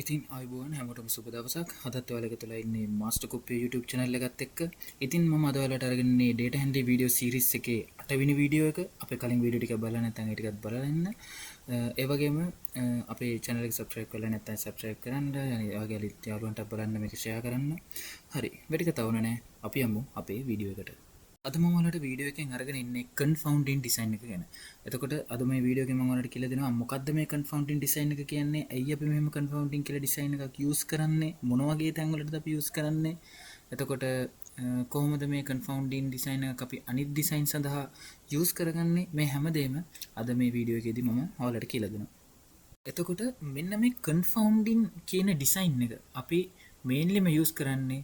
ඉතින් අයිබෝන් හැමෝටම සුබ දවසක්. අදත් ඔයාලා එකතු වෙලා ඉන්නේ මාස්ටර් කොප්පිය YouTube channel එකත් එක්ක. ඉතින් මම අද ඔයාලට අරගෙන ඉන්නේ data handling video series එකේ 8 වෙනි වීඩියෝ එක. අපේ කලින් වීඩියෝ ටික බලලා නැත්නම් ඒ ටිකත් බලලා ඉන්න. ඒ වගේම අපේ channel එක subscribe කරලා නැත්නම් subscribe කරන්න. ඒ වගේ අනිත් යාළුවන්ට බලන්න මේක share කරන්න. හරි. වැඩි කතාවක් නැහැ. අපි යමු අපේ වීඩියෝ එකට. අද මම ඔයාලට වීඩියෝ එකෙන් අරගෙන ඉන්නේ confounding design එක ගැන. එතකොට අද මේ වීඩියෝ එකෙන් මම ඔයාලට කියලා දෙනවා මොකද්ද මේ confounding design එක කියන්නේ? ඇයි අපි මෙහෙම confounding කියලා design එකක් use කරන්නේ? මොන වගේ තැන් වලටද අපි use කරන්නේ? එතකොට කොහොමද මේ confounding design එක අපි අනිත් design සඳහා use කරගන්නේ? මේ හැමදේම අද මේ වීඩියෝ එකේදී මම ඔයාලට කියලා දෙනවා. එතකොට මෙන්න මේ confounding කියන design එක අපි mainlyම use කරන්නේ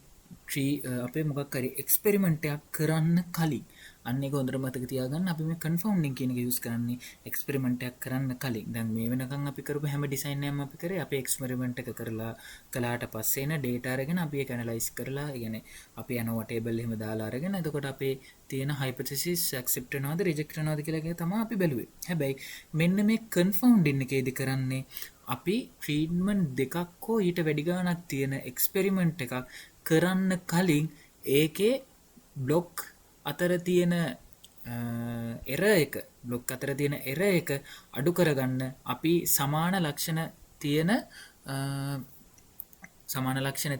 අපේ මොකක් හරි එක්ස්පෙරිමන්ට් එකක් කරන්න කලින් අන්න ඒක හොඳට මතක තියාගන්න. අපි මේ කන්ෆවුන්ඩින් කියන එක යූස් කරන්නේ එක්ස්පෙරිමන්ට් එකක් කරන්න කලින්. දැන් මේ වෙනකන් අපි කරපු හැම ඩිසයින් එකක්ම අපි කරේ අපේ එක්ස්පෙරිමන්ට් එක කළාට පස්සේ එන ඩේටා අරගෙන අපි ඒක ඇනලයිස් කරලා, ඒ කියන්නේ අපි යනවා ටේබල් එහෙම දාලා අරගෙන එතකොට අපේ තියෙන හයිපොතෙසිස් ඇක්සෙප්ට් වෙනවද රිජෙක්ට් වෙනවද කියලා එක තමයි අපි බැලුවේ. හැබැයි මෙන්න මේ කන්ෆවුන්ඩින් එකේදී කරන්නේ අපි ට්‍රීට්මන්ට් දෙකක් හෝ ඊට වැඩි ගාණක් තියෙන එක්ස්පෙරිමන්ට් එකක් කරන්න කලින් ඒකේ බ්ලොක් අතර තියෙන එර එක අඩු කරගන්න අපි සමාන ලක්ෂණ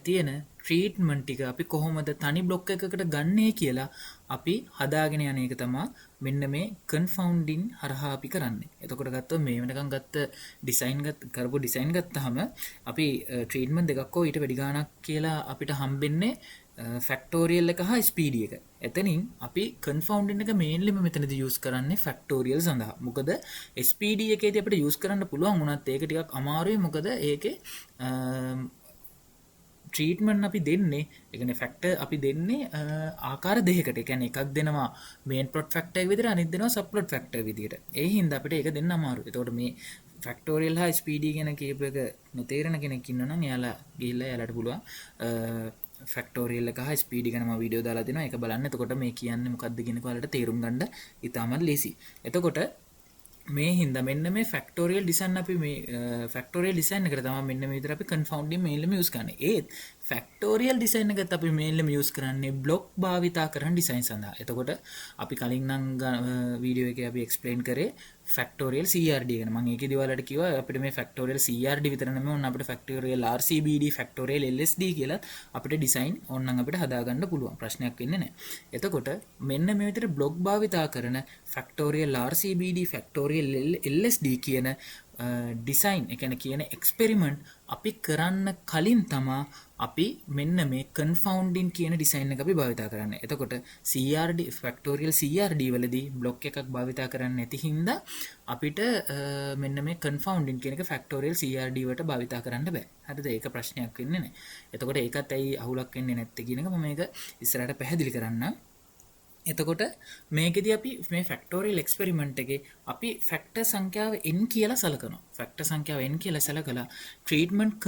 තියෙන ට්‍රීට්මන්ට් ටික අපි කොහොමද තනි බ්ලොක් එකකට ගන්නේ කියලා අපි හදාගෙන යන එක තමයි මෙන්න මේ කන්ෆවුන්ඩින් හරහා අපි කරන්නේ. එතකොට ගත්තොත් මේ වෙනකන් කරපු ඩිසයින් ගත්තාම අපි ට්‍රීට්මන්ට් දෙකක් හෝ ඊට වැඩි ගාණක් කියලා අපිට හම්බෙන්නේ ෆැක්ටෝරියල් එක හා ස්පීඩි එක. එතනින් අපි කන්ෆවුන්ඩින් එක මේන්ලිම මෙතනදී යූස් කරන්නේ ෆැක්ටෝරියල් සඳහා. මොකද ස්පීඩි එකේදී අපිට යූස් කරන්න පුළුවන් වුණත් ඒක ටිකක් අමාරුයි. මොකද ඒකේ ට්‍රීට්මන්ට් අපි දෙන්නේ, ඒ කියන්නේ ෆැක්ටර් අපි දෙන්නේ ආකාර දෙකකට. ඒ කියන්නේ එකක් දෙනවා මේන් ප්ලොට් ෆැක්ටර් විදිහට, අනිත් දෙනවා සබ් ප්ලොට් ෆැක්ටර් විදිහට. ඒ හින්දා අපිට ඒක දෙන්න අමාරුයි. ඒතකොට මේ ෆැක්ටෝරියල් හා ස්පීඩි කියන කීප එක නොතේරෙන කෙනෙක් ඉන්නවනම් එයාලා ගිහිල්ලා එයාලට පුළුවන් ෆැක්ටෝරියල් එක හා ස්පීඩි ගැන මම වීඩියෝ දාලා දෙනවා. ඒක බලන්න. එතකොට මේ කියන්නේ මොකක්ද කියන එක ඔයාලට තේරුම් ගන්න ඉතාමත් ලේසි. එතකොට මේ හින්දා මෙන්න මේ ෆැක්ටෝරියල් ඩිසයින් අපි මේ ෆැක්ටෝරියල් ඩිසයින් එකට තමයි මෙන්න මේ විදිහට අපි කන්ෆවුන්ඩින් මේන්ලිම යූස් කරන්නේ. ඒත් ෆැක්ටෝරියල් ඩිසයින් එකත් අපි මේන්ලිම යූස් කරන්නේ බ්ලොක් භාවිතා කරන ඩිසයින් සඳහා. එතකොට අපි කලින් නම් වීඩියෝ එකේ අපි එක්ස්ප්ලেইন කරේ ෆැක්ටෝරියල් CRD ගැන. මම ඒකේදී ඔයාලට කිව්වා අපිට මේ ෆැක්ටෝරියල් CRD විතර නෙමෙයි ඕන අපිට ෆැක්ටෝරියල් RCBD ෆැක්ටෝරියල් LSD කියලා අපිට ඩිසයින් ඕනනම් අපිට හදාගන්න පුළුවන්. ප්‍රශ්නයක් වෙන්නේ නැහැ. එතකොට මෙන්න මේ විදිහට බ්ලොක් භාවිතා කරන ෆැක්ටෝරියල් RCBD ෆැක්ටෝරියල් LSD කියන ඩිසයින් එක කියන එක්ස්පෙරිමන්ට් අපි කරන්න කලින් තමා අපි මෙන්න මේ කන්ෆවුන්ඩින් කියන ඩිසයින් එක අපි භාවිතා කරන්නේ. එතකොට CRD ෆැක්ටෝරියල් CRD වලදී බ්ලොක් එකක් භාවිතා කරන්නේ නැති හින්දා අපිට මෙන්න මේ කන්ෆවුන්ඩින් කියන එක ෆැක්ටෝරියල් CRD වලට භාවිතා කරන්න බෑ. හරිද? ඒක ප්‍රශ්නයක් වෙන්නේ නැහැ. එතකොට ඒකත් ඇයි අහුලක් වෙන්නේ නැත්තේ කියන එක මම මේක ඉස්සරහට පැහැදිලි කරන්නම්. එතකොට මේකෙදී අපි මේ ෆැක්ටෝරියල් එක්ස්පෙරිමන්ට් එකේ අපි ෆැක්ටර් සංඛ්‍යාව n කියලා සලකනවා. ෆැක්ටර් සංඛ්‍යාව n කියලා සලකලා ට්‍රීට්මන්ට්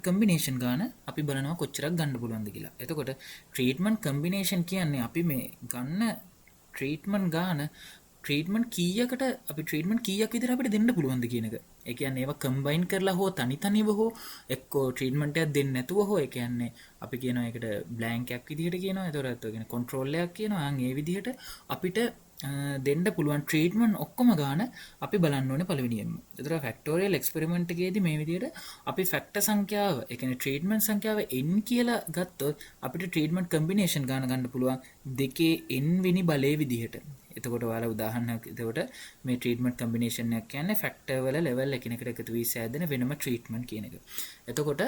කම්බිනේෂන් ගාන අපි බලනවා කොච්චරක් ගන්න පුළුවන්ද කියලා. එතකොට ට්‍රීට්මන්ට් කම්බිනේෂන් කියන්නේ අපි මේ ගන්න ට්‍රීට්මන්ට් කීයකට අපි ට්‍රීට්මන්ට් කීයක් විතර අපිට දෙන්න පුළුවන්ද කියන එක. ඒ කියන්නේ ඒවා කම්බයින් කරලා හෝ තනිව හෝ එක්කෝ ට්‍රීට්මන්ට් එකක් දෙන්න නැතුව හෝ, ඒ කියන්නේ අපි කියනවා ඒකට බ්ලැන්ක් එකක් විදිහට කියනවා. ඒතකොට ඒ කියන්නේ කන්ට්‍රෝල් එකක් කියනවා. ඒ විදිහට අපිට දෙන්න පුළුවන් ට්‍රීට්මන්ට් ඔක්කොම ගාන අපි බලන්න ඕනේ පළවෙනියෙන්ම. ඒතර ෆැක්ටෝරියල් එක්ස්පෙරිමන්ට් එකේදී මේ විදිහට අපි ෆැක්ටර් සංඛ්‍යාව, ඒ කියන්නේ ට්‍රීට්මන්ට් සංඛ්‍යාව n කියලා ගත්තොත් අපිට ට්‍රීට්මන්ට් කම්බිනේෂන් ගන්න පුළුවන් දෙකේ n වෙනි බලයේ විදිහට. එතකොට ඔයාලා උදාහරණයක්, එතකොට මේ ට්‍රීට්මන්ට් කම්බිනේෂන් එක කියන්නේ ෆැක්ටර් වල ලෙවල් එකිනෙකට එකතු වී සෑදෙන වෙනම ට්‍රීට්මන්ට් කියන එක. එතකොට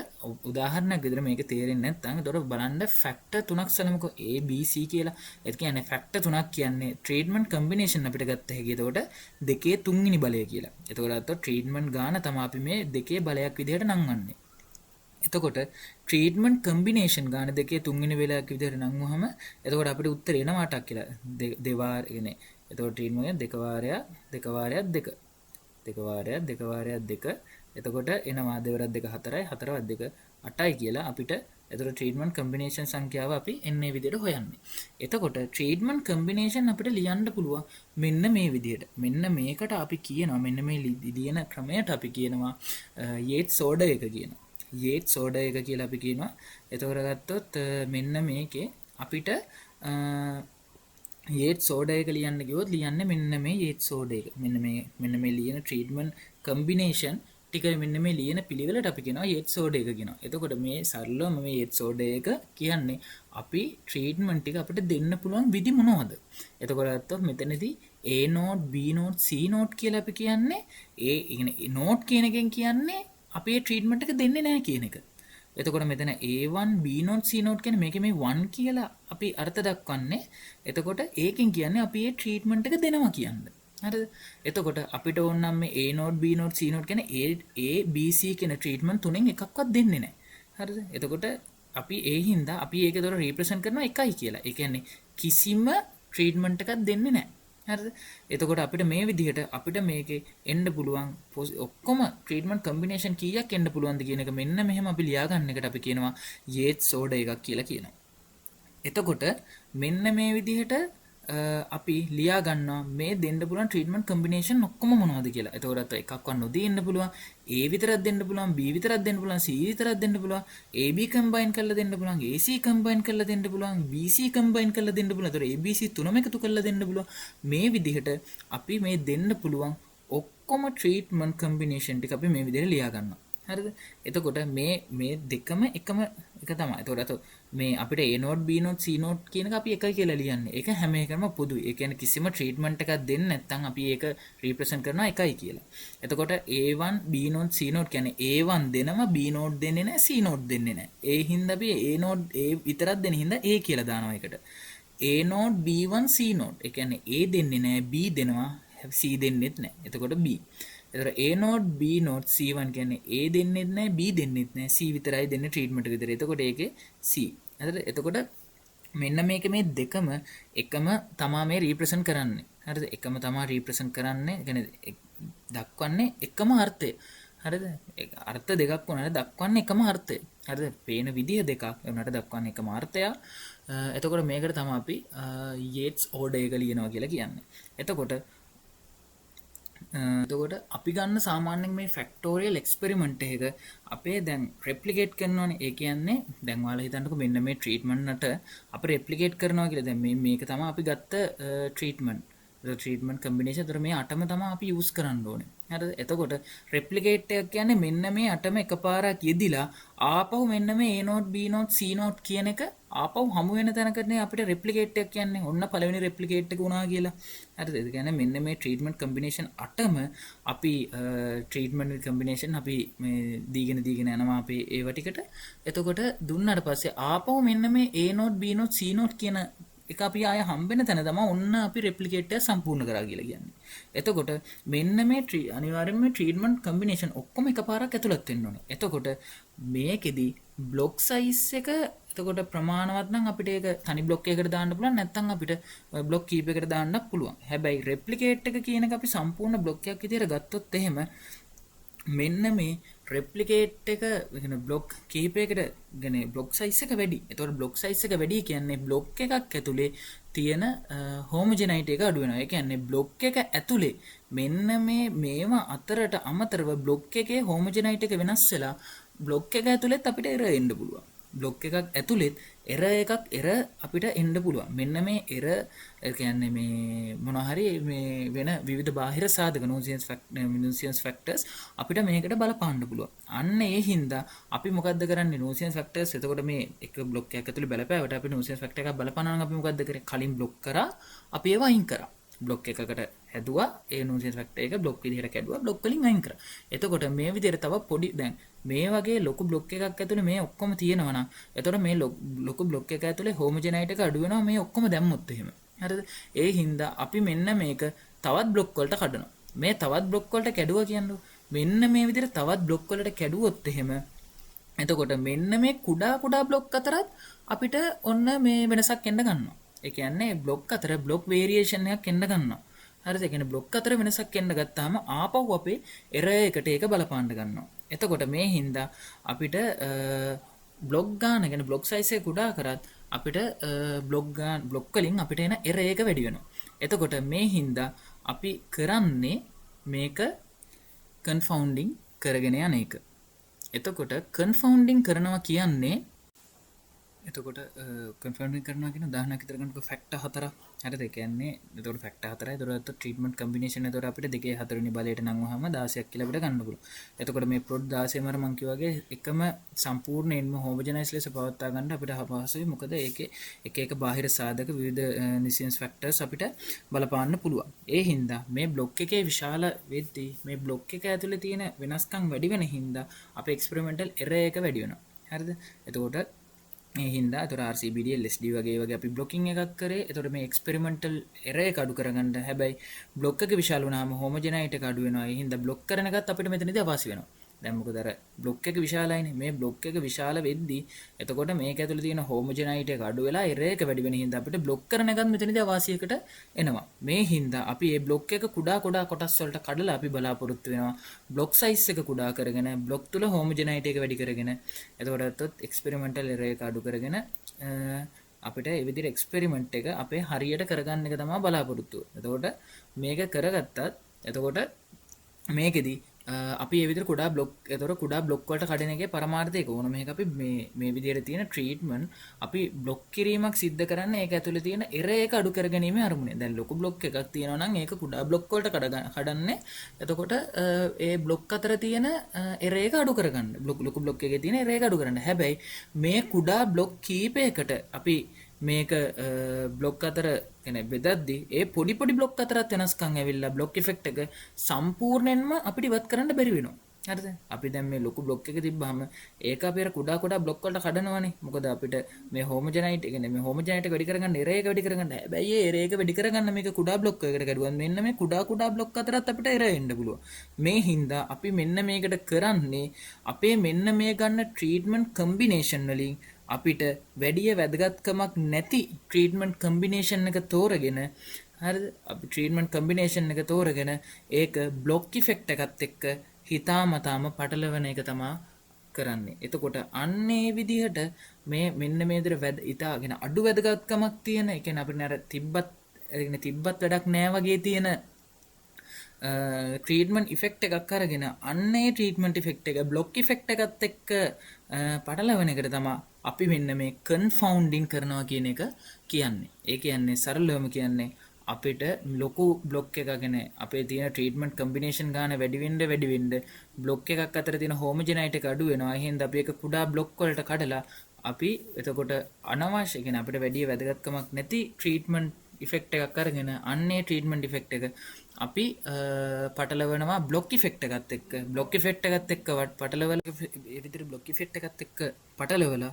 උදාහරණයක් විදිහට මේක තේරෙන්නේ නැත්නම් එතකොට බලන්න ෆැක්ටර් තුනක් සලමුකෝ A B C කියලා. ඒ කියන්නේ ෆැක්ටර් තුනක් කියන්නේ ට්‍රීට්මන්ට් කම්බිනේෂන් අපිට ගත්ත හැකි. එතකොට දෙකේ තුන්වෙනි බලය කියලා. එතකොට අතෝ ට්‍රීට්මන්ට් ගාන තමයි අපි මේ දෙකේ බලයක් විදිහට නංවන්නේ. එතකොට ට්‍රීට්මන්ට් කම්බිනේෂන් ගාන දෙකේ තුන්වෙනි වෙලාවක විදිහට නංවුවම එතකොට අපිට උත්තර එනවා 8ක් කියලා. දෙවාර කියන්නේ එතකොට ට්‍රීට්මන්ට් දෙක වාරයක් දෙක. එතකොට එනවා දෙවරක් දෙක 4යි 4වත් දෙක 8යි කියලා අපිට එතකොට ට්‍රීට්මන්ට් කම්බිනේෂන් සංඛ්‍යාව අපි එන්නේ විදිහට හොයන්නේ. එතකොට ට්‍රීට්මන්ට් කම්බිනේෂන් අපිට ලියන්න පුළුවන් මෙන්න මේ විදිහට. මෙන්න මේකට අපි කියනවා මෙන්න මේ ලියන ක්‍රමයට අපි කියනවා යේට්ස් ඕඩර් එක කියනවා. යේට්ස් ඕඩර් එක කියලා අපි කියනවා. එතකොට ගත්තොත් මෙන්න මේකේ අපිට යේට්ස් ඕඩර් එක ලියන්න ගියොත් ලියන්නේ මෙන්න මේ යේට්ස් ඕඩර් එක. මෙන්න මේ ලියන ට්‍රීට්මන්ට් කම්බිනේෂන් ටික මෙන්න මේ ලියන පිළිවෙලට අපි කියනවා යේට්ස් ඕඩර් එක කියනවා. එතකොට මේ සරලවම මේ යේට්ස් ඕඩර් එක කියන්නේ අපි ට්‍රීට්මන්ට් ටික අපිට දෙන්න පුළුවන් විදි මොනවද? එතකොට ගත්තොත් මෙතනදී A node B node C node කියලා අපි කියන්නේ ඒ නෝඩ් කියන එකෙන් කියන්නේ අපි මේ ට්‍රීට්මන්ට් එක දෙන්නේ නැහැ කියන එක. එතකොට මෙතන A1 B node C node කියන්නේ මේකේ මේ 1 කියලා අපි අර්ථ දක්වන්නේ. එතකොට ඒකෙන් කියන්නේ අපි මේ ට්‍රීට්මන්ට් එක දෙනවා කියන්නේ. හරිද? එතකොට අපිට ඕන නම් මේ A node B node C node කියන්නේ A B C කියන ට්‍රීට්මන්ට් තුනෙන් එකක්වත් දෙන්නේ නැහැ. හරිද? එතකොට අපි ඒ හින්දා අපි ඒකේ දොර රිප්‍රසන්ට් කරනවා එකයි කියලා. ඒ කියන්නේ කිසිම ට්‍රීට්මන්ට් එකක් දෙන්නේ නැහැ. හරිද? එතකොට අපිට මේ විදිහට අපිට මේකේ එන්න පුළුවන් ඔක්කොම ට්‍රීට්මන්ට් කම්බිනේෂන් කීයක් එන්න පුළුවන්ද කියන එක මෙන්න මෙහෙම අපි ලියා ගන්න එකට අපි කියනවා යේට්ස් ඕඩර් එකක් කියලා කියනවා. එතකොට මෙන්න මේ විදිහට අපි ලියා ගන්නවා මේ දෙන්න පුළුවන් ට්‍රීට්මන්ට් කම්බිනේෂන් ඔක්කොම මොනවද කියලා. එතකොට එකක්වත් නොදී ඉන්න පුළුවන්. A විතරක් දෙන්න පුළුවන්, B විතරක් දෙන්න පුළුවන්, C විතරක් දෙන්න පුළුවන්, AB කම්බයින් කරලා දෙන්න පුළුවන්, AC කම්බයින් කරලා දෙන්න පුළුවන්, BC කම්බයින් කරලා දෙන්න පුළුවන්. එතකොට ABC තුනම එකතු කරලා දෙන්න පුළුවන්. මේ විදිහට අපි මේ දෙන්න පුළුවන් ඔක්කොම ට්‍රීට්මන්ට් කම්බිනේෂන් ටික අපි මේ විදිහට ලියා ගන්නවා. හරිද? එතකොට මේ දෙකම එකම එක තමයි. එතකොට මේ අපිට A node B node C node කියන එක අපි එකයි කියලා ලියන්නේ. ඒක හැම එකම පොදුයි. ඒ කියන්නේ කිසිම ට්‍රීට්මන්ට් එකක් දෙන්නේ නැත්නම් අපි ඒක රිප්‍රසන්ට් කරනවා එකයි කියලා. එතකොට A1 B node C node කියන්නේ A1 දෙනවා B node දෙන්නේ නැහැ C node දෙන්නේ නැහැ. ඒ හින්දා අපි A node A විතරක් දෙන හින්දා A කියලා දානවා ඒකට. A node B1 C node. ඒ කියන්නේ A දෙන්නේ නැහැ B දෙනවා C දෙන්නෙත් නැහැ. එතකොට B. එතකොට A node B node C1 කියන්නේ A දෙන්නෙත් නැහැ B දෙන්නෙත් නැහැ C විතරයි දෙන්නේ ට්‍රීට්මන්ට් එක විතර. එතකොට ඒකේ C. එතකොට මෙන්න මේක මේ දෙකම එකම තමා මේ රිප්‍රසන්ට් කරන්නේ. හරිද? එකම තමා රිප්‍රසන්ට් කරන්නේ. කියන්නේ දක්වන්නේ එකම අර්ථය. හරිද? අර්ථ දෙකක් වුණාට දක්වන්නේ එකම අර්ථය. හරිද? පේන විදිය දෙකක් වුණාට දක්වන්නේ එකම අර්ථය. එතකොට මේකට තමයි අපි යේට්ස් ඕඩර් එක ලියනවා කියලා කියන්නේ. එතකොට අපි ගන්න සාමාන්‍යයෙන් මේ ෆැක්ටෝරියල් එක්ස්පෙරිමන්ට් එක අපේ දැන් රෙප්ලිකේට් කරනවානේ. ඒ කියන්නේ දැන් ඔයාලා හිතන්නකෝ මෙන්න මේ ට්‍රීට්මන්ට් එක අපි රෙප්ලිකේට් කරනවා කියලා. දැන් මේක තමයි අපි ගත්ත ට්‍රීට්මන්ට් කම්බිනේෂන්. ඒතර මේ අටම තමයි අපි යූස් කරන්න ඕනේ. හරිද? එතකොට රෙප්ලිකේට් එක කියන්නේ මෙන්න මේ අටම එකපාරක් යෙදිලා ආපහු මෙන්න මේ A node B node C node කියන එක ආපහු හමු වෙන තැනකනේ අපිට රෙප්ලිකේට් එක කියන්නේ. ඔන්න පළවෙනි රෙප්ලිකේට් එක වුණා කියලා. හරිද? ඒ කියන්නේ මෙන්න මේ ට්‍රීට්මන්ට් කම්බිනේෂන් අටම අපි ට්‍රීට්මන්ට් කම්බිනේෂන් අපි මේ දීගෙන යනවා අපි ඒව ටිකට. එතකොට දුන්නාට පස්සේ ආපහු මෙන්න මේ A node B node C node කියන එක අපි ආය හම්බෙන තැන තමයි ඔන්න අපි රෙප්ලිකේට් එක සම්පූර්ණ කරා කියලා කියන්නේ. එතකොට මෙන්න මේ අනිවාර්යයෙන්ම මේ ට්‍රීට්මන්ට් කම්බිනේෂන් ඔක්කොම එකපාරක් ඇතුළත් වෙන්න ඕනේ. එතකොට මේකෙදි බ්ලොක් සයිස් එක එතකොට ප්‍රමාණවත් නම් අපිට ඒක තනි බ්ලොක් එකකට දාන්න පුළුවන්. නැත්නම් අපිට බ්ලොක් කීපයකට දාන්නත් පුළුවන්. හැබැයි රෙප්ලිකේට් එක කියන එක අපි සම්පූර්ණ බ්ලොක් එකක් විදියට ගත්තොත් එහෙම මෙන්න මේ රෙප්ලිකේට් එක කියන බ්ලොක් කීපයකට කියන්නේ බ්ලොක් සයිස් එක වැඩි. ඒතකොට බ්ලොක් සයිස් එක වැඩි කියන්නේ බ්ලොක් එකක් ඇතුලේ තියෙන හෝමොජෙනයිටි එක අඩු වෙනවා. ඒ කියන්නේ බ්ලොක් එක ඇතුලේ මෙන්න මේවා අතරට අමතරව බ්ලොක් එකේ හෝමොජෙනයිටි එක වෙනස් වෙලා බ්ලොක් එක ඇතුලෙත් අපිට එරර් එන්න පුළුවන්. බ්ලොක් එකක් ඇතුලෙත් එරර් අපිට එන්න පුළුවන්. මෙන්න මේ එරර් කියන්නේ මේ මොනවා හරි මේ වෙන විවිධ බාහිර සාධක nuisance factors අපිට මේකට බලපාන්න පුළුවන්. අන්න ඒ හින්දා අපි මොකද්ද කරන්නේ nuisance factors. එතකොට මේ එක බ්ලොක් එකක් ඇතුලේ බලපෑවට අපි nuisance factor එකක් බලපානවා නම් අපි මොකද්ද කරේ? කලින් බ්ලොක් කරා අපි ඒව අයින් කරා. බ්ලොක් එකකට හැදුවා ඒ nuisance factor එක බ්ලොක් විදිහට කැඩුවා බ්ලොක් වලින් අයින් කරා. එතකොට මේ විදිහට තව පොඩි දැන් මේ වගේ ලොකු බ්ලොක් එකක් ඇතුලේ මේ ඔක්කොම තියෙනවා නම් එතකොට මේ ලොකු බ්ලොක් එක ඇතුලේ හෝමොජෙනයිටි එක අඩු වෙනවා මේ ඔක්කොම දැම්මොත් එහෙම. හරිද? ඒ හින්දා අපි මෙන්න මේක තවත් බ්ලොක් වලට කඩනවා. මේ තවත් බ්ලොක් වලට කැඩුවා කියන්නේ මෙන්න මේ විදිහට තවත් බ්ලොක් වලට කැඩුවොත් එහෙම එතකොට මෙන්න මේ කුඩා බ්ලොක් අතරත් අපිට ඔන්න මේ වෙනසක් එන්න ගන්නවා. ඒ කියන්නේ බ්ලොක් අතර බ්ලොක් වේරියේෂන් එකක් එන්න ගන්නවා. හරිද? ඒ කියන්නේ බ්ලොක් අතර වෙනසක් එන්න ගත්තාම ආපහු අපේ එරර් එකට ඒක බලපාන්න ගන්නවා. එතකොට මේ හින්දා අපිට බ්ලොග් ගාන ගැන බ්ලොග් සයිසේ කුඩා කරත් අපිට බ්ලොග් වලින් අපිට එන එර එක වැඩි වෙනවා. එතකොට මේ හින්දා අපි කරන්නේ මේක කන්ෆවුන්ඩින් කරගෙන යන එක. එතකොට කන්ෆවුන්ඩින් කරනවා කියන්නේ එතකොට කන්ෆර්මින් කරනවා කියන උදාහරණයක් විතර ගන්නකො ෆැක්ටර් හතරක් හරිද? ඒ කියන්නේ එතකොට ෆැක්ටර් හතරයි. එතකොට ට්‍රීට්මන්ට් කම්බිනේෂන් එතකොට අපිට 2 4 වෙනි බලයට නංවහම 16ක් කියලා අපිට ගන්න පුළුවන්. එතකොට මේ ප්ලොට් 16 මර මං කිව්වා වගේ එකම සම්පූර්ණයෙන්ම හෝමෝජනයිස් ලෙස පවත්වා ගන්න අපිට අපහසුයි. මොකද ඒකේ එක බාහිර සාධක විවිධ නිසියන්ස් ෆැක්ටර්ස් අපිට බලපාන්න පුළුවන්. ඒ හින්දා මේ බ්ලොක් එකේ විශාල වෙද්දී මේ බ්ලොක් එක ඇතුලේ තියෙන වෙනස්කම් වැඩි වෙන හින්දා අපේ එක්ස්පෙරිමෙන්ටල් එරර් එක වැඩි වෙනවා. හරිද? එතකොට හින්දා තොර RCBD LSD වගේ අපි බ්ලොකින් එකක් කරේ. එතකොට මේ එක්ස්පෙරිමෙන්ටල් එරර් එක අඩු කරගන්න හැබැයි බ්ලොක් එක විශාල වුණාම හෝමෝජනයිට් එක අඩු වෙනවා. ඒ හින්දා බ්ලොක් කරන එකත් අපිට මෙතනදී අවාසි වෙනවා. දැන් මොකද අර බ්ලොක් එක විශාලයිනේ. මේ බ්ලොක් එක විශාල වෙද්දී එතකොට මේක ඇතුළේ තියෙන හෝමෝජනයිට් එක අඩු වෙලා එරර් එක වැඩි වෙන හින්දා අපිට බ්ලොක් කරන එකත් මෙතනදී අවාසියකට එනවා. මේ හින්දා අපි මේ බ්ලොක් එක කුඩා කොටස් වලට කඩලා අපි බලාපොරොත්තු වෙනවා බ්ලොක් සයිස් එක කුඩා කරගෙන බ්ලොක් තුල හෝමෝජනයිට් එක වැඩි කරගෙන එතකොට එක්ස්පෙරිමෙන්ටල් එරර් එක අඩු කරගෙන අපිට ඒ විදිහට එක්ස්පෙරිමන්ට් එක අපේ හරියට කරගන්න එක තමයි බලාපොරොත්තු වෙන්නේ. එතකොට මේක කරගත්තත් එතකොට මේකෙදි අපි ඒ විදිහට කුඩා බ්ලොක් එතකොට කුඩා බ්ලොක් වලට කඩන එකේ පරමාර්ථය ඒක ඕන මේක අපි මේ විදිහට තියෙන ට්‍රීට්මන්ට් අපි බ්ලොක් කිරීමක් සිද්ධ කරන්න ඒක ඇතුලේ තියෙන එරර් එක අඩු කරගැනීමේ අරමුණේ. දැන් ලොකු බ්ලොක් එකක් තියෙනවා නම් ඒක කුඩා බ්ලොක් වලට කඩන්නේ. එතකොට ඒ බ්ලොක් අතර තියෙන එරර් එක අඩු කරගන්න. ලොකු බ්ලොක් එකේ තියෙන එරර් එක අඩු කරන්න. හැබැයි මේ කුඩා බ්ලොක් කීපයකට අපි මේක බ්ලොක් අතර කියන්නේ බෙදද්දි ඒ පොඩි බ්ලොක් අතරත් වෙනස්කම් ඇවිල්ලා බ්ලොක් ඉෆෙක්ට් එක සම්පූර්ණයෙන්ම අපිට ඉවත් කරන්න බැරි වෙනවා. හරිද? අපි දැන් මේ ලොකු බ්ලොක් එක තිබ්බහම ඒක අපි අර කුඩා බ්ලොක් වලට කඩනවානේ. මොකද අපිට මේ හෝමෝජනයිට් කියන්නේ මේ හෝමෝජනයිට් එක වැඩි කරගන්න එරර් එක වැඩි කරගන්න. හැබැයි ඒ එරර් එක වැඩි කරගන්න මේක කුඩා බ්ලොක් එකකට කැඩුවා. මෙන්න මේ කුඩා බ්ලොක් අතරත් අපිට එරර් එන්න පුළුවන්. මේ හින්දා අපි මෙන්න මේකට කරන්නේ අපේ මෙන්න මේ ගන්න ට්‍රීට්මන්ට් කම්බිනේෂන් වලින් අපිට වැඩිය වැදගත්කමක් නැති ට්‍රීට්මන්ට් කම්බිනේෂන් එක තෝරගෙන හරිද? අපි ට්‍රීට්මන්ට් කම්බිනේෂන් එක තෝරගෙන ඒක බ්ලොක් ඉෆෙක්ට් එකත් එක්ක හිතාමතාම පටලවන එක තමයි කරන්නේ. එතකොට අන්නේ විදිහට මේ මෙන්න මේ විදිහට ඉතාලගෙන අඩු වැදගත්කමක් තියෙන, ඒ කියන්නේ අපිට අර තිබ්බත් වැඩක් නෑ වගේ තියෙන ට්‍රීට්මන්ට් ඉෆෙක්ට් එකක් අරගෙන අන්නේ ට්‍රීට්මන්ට් ඉෆෙක්ට් එක බ්ලොක් ඉෆෙක්ට් එකත් එක්ක පටලවන එකට තමයි අපි මෙන්න මේ කන්ෆවුන්ඩින් කරනවා කියන එක කියන්නේ. ඒ කියන්නේ සරලවම කියන්නේ අපිට ලොකු බ්ලොක් එකක් ගැන අපේ තියෙන ට්‍රීට්මන්ට් කම්බිනේෂන් ගන්න වැඩි වෙන්න බ්ලොක් එකක් අතර තියෙන හෝමෝජනයිට් එක අඩු වෙනවා. ඒ හින්දා අපි ඒක කුඩා බ්ලොක් වලට කඩලා අපි එතකොට අනවශ්‍ය කියන්නේ අපිට වැඩි වැදගත්කමක් නැති ට්‍රීට්මන්ට් ඉෆෙක්ට් එකක් අරගෙන අන්නේ ට්‍රීට්මන්ට් ඉෆෙක්ට් එක අපි පටලවනවා බ්ලොක් ඉෆෙක්ට් එකත් එක්ක. බ්ලොක් ඉෆෙක්ට් එකත් එක්ක පටලවලා ඒ විදිහට බ්ලොක් ඉෆෙක්ට් එකත් එක්ක පටලවලා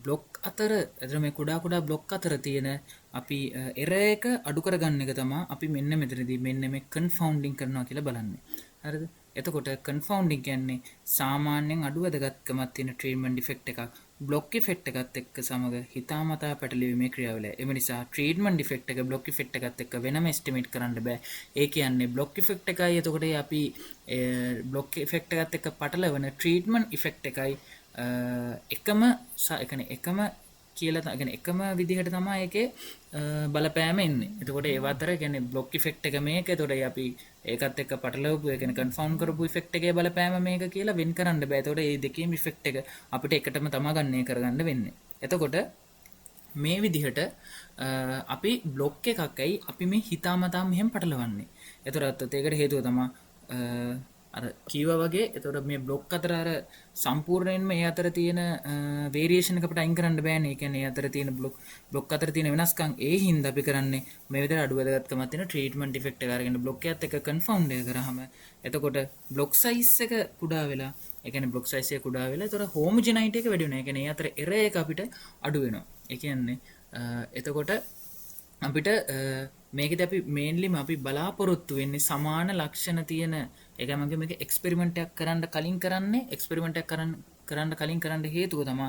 බ්ලොක් අතර එතන මේ කුඩා බ්ලොක් අතර තියෙන අපි එරර් එක අඩු කරගන්න එක තමයි අපි මෙන්න මෙතනදී මෙන්න මේ කන්ෆවුන්ඩින් කරනවා කියලා බලන්නේ. හරිද? එතකොට කන්ෆවුන්ඩින් කියන්නේ සාමාන්‍යයෙන් අඩු වැදගත්කමක් තියෙන ට්‍රීට්මන්ට් ඉෆෙක්ට් එකක් බ්ලොක් ඉෆෙක්ට් එකත් එක්ක සමග හිතාමතා පැටලීමේ ක්‍රියාවලිය. ඒ නිසා ට්‍රීට්මන්ට් ඉෆෙක්ට් එක බ්ලොක් ඉෆෙක්ට් එකත් එක්ක වෙනම එස්ටිමේට් කරන්න බෑ. ඒ කියන්නේ බ්ලොක් ඉෆෙක්ට් එකයි එතකොට අපි බ්ලොක් ඉෆෙක්ට් එකත් එක්ක පටලවන ට්‍රීට්මන්ට් ඉෆෙක්ට් එකයි එකම කියලා එකම විදිහට තමයි ඒකේ බලපෑම එන්නේ. එතකොට ඒව අතර කියන්නේ බ්ලොක් ඉෆෙක්ට් එක මේක. එතකොට අපි ඒකත් එක්ක පටලවපු ඒ කියන්නේ කන්ෆර්ම් කරපු ඉෆෙක්ට් එකේ බලපෑම මේක කියලා වෙන් කරන්න බෑ. එතකොට මේ දෙකේම ඉෆෙක්ට් එක අපිට එකටම තමයි ගන්නය කරගන්න වෙන්නේ. එතකොට මේ විදිහට අපි බ්ලොක් එකකයි අපි මේ හිතාමතා මෙහෙම පටලවන්නේ. එතකොට ඒකට හේතුව තමයි අර කීවා වගේ. එතකොට මේ බ්ලොක් අතර අර සම්පූර්ණයෙන්ම ඒ අතර තියෙන වේරියේෂන් එක අපිට අයින් කරන්න බෑනේ. ඒ කියන්නේ ඒ අතර තියෙන බ්ලොක් අතර තියෙන වෙනස්කම් ඒ හින්දා අපි කරන්නේ මේ විදිහට අඩු වැදගත්කමක් තියෙන ට්‍රීට්මන්ට් ඉෆෙක්ට් එක අරගෙන බ්ලොක් එකත් එක්ක කන්ෆවුන්ඩ් එක කරාම එතකොට බ්ලොක් සයිස් එක කුඩා වෙලා ඒ කියන්නේ බ්ලොක් සයිස් එක කුඩා වෙලා එතකොට හෝමෝජනයිට් එක වැඩි වෙනවා. ඒ කියන්නේ ඒ අතර එරර් එක අපිට අඩු වෙනවා. ඒ කියන්නේ එතකොට අපිට මේකදී අපි මේන්ලිම අපි බලාපොරොත්තු වෙන්නේ සමාන ලක්ෂණ තියෙන ඒකයි මම මේක එක්ස්පෙරිමන්ට් එකක් කරන්න කලින් කරන්න හේතුව තමයි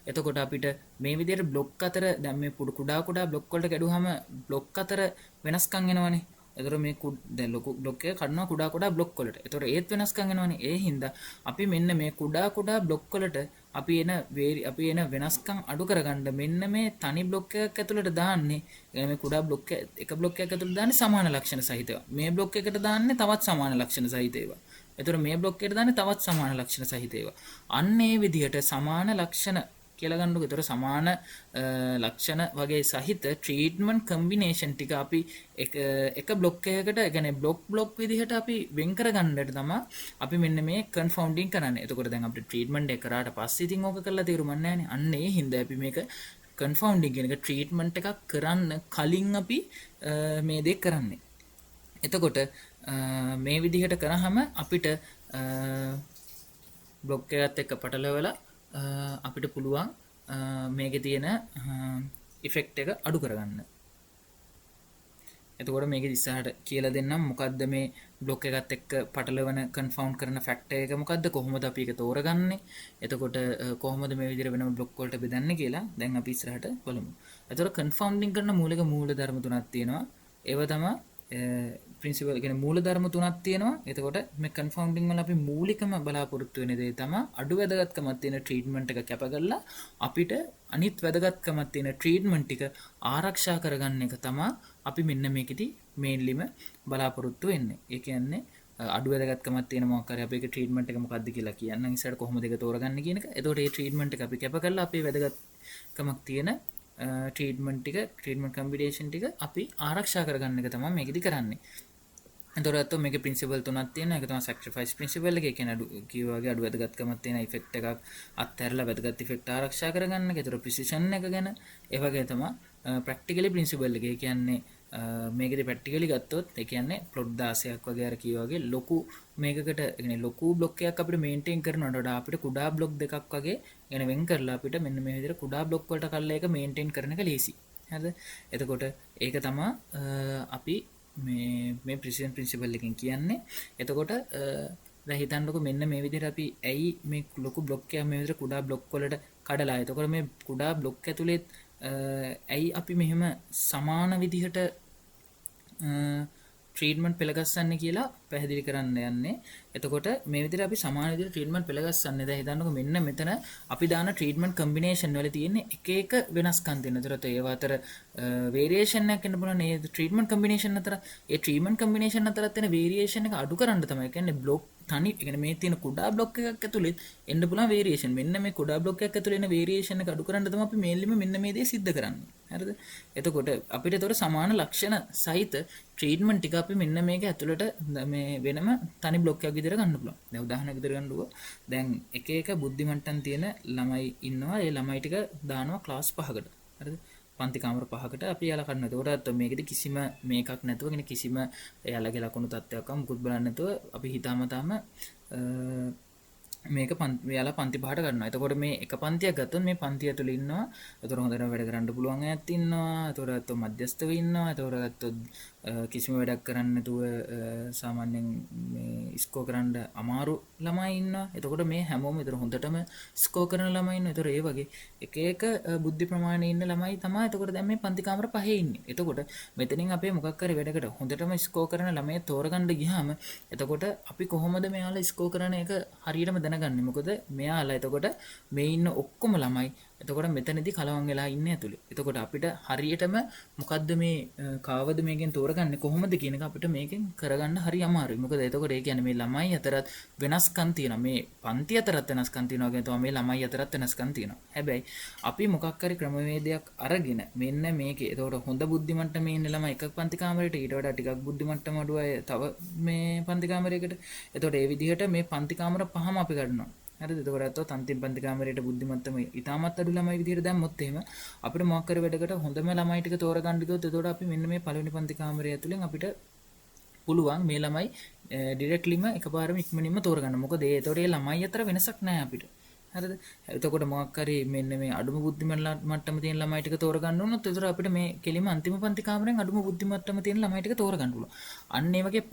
එතකොට අපිට මේ විදිහට බ්ලොක් අතර දැන් මේ කුඩා බ්ලොක් වලට ගැඩුවාම බ්ලොක් අතර වෙනස්කම් එනවනේ. එතකොට මේ දැන් ලොකු බ්ලොක් එක කඩනවා කුඩා බ්ලොක් වලට. එතකොට ඒත් වෙනස්කම් එනවනේ. ඒ හින්දා අපි මෙන්න මේ කුඩා බ්ලොක් වලට අපි එන වෙනස්කම් අඩු කරගන්න මෙන්න මේ තනි බ්ලොක් එකක් ඇතුළට දාන්නේ. මේ කුඩා බ්ලොක් එක බ්ලොක් එකක් ඇතුළට දාන්නේ සමාන ලක්ෂණ සහිතව. මේ බ්ලොක් එකට දාන්නේ තවත් සමාන ලක්ෂණ සහිත ඒවා. එතකොට මේ බ්ලොක් එකට දාන්නේ තවත් සමාන ලක්ෂණ සහිත ඒවා. අන්න ඒ විදිහට සමාන ලක්ෂණ කියලා ගන්නකො. ඒතර සමාන ලක්ෂණ වගේ සහිත ට්‍රීට්මන්ට් කම්බිනේෂන් ටික අපි එක බ්ලොක් එකකට يعني බ්ලොක් විදිහට අපි වෙන් කරගන්නට තමයි අපි මෙන්න මේ කන්ෆවුන්ඩින් කරන්නේ. එතකොට දැන් අපිට ට්‍රීට්මන්ට් එක කරාට පස්සේ ඉතින් ඕක කරලා තේරුම් නැහැ. අන්න ඒ හින්දා අපි මේක කන්ෆවුන්ඩින් කියන එක ට්‍රීට්මන්ට් එකක් කරන්න කලින් අපි මේ දේ කරන්නේ. එතකොට මේ විදිහට කරාම අපිට බ්ලොක් එකත් එක්ක පටලවලා අපිට පුළුවන් මේකේ තියෙන ඉෆෙක්ට් එක අඩු කරගන්න. එතකොට මේක ඉස්සරහට කියලා දෙන්නම් මොකද්ද මේ බ්ලොක් එකත් එක්ක පටලවන කන්ෆවුන්ඩ් කරන ෆැක්ටර් එක මොකද්ද, කොහොමද අපි ඒක තෝරගන්නේ, එතකොට කොහොමද මේ විදිහට වෙනම බ්ලොක් වලට බෙදන්නේ කියලා දැන් අපි ඉස්සරහට බලමු. එතකොට කන්ෆවුන්ඩින් කරන මූල ධර්ම තුනක් තියෙනවා. ඒව තමයි ප්‍රින්සිපල් කියන්නේ මූල ධර්ම තුනක් තියෙනවා. එතකොට මේ කන්ෆවුන්ඩින් වල අපි මූලිකම බලාපොරොත්තු වෙන දේ තමයි අඩු වැදගත්කමක් තියෙන ට්‍රීට්මන්ට් එක කැප කරලා අපිට අනිත් වැදගත්කමක් තියෙන ට්‍රීට්මන්ට් ටික ආරක්ෂා කරගන්න එක තමයි අපි මෙන්න මේකෙදි මේන්ලිම බලාපොරොත්තු වෙන්නේ. ඒ කියන්නේ අඩු වැදගත්කමක් තියෙන මොකක් හරි අපි ඒක ට්‍රීට්මන්ට් එක මොකක්ද කියලා කියන්න ඉස්සරට කොහොමද ඒක තෝරගන්නේ කියන එක. එතකොට මේ ට්‍රීට්මන්ට් එක අපි කැප කරලා අපේ වැදගත්කමක් තියෙන ට්‍රීට්මන්ට් කම්බිනේෂන් ටික අපි ආරක්ෂා කරගන්න එක තමයි මේකෙදි කරන්නේ. එතකොට මේකේ ප්‍රින්සිපල් තුනක් තියෙනවා. ඒක තමයි සැක්‍රිෆයිස් ප්‍රින්සිපල් එක. ඒ කියන්නේ කිව්වාගේ අඩු වැදගත්කමක් තියෙන ඉෆෙක්ට් එකක් අත්හැරලා වැදගත් ඉෆෙක්ට් ආරක්ෂා කරගන්න එක. ඒතර ප්‍රිසිෂන් එක ගැන ඒ වගේ තමයි ප්‍රැක්ටිකලි ප්‍රින්සිපල් එක. ඒ කියන්නේ මේකෙදි ප්‍රැක්ටිකලි ගත්තොත් ඒ කියන්නේ ප්ලොට් 16ක් වගේ අර කිව්වාගේ ලොකු මේකකට يعني ලොකු බ්ලොක් එකක් අපිට මේන්ටේන් කරනවට වඩා අපිට කුඩා බ්ලොක් දෙකක් වගේ يعني වෙන් කරලා අපිට මෙන්න මේ විදිහට කුඩා බ්ලොක් වලට කල්ලා ඒක මේන්ටේන් කරන එක ලේසි. හරිද? එතකොට ඒක තමයි අපි මේ ප්‍රිසිෂන් ප්‍රින්සිපල් එකෙන් කියන්නේ. එතකොට දැන් හිතන්නකො මෙන්න මේ විදිහට අපි ඇයි මේ ලොකු බ්ලොක් එකක් මේ විදිහට කුඩා බ්ලොක් වලට කඩලා එතකොට මේ කුඩා බ්ලොක් ඇතුලේ ඇයි අපි මෙහෙම සමාන විදිහට ට්‍රීට්මන්ට් පෙළගස්සන්නේ කියලා පැහැදිලි කරන්න යන්නේ. එතකොට මේ විදිහට අපි සමාන විදිහට ට්‍රීට්මන්ට් පෙළගස්සන්නේ. දැන් හිතන්නකො මෙන්න මෙතන අපි දාන ට්‍රීට්මන්ට් කම්බිනේෂන් වල තියෙන්නේ එක එක වෙනස්කම් තියෙනවා. ඒතරත් ඒව අතර වේරියේෂන් එකක් එන්න පුළුවන්. මේ ට්‍රීට්මන්ට් කම්බිනේෂන් අතර ඒ ට්‍රීට්මන්ට් කම්බිනේෂන් අතරත් තියෙන වේරියේෂන් එක අඩු කරන්න තමයි. කියන්නේ බ්ලොක් තනි කියන්නේ මේ තියෙන කුඩා බ්ලොක් එකක් ඇතුලේ එන්න පුළුවන් වේරියේෂන්. මෙන්න මේ කුඩා බ්ලොක් එකක් ඇතුලේ එන වේරියේෂන් එක අඩු කරන්න තමයි අපි මේන්ලිම මෙන්න මේ දේ සිද්ධ කරන්නේ. හරිද? එතකොට අපිට ඒතකොට සමාන ලක්ෂණ සහිත ට්‍රීට්මන්ට් ටික අපි මෙන්න මේක ඇතුළට මේ වෙනම තනි බ්ලොක් එකක් විදිහට ගන්න පුළුවන්. දැන් උදාහරණයක් විදිහට ගන්නකො. දැන් එක එක බුද්ධිමට්ටම් තියෙන ළමයි ඉන්නවා. ඒ ළමයි ටික දානවා ක්ලාස් 5කට. හරිද? පන්ති කාමර 5කට අපි යාලා කරනවා. ඒකට මේකෙදි කිසිම මේකක් නැතුව කියන කිසිම යාලගේ ලකුණු තත්ත්වයක් මුකුත් බලන්න නැතුව අපි හිතාමතාම මේක යාලා පන්ති 5ට ගන්නවා. එතකොට මේ එක පන්තියක් ගත්තොත් මේ පන්තිය ඇතුළේ ඉන්නවා. එතකොට හොඳට වැඩ කරන්න පුළුවන් අයත් ඉන්නවා. එතකොට මධ්‍යස්ථව ඉන්නවා. එතකොට ගත්තොත් කිසිම වැඩක් කරන්න නැතුව සාමාන්‍යයෙන් මේ ස්කෝ කරන්න අමාරු ළමයි ඉන්නවා. එතකොට මේ හැමෝම ඒතර හොඳටම ස්කෝ කරන ළමයි ඉන්නවා. ඒතර ඒ වගේ එක එක බුද්ධි ප්‍රමාණයේ ඉන්න ළමයි තමයි එතකොට දැන් මේ පන්ති කාමර 5 ඉන්නේ. එතකොට මෙතනින් අපේ මොකක් හරි වැඩකට හොඳටම ස්කෝ කරන ළමයි තෝරගන්න ගියාම එතකොට අපි කොහොමද මෙයාලා ස්කෝ කරන එක හරියටම දැනගන්නේ? මොකද මෙයාලා එතකොට මේ ඉන්න ඔක්කොම ළමයි එතකොට මෙතනදී කලවම් වෙලා ඉන්නේ ඇතුලේ. එතකොට අපිට හරියටම මොකද්ද මේ කාවද මේකෙන් තෝරගන්නේ කොහොමද කියන එක අපිට මේකෙන් කරගන්න හරි අමාරුයි. මොකද එතකොට ඒ කියන්නේ මේ ළමයි අතරත් වෙනස්කම් තියෙනවා. මේ පන්ති අතරත් වෙනස්කම් තියෙනවා කියන තමයි මේ ළමයි අතරත් වෙනස්කම් තියෙනවා. හැබැයි අපි මොකක් හරි ක්‍රමවේදයක් අරගෙන මෙන්න මේකේ එතකොට හොඳ බුද්ධිමට්ටමේ ඉන්න ළමයි එකක් පන්ති කාමරයකට ඊට වඩා ටිකක් බුද්ධිමට්ටම අඩු අය තව මේ පන්ති කාමරයකට. එතකොට ඒ විදිහට මේ පන්ති කාමර පහම අපි ගන්නවා. හරිද? එතකොට අතෝ අන්තිම පන්ති කාමරයට බුද්ධිමත්තම ඉතාමත් අඩු ළමයි විදිහට දැම්මොත් එහෙම අපිට මොකක් කර වැඩකට හොඳම ළමයි ටික තෝරගන්න ගියොත් එතකොට අපි මෙන්න මේ පළවෙනි පන්ති කාමරය ඇතුලෙන් අපිට පුළුවන් මේ ළමයි ඩිරෙක්ට්ලිම එකපාරම ඉක්මනින්ම තෝරගන්න. මොකද ඒතකොට ඒ ළමයි අතර වෙනසක් නැහැ අපිට. හරිද? එතකොට මොකක් හරි මෙන්න මේ අඩුම බුද්ධිමට්ටම තියෙන ළමයි ටික තෝරගන්න ඕනොත් එතකොට අපිට මේ කෙලිම අන්තිම පන්ති කාමරෙන් අඩුම බුද්ධිමට්ටම තියෙන ළමයි ටික තෝරගන්න පුළුවන්. අන්න ඒ වගේ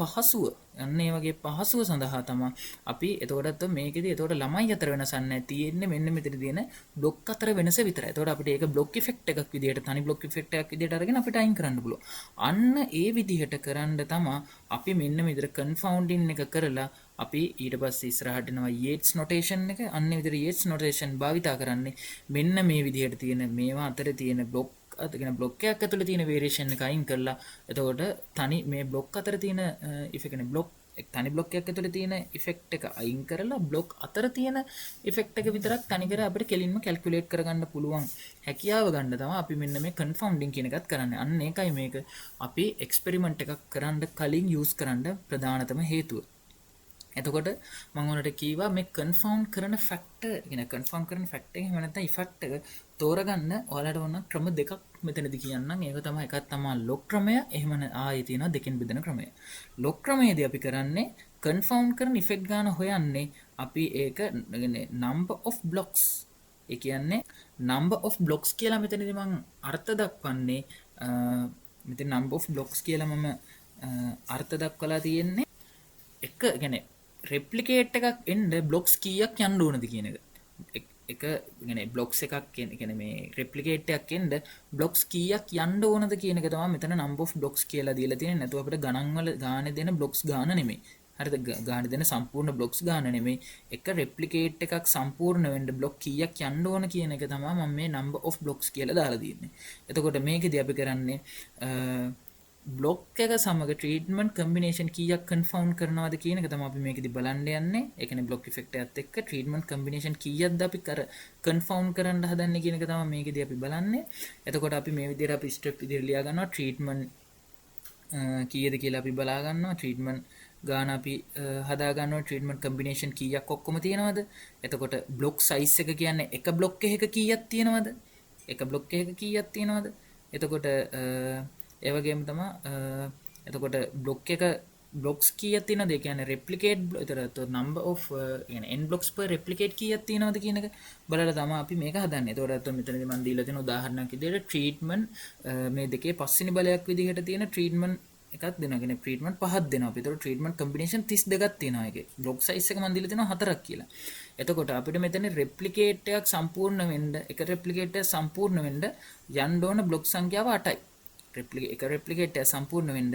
පහසුව සඳහා තමයි අපි එතකොටත් මේකෙදි එතකොට ළමයි අතර වෙනසක් නැහැ. තියෙන්නේ මෙන්න මෙතන තියෙන බ්ලොක් අතර වෙනස විතරයි. එතකොට අපිට ඒක බ්ලොක් ඉෆෙක්ට් එකක් විදිහට තනි බ්ලොක් ඉෆෙක්ට් එකක් විදිහට අරගෙන අපිට අයින් කරන්න පුළුවන්. අන්න ඒ විදිහට කරන්න තමයි අපි මෙන්න මෙතන කන්ෆවුන්ඩින් එක කරලා අපි ඊට පස්සේ ඉස්සරහට එනවා Yates notation එක. අන්න විදිහට Yates notation භාවිතා කරන්නේ මෙන්න මේ විදිහට තියෙන මේවා අතර තියෙන බ්ලොක් අතගෙන බ්ලොක් එකක් ඇතුළේ තියෙන වේරියේෂන් එක අයින් කරලා එතකොට තනි මේ බ්ලොක් අතර තියෙන ඉෆෙක්ට් එක බ්ලොක් තනි බ්ලොක් එකක් ඇතුළේ තියෙන ඉෆෙක්ට් එක අයින් කරලා බ්ලොක් අතර තියෙන ඉෆෙක්ට් එක විතරක් තනි කර අපිට කෙලින්ම කැල්කියුලේට් කරගන්න පුළුවන් හැකියාව ගන්න තමයි අපි මෙන්න මේ කන්ෆවුන්ඩින් කියන එකත් කරන්නේ. අන්න ඒකයි මේක අපි එක්ස්පෙරිමන්ට් එකක් කරන්න කලින් යූස් කරන්න ප්‍රධානතම හේතුව. එතකොට මම ඔයාලට කීවා මේ කන්ෆවුන්ඩ් කරන ෆැක්ටර් කියන කන්ෆවුන්ඩ් කරන ෆැක්ටර් එක එහෙම නැත්නම් ඉෆෙක්ට් එක තෝරගන්න ඔයාලට ඕන ක්‍රම දෙකක් මෙතනදී කියන්නම්. ඒක තමයි එකක් තමයි ලොග් ක්‍රමය, එහෙම ආයේ තියෙනවා දෙකෙන් බෙදෙන ක්‍රමය. ලොග් ක්‍රමයේදී අපි කරන්නේ කන්ෆවුන්ඩ් කරන ඉෆෙක්ට් ගන්න හොයන්නේ අපි ඒක number of blocks. ඒ කියන්නේ number of blocks කියලා මෙතනදී මම අර්ථ දක්වන්නේ මෙතන number of blocks කියලා මම අර්ථ දක්වලා තියෙන්නේ එක කියන්නේ replicate එකක් එන්න blocks කීයක් යන්න ඕනද කියන එක. එක කියන්නේ blocks එකක් කියන්නේ මේ replicate එකක් එන්න blocks කීයක් යන්න ඕනද කියන එක තමයි මෙතන number of blocks කියලා දීලා තියෙන්නේ. නැතුව අපිට ගණන් වල ගානේ දෙන blocks ගාන නෙමෙයි. හරිද? ගානේ දෙන සම්පූර්ණ blocks ගාන නෙමෙයි. එක replicate එකක් සම්පූර්ණ වෙන්න block කීයක් යන්න ඕන කියන එක තමයි මම මේ number of blocks කියලා දාලා තියෙන්නේ. එතකොට මේකෙදී අපි කරන්නේ බ්ලොක් එක සමග ට්‍රීට්මන්ට් කම්බිනේෂන් කීයක් කන්ෆවුන්ඩ් කරනවද කියන එක තමයි අපි මේකෙදි බලන්න යන්නේ. ඒ කියන්නේ බ්ලොක් ඉෆෙක්ට් එකත් එක්ක ට්‍රීට්මන්ට් කම්බිනේෂන් කීයක්ද අපි කන්ෆවුන්ඩ් කරන්න හදන්නේ කියන එක තමයි මේකෙදි අපි බලන්නේ. එතකොට අපි මේ විදිහට අපි ස්ටෙප් විදිහට ලියා ගන්නවා. ට්‍රීට්මන්ට් කීයද කියලා අපි බලා ගන්නවා. ට්‍රීට්මන්ට් ගාන අපි හදා ගන්නවා. ට්‍රීට්මන්ට් කම්බිනේෂන් කීයක් ඔක්කොම තියෙනවද? එතකොට බ්ලොක් සයිස් එක කියන්නේ එක බ්ලොක් එකක කීයක් තියෙනවද? එක බ්ලොක් එකක කීයක් තියෙනවද? එතකොට ඒ වගේම තමයි එතකොට බ්ලොක් එක බ්ලොක්ස් කීයක් තියෙනවද? ඒ කියන්නේ replicate එතකොට number of يعني n blocks per replicate කීයක් තියෙනවද කියන එක බලලා තමයි අපි මේක හදන්නේ. එතකොට මෙතනදී මම දීලා තියෙන උදාහරණයක් විදිහට treatment මේ දෙකේ පස්වෙනි බලයක් විදිහට තියෙන treatment එකක් දෙනවා. කියන්නේ treatment පහක් දෙනවා. අපි ඒතකොට treatment combination 32ක් තියෙනවා ඒකේ. block size එක මම දීලා තියෙනවා 4ක් කියලා. එතකොට අපිට මෙතන replicate එකක් සම්පූර්ණ වෙන්න එක replicate එකක් සම්පූර්ණ වෙන්න යන්න ඕන block සංඛ්‍යාව 8යි. එක replicate එක සම්පූර්ණ වෙන්න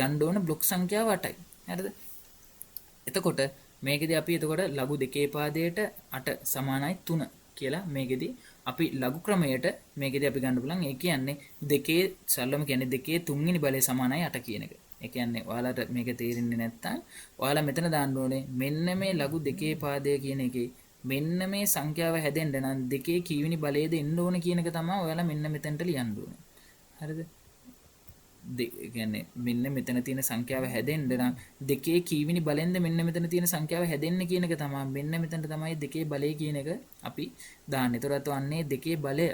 යන්න ඕන බ්ලොක් සංඛ්‍යාව 8යි. හරිද? එතකොට මේකෙදි අපි එතකොට ලඝු දෙකේ පාදයට 8 සමානයි 3 කියලා මේකෙදි අපි ලඝු ක්‍රමයට මේකෙදි අපි ගන්න පුළුවන්. ඒ කියන්නේ දෙකේ සරලවම කියන්නේ දෙකේ තුන්වෙනි බලය සමානයි 8 කියන එක. ඒ කියන්නේ ඔයාලට මේක තේරෙන්නේ නැත්නම් ඔයාලා මෙතන දාන්න ඕනේ මෙන්න මේ ලඝු දෙකේ පාදය කියන එකේ මෙන්න මේ සංඛ්‍යාව හැදෙන්න නම් දෙකේ කීවෙනි බලයේද එන්න ඕන කියන එක තමයි ඔයාලා මෙන්න මෙතනට ලියන්න ඕනේ. හරිද? කියන්නේ මෙන්න මෙතන තියෙන සංඛ්‍යාව හැදෙන්න නම් දෙකේ කීවෙනි බලෙන්ද මෙන්න මෙතන තියෙන සංඛ්‍යාව හැදෙන්න කියන එක තමයි මෙන්න මෙතනට තමයි දෙකේ බලය කියන එක අපි දාන්නේ. ඒතරත් වන්නේ දෙකේ බලය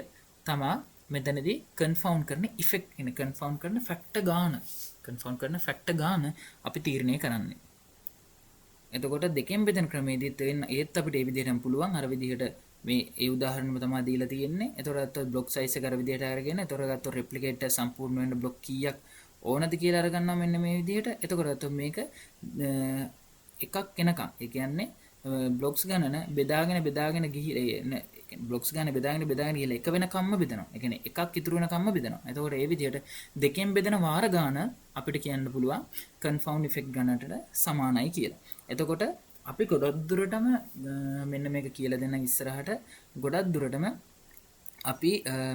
තමයි මෙතනදී කන්ෆවුන්ඩ් කරන ඉෆෙක්ට් කියන කන්ෆවුන්ඩ් කරන ෆැක්ටර් ගාන කන්ෆවුන්ඩ් කරන ෆැක්ටර් ගාන අපි තීරණය කරන්නේ. එතකොට දෙකෙන් බෙදෙන ක්‍රමයේදී තේන්න ඒත් අපිට මේ විදිහටම පුළුවන් අර විදිහට මේ ඒ උදාහරණෙම තමයි දීලා තියෙන්නේ. එතකොට බ්ලොක් සයිස් එක අර විදිහට අරගෙන එතකොට replicate සම්පූර්ණ වෙන්න බ්ලොක් කීයක් ඕනද කියලා අරගන්නවා මෙන්න මේ විදිහට. එතකොට මේක එකක් එනකම්. ඒ කියන්නේ බ්ලොක්ස් ගණන බෙදාගෙන ගිහිල්ලා බ්ලොක්ස් ගණන බෙදාගෙන ගිහිල්ලා එක වෙනකම්ම බෙදනවා. ඒ කියන්නේ එකක් ඉතුරු වෙනකම්ම බෙදනවා. එතකොට මේ විදිහට දෙකෙන් බෙදෙන වාර ගාන අපිට කියන්න පුළුවන් confound effect ගණනට සමානයි කියලා. එතකොට අපි ගොඩක් දුරටම මෙන්න මේක කියලා දෙන්න ඉස්සරහට ගොඩක් දුරටම අපි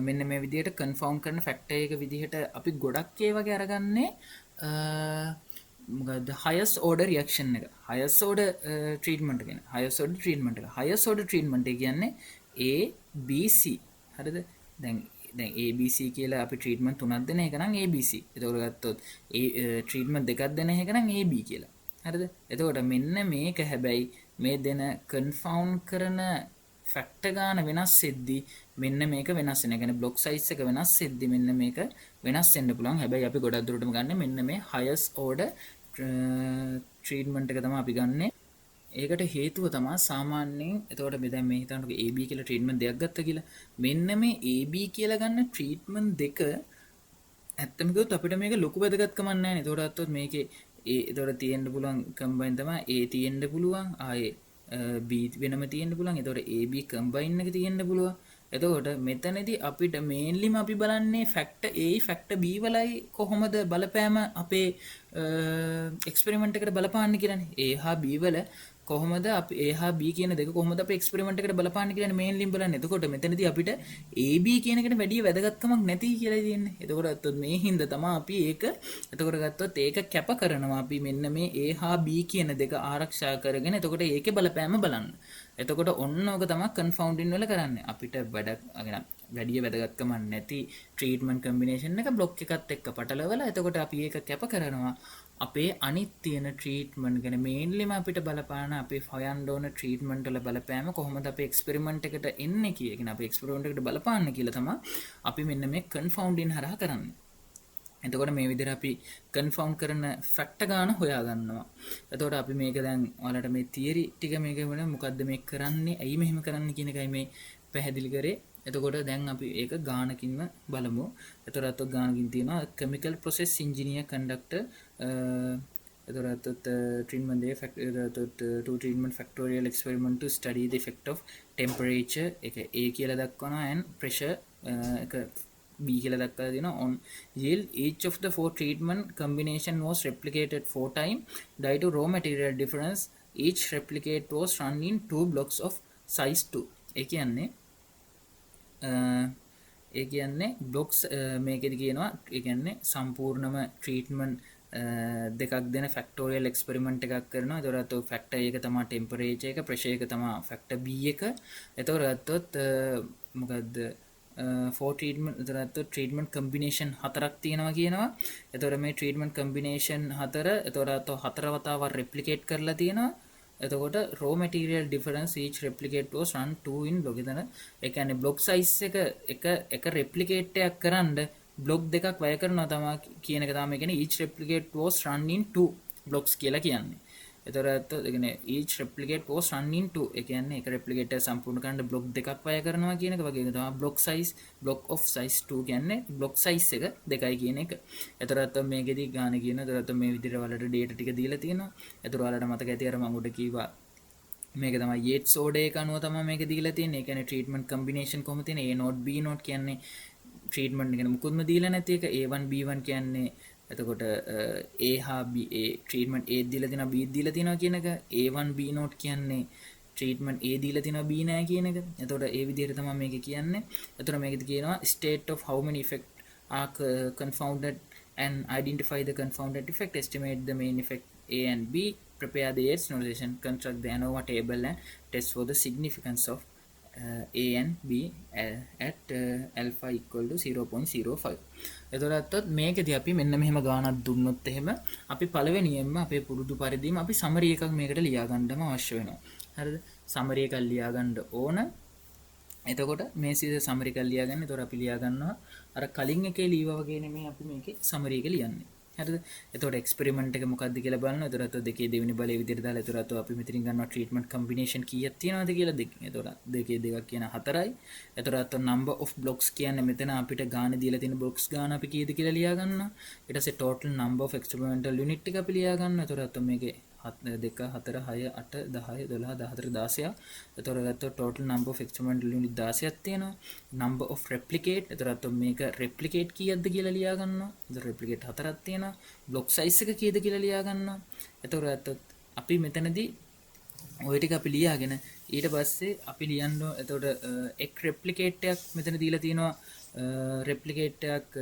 මෙන්න මේ විදිහට කන්ෆවුන්ඩ් කරන ෆැක්ටර් එක විදිහට අපි ගොඩක් ඒ වගේ අරගන්නේ මොකද highest order reaction එක highest order treatment එක කියන්නේ highest order treatment එක highest order treatment එක කියන්නේ A B C හරිද දැන් A B C කියලා අපි treatment තුනක් දෙන එක නම් A B C එතකොට ගත්තොත් treatment දෙකක් දෙන එක නම් A B කියලා හරිද? එතකොට මෙන්න මේක හැබැයි මේ දෙන කන්ෆවුන්ඩ් කරන ෆැක්ටර් ගාන වෙනස් වෙද්දි මෙන්න මේක වෙනස් වෙනවා. ඒ කියන්නේ බ්ලොක් සයිස් එක වෙනස් වෙද්දි මෙන්න මේක වෙනස් වෙන්න පුළුවන්. හැබැයි අපි ගොඩක් දුරටම ගන්න මෙන්න මේ highest order treatment එක තමයි අපි ගන්නෙ. ඒකට හේතුව තමයි සාමාන්‍යයෙන් එතකොට මේ දැන් මේ හිතන්නකෝ AB කියලා treatment දෙකක් ගත්තා කියලා. මෙන්න මේ AB කියලා ගන්න treatment දෙක ඇත්තම කිව්වොත් අපිට මේක ලොකු වැදගත්කමක් නැහැ නේ. ඒතකොට අත්තොත් මේකේ එතකොට තියෙන්න පුළුවන් කම්බයින් තමයි A තියෙන්න පුළුවන් ආයේ B වෙනම තියෙන්න පුළුවන්. එතකොට AB කම්බයින් එක තියෙන්න පුළුවන්. එතකොට මෙතනදී අපිට මේන්ලිම අපි බලන්නේ ෆැක්ටර් A ෆැක්ටර් B වලයි කොහොමද බලපෑම අපේ එක්ස්පෙරිමන්ට් එකට බලපාන්නේ කියලානේ. A හා B වල කොහොමද අපි A හා B කියන දෙක කොහොමද අපි එක්ස්පෙරිමන්ට් එකට බලපාන්නේ කියලානේ මේන්ලිම බලන්නේ. එතකොට මෙතනදී අපිට AB කියන එකට වැඩි වැදගත්කමක් නැති කියලා තියෙන්නේ. එතකොට මේ හින්දා තමයි අපි ඒක එතකොට ගත්තොත් ඒක කැප කරනවා අපි මෙන්න මේ A හා B කියන දෙක ආරක්ෂා කරගෙන එතකොට ඒකේ බලපෑම බලන්න. එතකොට ඔන්න ඔක තමයි කන්ෆවුන්ඩින් වල කරන්නේ. අපිට වැඩි වැදගත්කමක් නැති ට්‍රීට්මන්ට් කම්බිනේෂන් එක බ්ලොක් එකත් එක්ක පටලවලා එතකොට අපි ඒක කැප කරනවා අපේ අනිත් තියෙන ට්‍රීට්මන්ට් ගැන මේන්ලිම අපිට බලපාන අපේ හොයන්න ඕන ට්‍රීට්මන්ට් වල බලපෑම කොහොමද අපේ එක්ස්පෙරිමන්ට් එකට එන්නේ කියන අපේ එක්ස්පෙරිමන්ට් එකට බලපාන්න කියලා තමයි අපි මෙන්න මේ කන්ෆවුන්ඩින් හරහා කරන්නේ. එතකොට මේ විදිහට අපි කන්ෆවුන්ඩ් කරන ෆැක්ටර් ගාන හොයා ගන්නවා. එතකොට අපි මේක දැන් ඔයාලට මේ තියරි ටික මේක වෙන මොකද්ද මේ කරන්නේ? ඇයි මෙහෙම කරන්නේ කියන එකයි මේ පැහැදිලි කරේ. එතකොට දැන් අපි ඒක ගානකින්ම බලමු. එතකොට ගානකින් තියෙනවා chemical process engineer conductor එතකොට treatment day to treatment factorial experiment to study the effect of temperature එක A කියලා දක්වනවා and pressure එක B කියලා දක්වලා තියෙනවා on yield. Each of the four treatment combination was replicated 4 times due to raw material difference. Each replicate was run in 2 blocks of size 2. ඒ කියන්නේ blocks මේකෙදි කියනවා ඒ කියන්නේ සම්පූර්ණම ට්‍රීට්මන්ට් දෙකක් දෙන ෆැක්ටෝරියල් එක්ස්පෙරිමන්ට් එකක් කරනවා. ඒතකොට ෆැක්ටර් එක තමයි ටෙම්පරේචර් එක, ප්‍රෙෂර් එක තමයි ෆැක්ටර් B එක. ඒතකොට ගත්තොත් මොකද්ද for treatment එතකොට treatment combination හතරක් තියෙනවා කියනවා. එතකොට මේ treatment combination හතර එතකොට හතර වතාවක් replicate කරලා තියෙනවා. එතකොට raw material difference each replicate was run 2 in block. එතන ඒ කියන්නේ block size එක replicate එකක් කරන්න block දෙකක් වැය කරනවා තමයි කියන එක තමයි කියන්නේ each replicate was run in 2 blocks කියලා කියන්නේ. එතකොට ඒ කියන්නේ each replicate was run in 2. ඒ කියන්නේ එක replicate එක සම්පූර්ණ කරන්න block දෙකක් වැය කරනවා කියන එක වගේ තමයි block of size 2 කියන්නේ block size එක දෙකයි කියන එක. එතකොට මේකෙදි ගාන කියන එතකොට මේ විදිහට වලට data ටික දීලා තියෙනවා. එතකොට වලට මතක ඇති අර මම උඩ කිව්වා මේක තමයි Yates order එක අනුව තමයි මේක දීලා තියෙන්නේ. ඒ කියන්නේ treatment combination කොහොමද තියෙන්නේ? A not B not කියන්නේ treatment එක මුකුත්ම දීලා නැති එක. A1 B1 කියන්නේ එතකොට A හා B A treatment A දීලා තියෙනවා B දීලා තියෙනවා කියන එක. A1 B not කියන්නේ treatment A දීලා තියෙනවා B නෑ කියන එක. එතකොට ඒ විදිහට තමයි මේක කියන්නේ. එතකොට මේකෙදි කියනවා state of how many effect are confounded and identify the confounded effect, estimate the main effect A and B, prepare the Yates notation, construct the ANOVA table and test for the significance of A and B at alpha equal to 0.05. එතකොට මේකදී අපි මෙන්න මෙහෙම ගානක් දුන්නොත් එහෙම අපි පළවෙනියෙන්ම අපේ පුරුදු පරිදිම අපි සමරි එකක් මේකට ලියා ගන්නම අවශ්‍ය වෙනවා. හරිද? සමරි එකක් ලියා ගන්න ඕන. එතකොට මේ සිද සමරි එකක් ලියා ගන්න. එතකොට අපි ලියා ගන්නවා අර කලින් එකේ ලියවා වගේ නෙමෙයි අපි මේකේ සමරි එක ලියන්නේ. හරිද? එතකොට එක්ස්පෙරිමන්ට් එක මොකක්ද කියලා බලනවා. එතකොට දෙකේ දෙවෙනි බලයේ විදිහට දාලා එතකොට අපි මෙතනින් ගන්නවා ට්‍රීට්මන්ට් කම්බිනේෂන් කීයක් තියෙනවද කියලා දෙකෙන්. එතකොට දෙකේ දෙකක් කියන 4යි. එතකොට number of blocks කියන්නේ මෙතන අපිට ගාන දීලා තියෙන blocks ගාන අපි කීයද කියලා ලියා ගන්නවා. ඊට පස්සේ total number of experimental unit එක අපි ලියා ගන්නවා. එතකොට මේකේ 2 4 6 8 10 12 14 16. එතකොට total number of experimental unit 16ක් තියෙනවා. number of replicate එතකොට මේක replicate කීයක්ද කියලා ලියා ගන්නවා. එතකොට replicate 4ක් තියෙනවා. block size එක කීයද කියලා ලියා ගන්නවා. එතකොට අපි මෙතනදී ඔය ටික අපි ලියාගෙන ඊට පස්සේ අපි ලියන්න එතකොට එක් replicate එකක් මෙතන දීලා තියෙනවා. replicate එකක්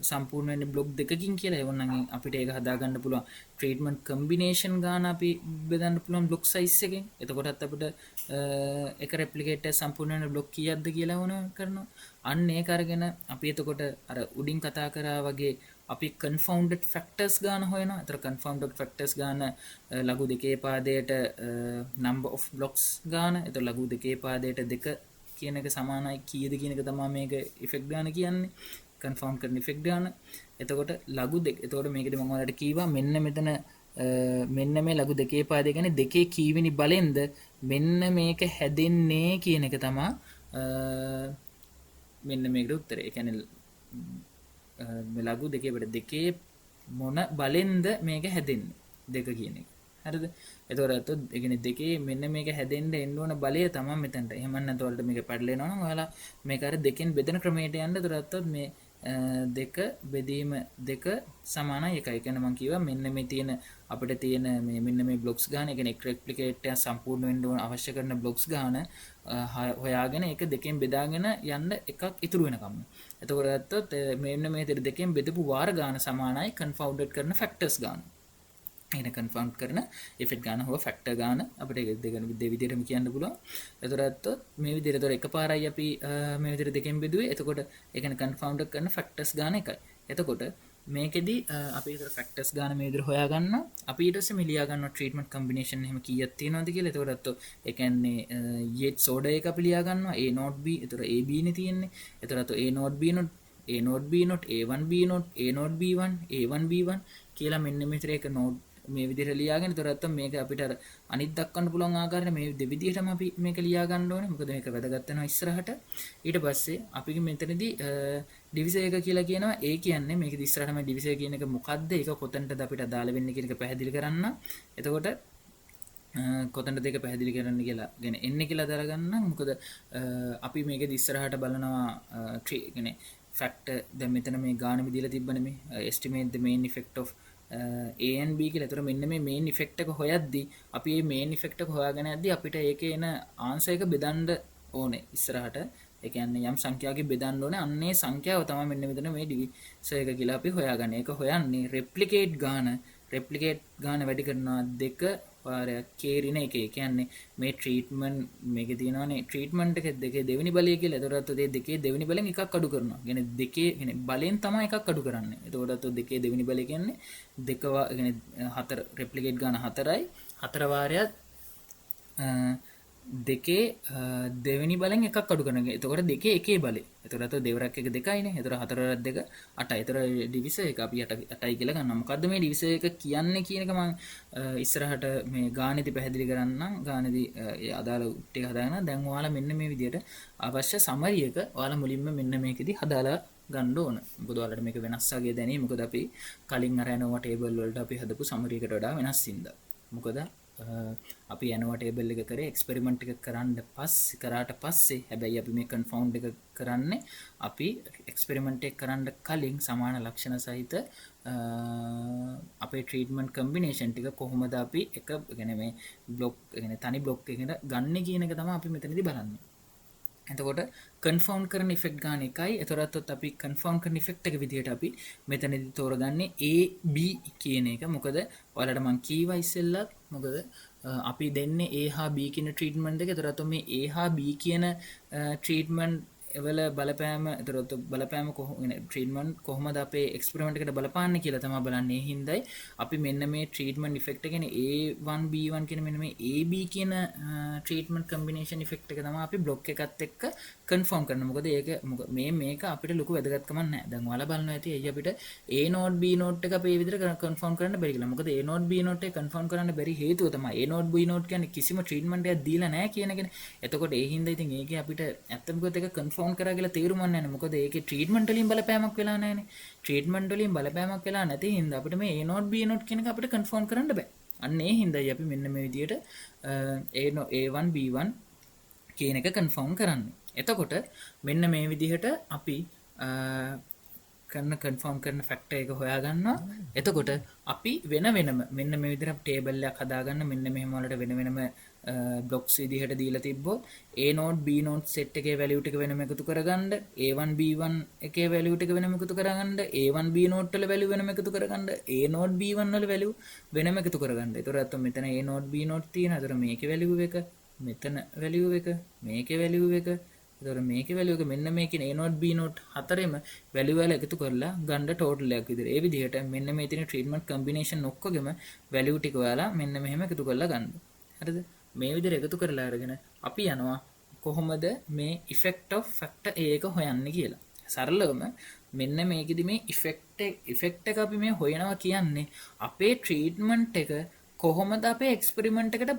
සම්පූර්ණ වෙන්නේ block දෙකකින් කියලා. ඒවනම් අපිට ඒක හදාගන්න පුළුවන් treatment combination ගාන අපි බෙදන්න පුළුවන් block size එකෙන්. එතකොටත් අපිට එක replicate එක සම්පූර්ණ වෙන block කීයක්ද කියලා වුණ කරනවා. අන්න ඒක අරගෙන අපි එතකොට අර උඩින් කතා කරා වගේ අපි confounded factors ගාන හොයනවා. ඒතර confounded factors ගාන ලඝු දෙකේ පාදයට number of blocks ගාන. ඒතර ලඝු දෙකේ පාදයට දෙක කියන එක සමානයි කීයද කියන එක තමයි මේක effect ගාන කියන්නේ. confound කරන effect ගාන. එතකොට ලඝු දෙක. එතකොට මේකදී මම ඔයාලට කීවා මෙන්න මෙතන මෙන්න මේ ලඝු දෙකේ පාදය කියන්නේ දෙකේ කීවෙනි බලෙන්ද මෙන්න මේක හැදෙන්නේ කියන එක තමයි මෙන්න මේකට උත්තරය. ඒ කියන්නේ ලඝු දෙකේ මොන බලෙන්ද මේක හැදෙන්නේ දෙක කියන එක. හරිද? එතකොට ඇත්තොත් ඒ කියන්නේ දෙකේ මෙන්න මේක හැදෙන්න එන්න ඕන බලය තමයි මෙතනට. එහෙම නැත්නම් වලට මේක පැටලෙනවා නම් ඔයාලා මේක අර දෙකෙන් බෙදෙන ක්‍රමයට යන්න. එතකොට ඇත්තොත් මේ දෙක බෙදීම දෙක සමානයි එකයි. කියන්නේ මම කිව්වා මෙන්න මේ තියෙන අපිට තියෙන මේ මෙන්න මේ බ්ලොක්ස් ගන්න. ඒ කියන්නේ එක රෙප්ලිකේට් එක සම්පූර්ණ වෙන්න ඕන අවශ්‍ය කරන බ්ලොක්ස් ගන්න හොයාගෙන ඒක දෙකෙන් බෙදාගෙන යන්න එකක් ඉතුරු වෙනකම්. එතකොට ඇත්තොත් මෙන්න මේ දෙකෙන් බෙදපු වාර ගන්න සමානයි කන්ෆවුන්ඩඩ් කරන ෆැක්ටර්ස් ගන්න. එන කන්ෆර්ම් කරන ඉෆෙක්ට් ගන්න හොව ෆැක්ටර් ගන්න අපිට ඒක දෙක විදිහටම කියන්න පුළුවන්. එතකොට ඇත්තොත් මේ විදිහට එතකොට එකපාරයි අපි මේ විදිහට දෙකෙන් බෙදුවේ. එතකොට ඒ කියන්නේ කන්ෆර්ම්ඩ් කරන ෆැක්ටර්ස් ගන්න එකයි. එතකොට මේකෙදි අපි ඒතර ෆැක්ටර්ස් ගන්න මේ විදිහට හොයාගන්න. අපි ඊට පස්සේ මේ ලියා ගන්නවා ට්‍රීට්මන්ට් කම්බිනේෂන් එහෙම කීයක් තියෙනවද කියලා. එතකොට ඇත්තොත් ඒ කියන්නේ යේට් සෝඩා එක අපි ලියා ගන්නවා A not B. එතකොට A B නේ තියෙන්නේ. එතකොට ඇත්තොත් A not B not A not B not A1 B not A not B1 A1 B1 කියලා මෙන්න මෙතන එක නෝඩ් මේ විදිහට ලියාගෙන ඉතර නැත්තම් මේක අපිට අර අනිත් දක්වන්න පුළුවන් ආකාරයට මේ විදිහටම අපි මේක ලියා ගන්න ඕනේ. මොකද මේක වැදගත් වෙනවා ඉස්සරහට. ඊට පස්සේ අපි මෙතනදී ඩිවිසර් එක කියලා කියනවා. ඒ කියන්නේ මේකෙදි ඉස්සරහටම ඩිවිසර් කියන එක මොකද්ද? ඒක කොතනටද අපිට අදාළ වෙන්නේ කියන එක පැහැදිලි කරන්න. එතකොට කොතනද ඒක පැහැදිලි කරන්න කියලා ගෙන එන්නේ කියලා දරගන්න. මොකද අපි මේකෙදි ඉස්සරහට බලනවා කියන්නේ ෆැක්ටර් දැන් මෙතන මේ ගානම දීලා තිබ්බනේ මේ estimate the main effect of A and B කියලා. ඒතර මෙන්න මේ මේන් ඉෆෙක්ට් එක හොයද්දි අපි මේ මේන් ඉෆෙක්ට් එක හොයාගෙන යද්දි අපිට ඒකේ එන ආන්සර් එක බෙදන්න ඕනේ ඉස්සරහට. ඒ කියන්නේ යම් සංඛ්‍යාවකින් බෙදන්න ඕනේ. අන්නේ සංඛ්‍යාව තමයි මෙන්න මෙතන මේ ඩිවිසර් එක කියලා අපි හොයාගන්නේ. ඒක හොයන්නේ රෙප්ලිකේට් ගාන වැඩි කරනවා දෙක වාරයක් කේරින එක. ඒ කියන්නේ මේ ට්‍රීට්මන්ට් මේකේ තියෙනවානේ ට්‍රීට්මන්ට් එක දෙකේ දෙවෙනි බලය කියලා. එතකොට ඒ දෙකේ දෙවෙනි බලෙන් එකක් අඩු කරනවා. කියන්නේ දෙකේ කියන්නේ බලෙන් තමයි එකක් අඩු කරන්නේ. එතකොට දෙකේ දෙවෙනි බලය කියන්නේ දෙක කියන්නේ හතර රෙප්ලිකේට් ගාන හතරයි. හතර වාරයක් දෙකේ දෙවෙනි බලෙන් එකක් අඩු කරනවා. එතකොට දෙකේ එකේ බලය. එතකොට දෙවරක් එක දෙකයිනේ. එතකොට හතරවරක් දෙක 8යි. එතකොට ඩිවිසර් එක අපි 8යි කියලා ගන්නවා. මොකද්ද මේ ඩිවිසර් එක කියන්නේ කියන එක මම ඉස්සරහට මේ ගාණිතය පැහැදිලි කරන්නම්. ගාණිතය අදාළ ටික හදාගෙන දැන් ඔයාලා මෙන්න මේ විදිහට අවශ්‍ය සමරි එක ඔයාලා මුලින්ම මෙන්න මේකෙදි හදාලා ගන්න ඕන. මොකද ඔයාලට මේක වෙනස් වගේ දැනේ. මොකද අපි කලින් අර යනවා ටේබල් වලට අපි හදපු සමරි එකට වඩා වෙනස් හින්දා. මොකද අපි යනවා ටේබල් එක කරේ එක්ස්පෙරිමන්ට් එක කරාට පස්සේ හැබැයි අපි මේ කන්ෆවුන්ඩ් එක කරන්නේ අපි එක්ස්පෙරිමන්ට් එක කරන්න කලින් සමාන ලක්ෂණ සහිත අපේ ට්‍රීට්මන්ට් කම්බිනේෂන් ටික කොහොමද අපි එක يعني මේ බ්ලොක් يعني තනි බ්ලොක් එකකට ගන්න කියන එක තමයි අපි මෙතනදී බලන්නේ. එතකොට කන්ෆර්ම් කරන ඉෆෙක්ට් ගන්න එකයි. එතකොටත් අපි කන්ෆර්ම් කරන ඉෆෙක්ට් එක විදිහට අපි මෙතනදී තෝරගන්නේ A B කියන එක. මොකද ඔයාලට මම කීවා ඉස්සෙල්ලත් මොකද අපි දෙන්නේ A හා B කියන ට්‍රීට්මන්ට් එක. එතකොට මේ A හා B කියන ට්‍රීට්මන්ට් එවල බලපෑම එතකොට බලපෑම ට්‍රීට්මන්ට් කොහොමද අපේ එක්ස්පෙරිමන්ට් එකට බලපාන්නේ කියලා තමයි බලන්නේ. හින්දායි අපි මෙන්න මේ ට්‍රීට්මන්ට් ඉෆෙක්ට් එක කියන්නේ A1 B1 කියන මෙන්න මේ AB කියන ට්‍රීට්මන්ට් කම්බිනේෂන් ඉෆෙක්ට් එක තමයි අපි බ්ලොක් එකත් එක්ක කන්ෆර්ම් කරනවා. මොකද ඒක මේක අපිට ලොකු වැදගත්කමක් නැහැ. දැන් ඔයාලා බලනවා ඇති එයි අපිට A නෝඩ් B නෝඩ් එක අපි මේ විදිහට කන්ෆර්ම් කරන්න බැරි කියලා. මොකද A නෝඩ් B නෝඩ් එක කන්ෆර්ම් කරන්න බැරි හේතුව තමයි A නෝඩ් B නෝඩ් කියන්නේ කිසිම ට්‍රීට්මන්ට් එකක් දීලා නැහැ කියන එකනේ. එතකොට ඒ හින්දා ඉතින් ඒකේ අපිට ඇත්තම කිව්වොත් ඒක කන්ෆර්ම් කරා කියලා තේරුමක් නැහැ. මොකද ඒකේ ට්‍රීට්මන්ට් වලින් බලපෑමක් වෙලා නැහැනේ. ට්‍රීට්මන්ට් වලින් බලපෑමක් වෙලා නැති හින්දා අපිට මේ A නෝඩ් B නෝඩ් කියන එක අපිට කන්ෆර්ම් කරන්න බෑ. අන්න ඒ හින්දායි අපි මෙන්න මේ විදිහට A1 B1 කියන එක කන්ෆර්ම් කරන්නේ. එතකොට මෙන්න මේ විදිහට අපි කන්ෆර්ම් කරන ෆැක්ටර් එක හොයාගන්නවා. එතකොට අපි වෙන වෙනම මෙන්න මේ විදිහට ටේබල් එකක් හදාගන්න. මෙන්න මෙහෙම වලට වෙන වෙනම බ්ලොක්ස් විදිහට දීලා තිබ්බොත් A node B node set එකේ වැලියු ටික වෙනම එකතු කරගන්න, A1 B1 එකේ වැලියු ටික වෙනම එකතු කරගන්න, A1 B නෝඩ් වල වැලියු වෙනම එකතු කරගන්න, A නෝඩ් B1 වල වැලියු වෙනම එකතු කරගන්න. ඒතකොට මෙතන A නෝඩ් B නෝඩ් තියෙනවා. ඒතකොට මේකේ වැලියු එක, මෙතන වැලියු එක, මේකේ වැලියු එක, ඒතකොට මේකේ වැලියු එක මෙන්න මේකේ A නෝඩ් B නෝඩ් හතරෙම වැලියු වල එකතු කරලා ගන්න ටෝටල් එකක් විදිහට. ඒ විදිහට මෙන්න මේ තියෙන ට්‍රීට්මන්ට් කම්බිනේෂන් ඔක්කොගෙම වැලියු ටික ඔයාලා මෙන්න මෙහෙම එකතු කරලා ගන්න. හරිද? මේ විදිහට එකතු කරලා අරගෙන අපි යනවා කොහොමද මේ ඉෆෙක්ට් ඔෆ් ෆැක්ටර් A එක හොයන්නේ කියලා. සරලවම මෙන්න මේකෙදි මේ ඉෆෙක්ට් එක අපි මේ හොයනවා කියන්නේ අපේ ට්‍රීට්මන්ට් එක කොහොමද අපේ එක්ස්පෙරිමන්ට් එකට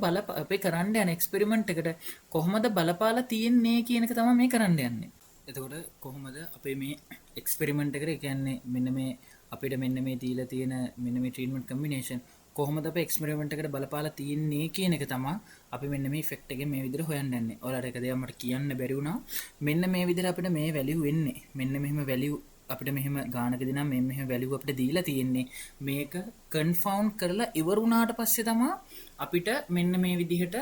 අපේ කරන්න යන එක්ස්පෙරිමන්ට් එකට කොහොමද බලපාලා තියෙන්නේ කියන එක තමයි මේ කරන්න යන්නේ. එතකොට කොහොමද අපේ මේ එක්ස්පෙරිමන්ට් එකට කියන්නේ මෙන්න මේ අපිට මෙන්න මේ දීලා තියෙන මෙන්න මේ ට්‍රීට්මන්ට් කම්බිනේෂන් කොහොමද අපේ එක්ස්පෙරිමන්ට් එකට බලපාලා තියෙන්නේ කියන එක තමයි අපි මෙන්න මේ ඉෆෙක්ට් එකෙන් මේ විදිහට හොයන්න යන්නේ. ඔයාලට එක දෙයක් මට කියන්න බැරි වුණා. මෙන්න මේ විදිහට අපිට මේ වැලියු එන්නේ. මෙන්න මෙහෙම වැලියු අපිට මෙහෙම ගානකදී නම් මෙහෙම වැලියු අපිට දීලා තියෙන්නේ. මේක කන්ෆවුන්ඩ් කරලා ඉවර වුණාට පස්සේ තමයි අපිට මෙන්න මේ විදිහට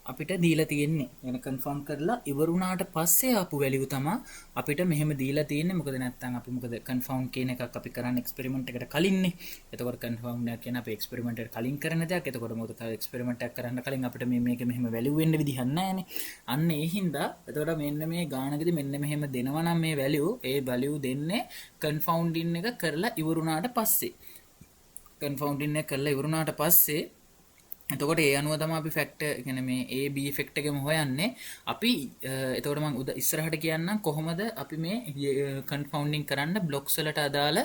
අපිට දීලා තියෙන්නේ. يعني කන්ෆර්ම් කරලා ඉවර වුණාට පස්සේ ආපු වැලියු තමයි අපිට මෙහෙම දීලා තියෙන්නේ. මොකද නැත්තම් අපි මොකද කන්ෆර්ම් කියන එකක් අපි කරන්නේ එක්ස්පෙරිමන්ට් එකට කලින්නේ. එතකොට කන්ෆර්ම් නෑ කියන අපි එක්ස්පෙරිමන්ට් එකට කලින් කරන දෙයක්. එතකොට මොකද එක්ස්පෙරිමන්ට් එකක් කරන්න කලින් අපිට මේක මෙහෙම වැලියු වෙන්න විදිහක් නෑනේ. අන්න ඒ හින්දා එතකොට මෙන්න මේ ගානකදී මෙන්න මෙහෙම දෙනවා නම් මේ වැලියු ඒ වැලියු දෙන්නේ කන්ෆවුන්ඩින් එක කරලා ඉවර වුණාට පස්සේ. කන්ෆවුන්ඩින් එක කරලා ඉවර වුණාට පස්සේ එතකොට ඒ අනුව තමයි අපි ෆැක්ටර් කියන්නේ මේ A B ඉෆෙක්ට් එකම හොයන්නේ. අපි එතකොට මම ඉස්සරහට කියන්නම් කොහොමද අපි මේ කන්ෆවුන්ඩින් කරන්න බ්ලොක්ස් වලට අදාළ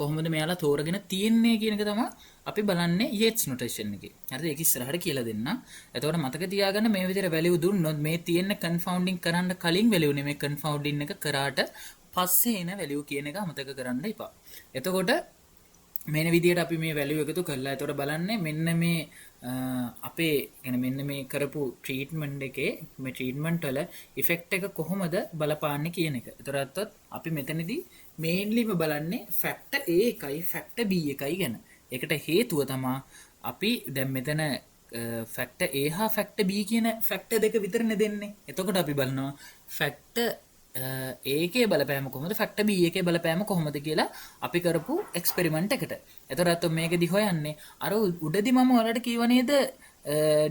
කොහොමද මෙයාලා තෝරගෙන තියෙන්නේ කියන එක තමයි අපි බලන්නේ Yates notation එකේ. හරිද? ඒක ඉස්සරහට කියලා දෙන්න. එතකොට මතක තියාගන්න මේ විදිහට වැලියු දුන්නොත් මේ තියෙන කන්ෆවුන්ඩින් කරන්න කලින් වැලියු නෙමෙයි කන්ෆවුන්ඩින් එක කරාට පස්සේ එන වැලියු කියන එක අමතක කරන්න එපා. එතකොට මෙන්න විදිහට අපි මේ වැලියු එකතු කරලා එතකොට බලන්නේ මෙන්න මේ අපේ يعني මෙන්න මේ කරපු ට්‍රීට්මන්ට් එකේ මේ ට්‍රීට්මන්ට් වල ඉෆෙක්ට් එක කොහොමද බලපාන්නේ කියන එක. එතකොට අපි මෙතනදී මේන්ලිම බලන්නේ ෆැක්ටර් A එකයි ෆැක්ටර් B එකයි ගැන. ඒකට හේතුව තමයි අපි දැන් මෙතන ෆැක්ටර් A හා ෆැක්ටර් B කියන ෆැක්ටර් දෙක විතරනේ දෙන්නේ. එතකොට අපි බලනවා ෆැක්ටර් ඒකේ බලපෑම කොහොමද ෆැක්ටර් B එකේ බලපෑම කොහොමද කියලා අපි කරපු එක්ස්පෙරිමන්ට් එකට. එතකොට මේකෙදි හොයන්නේ අර උඩදී මම ඔයාලට කියව නේද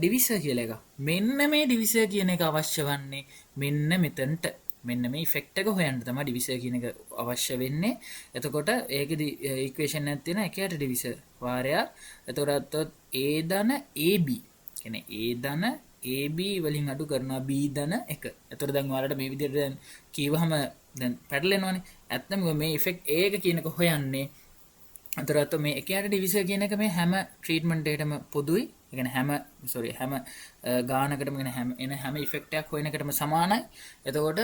ඩිවිසර් කියලා එක. මෙන්න මේ ඩිවිසර් කියන එක අවශ්‍ය වන්නේ මෙන්න මෙතනට. මෙන්න මේ ඉෆෙක්ට් එක හොයන්න තමයි ඩිවිසර් කියන එක අවශ්‍ය වෙන්නේ. එතකොට ඒකෙදි ඉක්වේෂන් එකක් තියෙනවා එකයට ඩිවිසර් වාරයක්. එතකොට A ධන AB කියන්නේ A ධන AB වලින් අඩු කරනවා B ධන 1. එතකොට දැන් ඔයාලට මේ විදිහට දැන් කීවහම දැන් පැටලෙනවනේ. ඇත්තම මේ ඉෆෙක්ට් A එක කියන එක හොයන්නේ. එතකොට මේ එකයට ඩිවිසර් කියන එක මේ හැම ට්‍රීට්මන්ට් එකටම පොදුයි. ඒ කියන්නේ හැම ගානකටම හැම ඉෆෙක්ට් එකක් හොයන එකටම සමානයි. එතකොට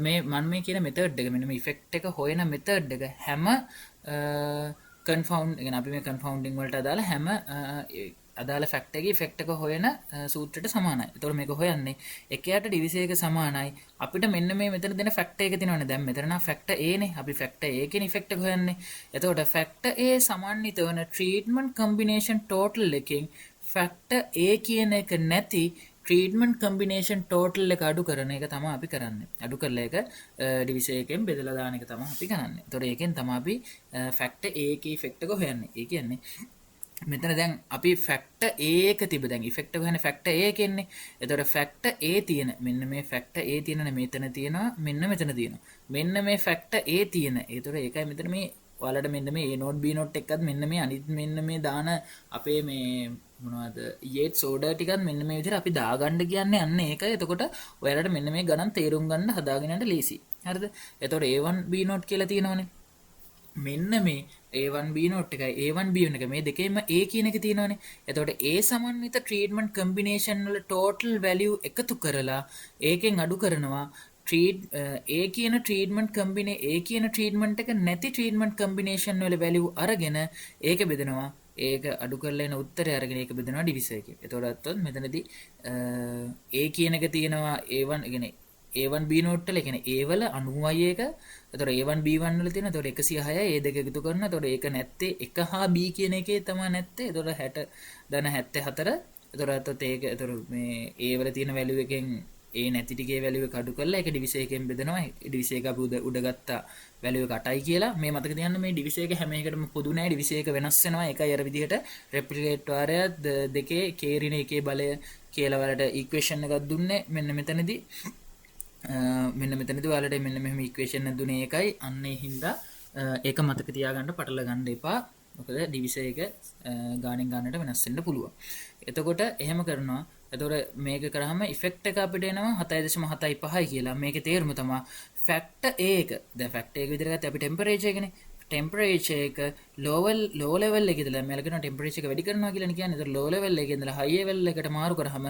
මේ මම මේ කියන මෙතඩ් එක මෙන්න මේ ඉෆෙක්ට් එක හොයන මෙතඩ් එක හැම කන්ෆවුන්ඩ් කියන්නේ අපි මේ කන්ෆවුන්ඩින් වලට අදාළ හැම අදාළ ෆැක්ටර් එකේ ඉෆෙක්ට් එක හොයන සූත්‍රයට සමානයි. ඒතකොට මේක හොයන්නේ එකයට ඩිවිසර් එක සමානයි. අපිට මෙන්න මේ මෙතන දෙන ෆැක්ටර් එක තියෙනවනේ. දැන් මෙතන නම් ෆැක්ටර් A නේ. අපි ෆැක්ටර් A කියන ඉෆෙක්ට් එක හොයන්නේ. එතකොට ෆැක්ටර් A සමන්විත වන ට්‍රීට්මන්ට් කම්බිනේෂන් ටෝටල් එකෙන් ෆැක්ටර් A කියන එක නැති ට්‍රීට්මන්ට් කම්බිනේෂන් ටෝටල් එක අඩු කරන එක තමයි අපි කරන්නේ. අඩු කරලා ඒක ඩිවිසර් එකෙන් බෙදලා දාන එක තමයි අපි කරන්නේ. එතකොට ඒකෙන් තමයි අපි ෆැක්ටර් A එකේ ඉෆෙක්ට් එක හොයන්නේ. ඒ කියන්නේ මෙතන දැන් අපි ෆැක්ටර් A එක තිබ දැන් ඉෆෙක්ට් එක හොයන්නේ ෆැක්ටර් A එකෙන්නේ. එතකොට ෆැක්ටර් A තියෙන මෙන්න මේ ෆැක්ටර් A තියෙනනේ මෙතන තියෙනවා මෙන්න මෙතන තියෙනවා. මෙන්න මේ ෆැක්ටර් A තියෙන. ඒතකොට ඒකයි මෙතන මේ ඔයාලට මෙන්න මේ A නෝට් B නෝට් එකත් මෙන්න මේ අනිත් මෙන්න මේ දාන අපේ මේ මොනවද Yates order ටිකත් මෙන්න මේ විදිහට අපි දාගන්න කියන්නේ අන්න ඒකයි. එතකොට ඔයාලට මෙන්න මේ ගණන් තේරුම් ගන්න හදාගෙන යන්න ලේසි. හරිද? එතකොට A1 B නෝට් කියලා තියෙනවනේ. මෙන්න මේ A1 B නෝට් එකයි A1 B1 එක මේ දෙකේම A කියන එක තියෙනවනේ. එතකොට A සමන්විත ට්‍රීට්මන්ට් කම්බිනේෂන් වල ටෝටල් වැලියු එකතු කරලා ඒකෙන් අඩු කරනවා A කියන ට්‍රීට්මන්ට් එක නැති ට්‍රීට්මන්ට් කම්බිනේෂන් වල වැලියු අරගෙන ඒක බෙදනවා. ඒක අඩු කරලා එන උත්තරය අරගෙන ඒක බෙදනවා ඩිවිසර් එකේ. එතකොට මෙතනදී A කියන එක තියෙනවා A1 කියන්නේ A1 B නෝට් වල කියන්නේ A වල 90යි එක. එතකොට A1 B1 වල තියෙනවා. එතකොට 106යි ඒ දෙක එකතු කරනවා. එතකොට ඒක නැත්තේ 1 හා B කියන එකේ තමයි නැත්තේ. එතකොට 60 ධන 74. එතකොට එතකොට මේ A වල තියෙන වැලියු එකෙන් A නැති ටිකේ වැලියු එක අඩු කරලා ඒක ඩිවිසර් එකෙන් බෙදනවා. ඩිවිසර් එක අපි උඩ ගත්ත වැලියු එක 8යි කියලා. මේ මතක තියාගන්න මේ ඩිවිසර් එක හැම එකටම පොදු නෑ. ඩිවිසර් එක වෙනස් වෙනවා. ඒකයි අර විදිහට රෙප්ලිකේට් වාරය දෙකේ K ඍණ එකේ බලය කියලා වලට ඉක්වේෂන් එකක් දුන්නේ. මෙන්න මෙතනදී ඔයාලට මෙන්න මෙහෙම ඉක්වේෂන් එක දුන්නේ ඒකයි. අන්න ඒ හින්දා ඒක මතක තියාගන්න පටල ගන්න එපා. මොකද ඩිවිසර් එක ගානෙන් ගන්නට වෙනස් වෙන්න පුළුවන්. එතකොට එහෙම කරනවා. එතකොට මේක කරාම ඉෆෙක්ට් එක අපිට එනවා 7.75 කියලා. මේකේ තේරුම තමයි ෆැක්ටර් A එක. දැන් ෆැක්ටර් එක විදිහට ගත්තේ අපි ටෙම්පරේචර් එකනේ. ටෙම්පරේචර් එක ලෝ ලෙවල් එකේ ඉඳලා මෙල කරන ටෙම්පරේචර් එක වැඩි කරනවා කියලා කියන්නේ. ඒතර ලෝ ලෙවල් එකේ ඉඳලා හයි ලෙවල් එකට මාරු කරාම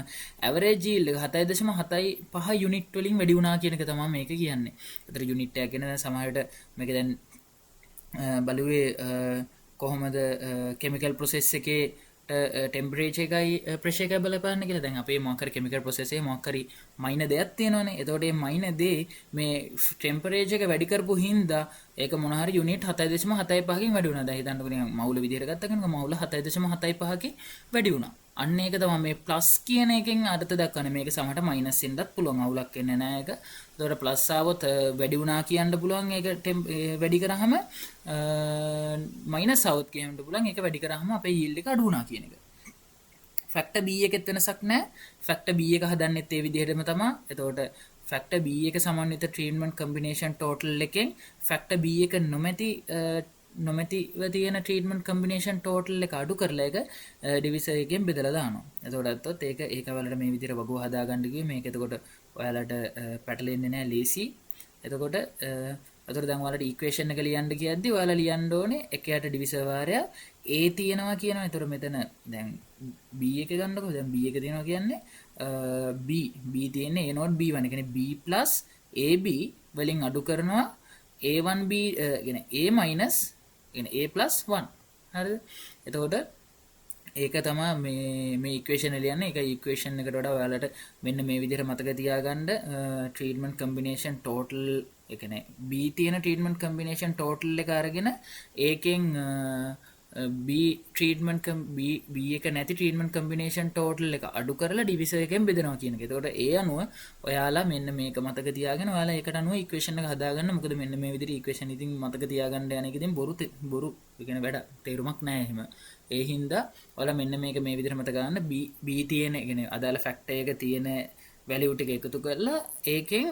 ඇවරේජ් යීල්ඩ් එක 7.75 යුනිට් වලින් වැඩි වුණා කියන එක තමයි මේක කියන්නේ. ඒතර යුනිට් එක කියන දැන් සමහරවිට මේක දැන් බලුවේ කොහොමද කෙමිකල් ප්‍රොසෙස් එකේ ටෙම්පරේචර් එකයි ප්‍රෙෂර් එකයි බලපාන්නේ කියලා. දැන් අපේ මොකක් හරි කෙමිකල් ප්‍රොසෙස් එකේ මොකක් හරි මයින දෙයක් තියෙනවනේ. එතකොට මේ මයින දේ මේ ටෙම්පරේචර් එක වැඩි කරපු හින්දා ඒක මොන හරි යුනිට් 7.75කින් වැඩි වුණා. දැන් හිතන්නකෝ නිකන් මවුල විදිහට ගත්තකම මවුල 7.75කින් වැඩි වුණා. අන්න ඒක තමයි මේ ප්ලස් කියන එකෙන් අර්ථ දක්වන්නේ. මේක සමහරට මයිනස් වෙන්නත් පුළුවන්. අවුලක් වෙන්නේ නැහැ ඒක. එතකොට ප්ලස් ආවොත් වැඩි වුණා කියන්න පුළුවන්. ඒක වැඩි කරාම මයිනස් આવොත් කියන්න පුළුවන්. ඒක වැඩි කරාම අපේ yield එක අඩු වුණා කියන එක. ෆැක්ටර් B එකෙත් වෙනසක් නැහැ. ෆැක්ටර් B එක හදන්නෙත් ඒ විදිහටම තමයි. එතකොට ෆැක්ටර් B එක සමන්විත ට්‍රීට්මන්ට් කම්බිනේෂන් ටෝටල් එකෙන් ෆැක්ටර් B එක නොමැතිව තියෙන ට්‍රීට්මන්ට් කම්බිනේෂන් ටෝටල් එක අඩු කරලා ඒක ඩිවිසර් එකෙන් බෙදලා දානවා. එතකොට අත්තොත් ඒක වලට මේ විදිහට වගුව හදාගන්න ගියේ මේක එතකොට ඔයාලට පැටලෙන්නේ නැහැ ලේසි. එතකොට දැන් ඔයාලට ඉක්වේෂන් එක ලියන්න කියද්දි ඔයාලා ලියන්න ඕනේ එකයට ඩිවිසර් වාරය A තියෙනවා කියනවා. එතකොට මෙතන දැන් B එක ගන්නකො. දැන් B එක තියෙනවා කියන්නේ B තියෙන්නේ A0 B1. ඒ කියන්නේ B plus AB වලින් අඩු කරනවා A1B කියන්නේ A minus කියන්නේ A plus 1. හරිද? එතකොට ඒක තමයි මේ ඉක්වේෂන් එක ලියන්නේ. ඒක ඉක්වේෂන් එකට වඩා ඔයාලට මෙන්න මේ විදිහට මතක තියාගන්න ට්‍රීට්මන්ට් කම්බිනේෂන් ටෝටල් ඒ කියන්නේ B තියෙන ට්‍රීට්මන්ට් කම්බිනේෂන් ටෝටල් එක අරගෙන ඒකෙන් B එක නැති ට්‍රීට්මන්ට් කම්බිනේෂන් ටෝටල් එක අඩු කරලා ඩිවිසර් එකෙන් බෙදනවා කියන එක. එතකොට ඒ අනුව ඔයාලා මෙන්න මේක මතක තියාගෙන ඔයාලා ඒකට අනුව ඉක්වේෂන් එක හදාගන්න. මොකද මෙන්න මේ විදිහට ඉක්වේෂන් ඉතින් මතක තියාගන්න යන එක ඉතින් බොරු ඒ කියන්නේ වැඩ තේරුමක් නැහැ එහෙම. ඒ හින්දා ඔයාලා මෙන්න මේක මේ විදිහට මතක ගන්න. B තියෙන ඒ කියන්නේ අදාළ ෆැක්ටර් එක තියෙන වැලියු ටික එකතු කරලා ඒකෙන්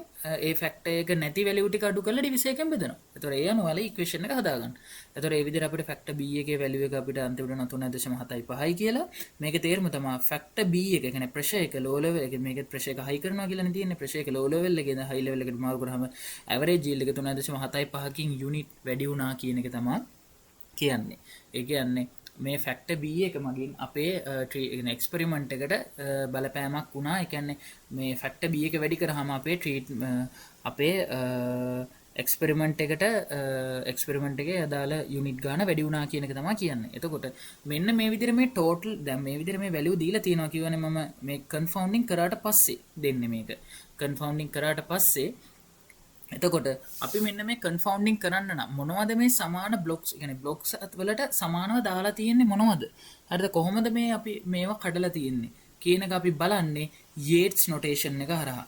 ඒ ෆැක්ටර් එක නැති වැලියු ටික අඩු කරලා ඩිවිසර් එකෙන් බෙදනවා. එතකොට ඒ අනුව ඔයාලා ඉක්වේෂන් එක හදාගන්න. එතකොට ඒ විදිහට අපිට ෆැක්ටර් B එකේ වැලියු එක අපිට අන්තිමට 3.75යි කියලා මේකේ තේරුම තමයි ෆැක්ටර් B එක කියන්නේ ප්‍රෙෂර් එක ලෝ ලෙවල් එක මේකේ ප්‍රෙෂර් එක හයි කරනවා කියලානේ තියෙන්නේ. ප්‍රෙෂර් එක ලෝ ලෙවල් එකේ ඉඳන් හයි ලෙවල් එකට මාරු කරාම ඇවරේජ් yield එක 3.75කින් යුනිට් වැඩි වුණා කියන එක තමයි කියන්නේ. ඒ කියන්නේ මේ ෆැක්ටර් B එක මගින් අපේ එක්ස්පෙරිමන්ට් එකට බලපෑමක් වුණා. ඒ කියන්නේ මේ ෆැක්ටර් B එක වැඩි කරාම අපේ එක්ස්පෙරිමන්ට් එකේ අදාළ යුනිට් ගාන වැඩි වුණා කියන එක තමයි කියන්නේ. එතකොට මෙන්න මේ විදිහට මේ ටෝටල් දැන් මේ විදිහට මේ වැලියු දීලා තියෙනවා කියවනේ මම මේ කන්ෆවුන්ඩින් කරාට පස්සේ දෙන්නේ මේක. කන්ෆවුන්ඩින් කරාට පස්සේ එතකොට අපි මෙන්න මේ කන්ෆවුන්ඩින් කරන්න නම් මොනවද මේ සමාන බ්ලොක්ස් කියන්නේ බ්ලොක්ස් වලට සමානව දාලා තියෙන්නේ මොනවද? හරිද? කොහොමද මේ අපි මේවා කඩලා තියෙන්නේ කියන එක අපි බලන්නේ යේට්ස් නොටේෂන් එක හරහා.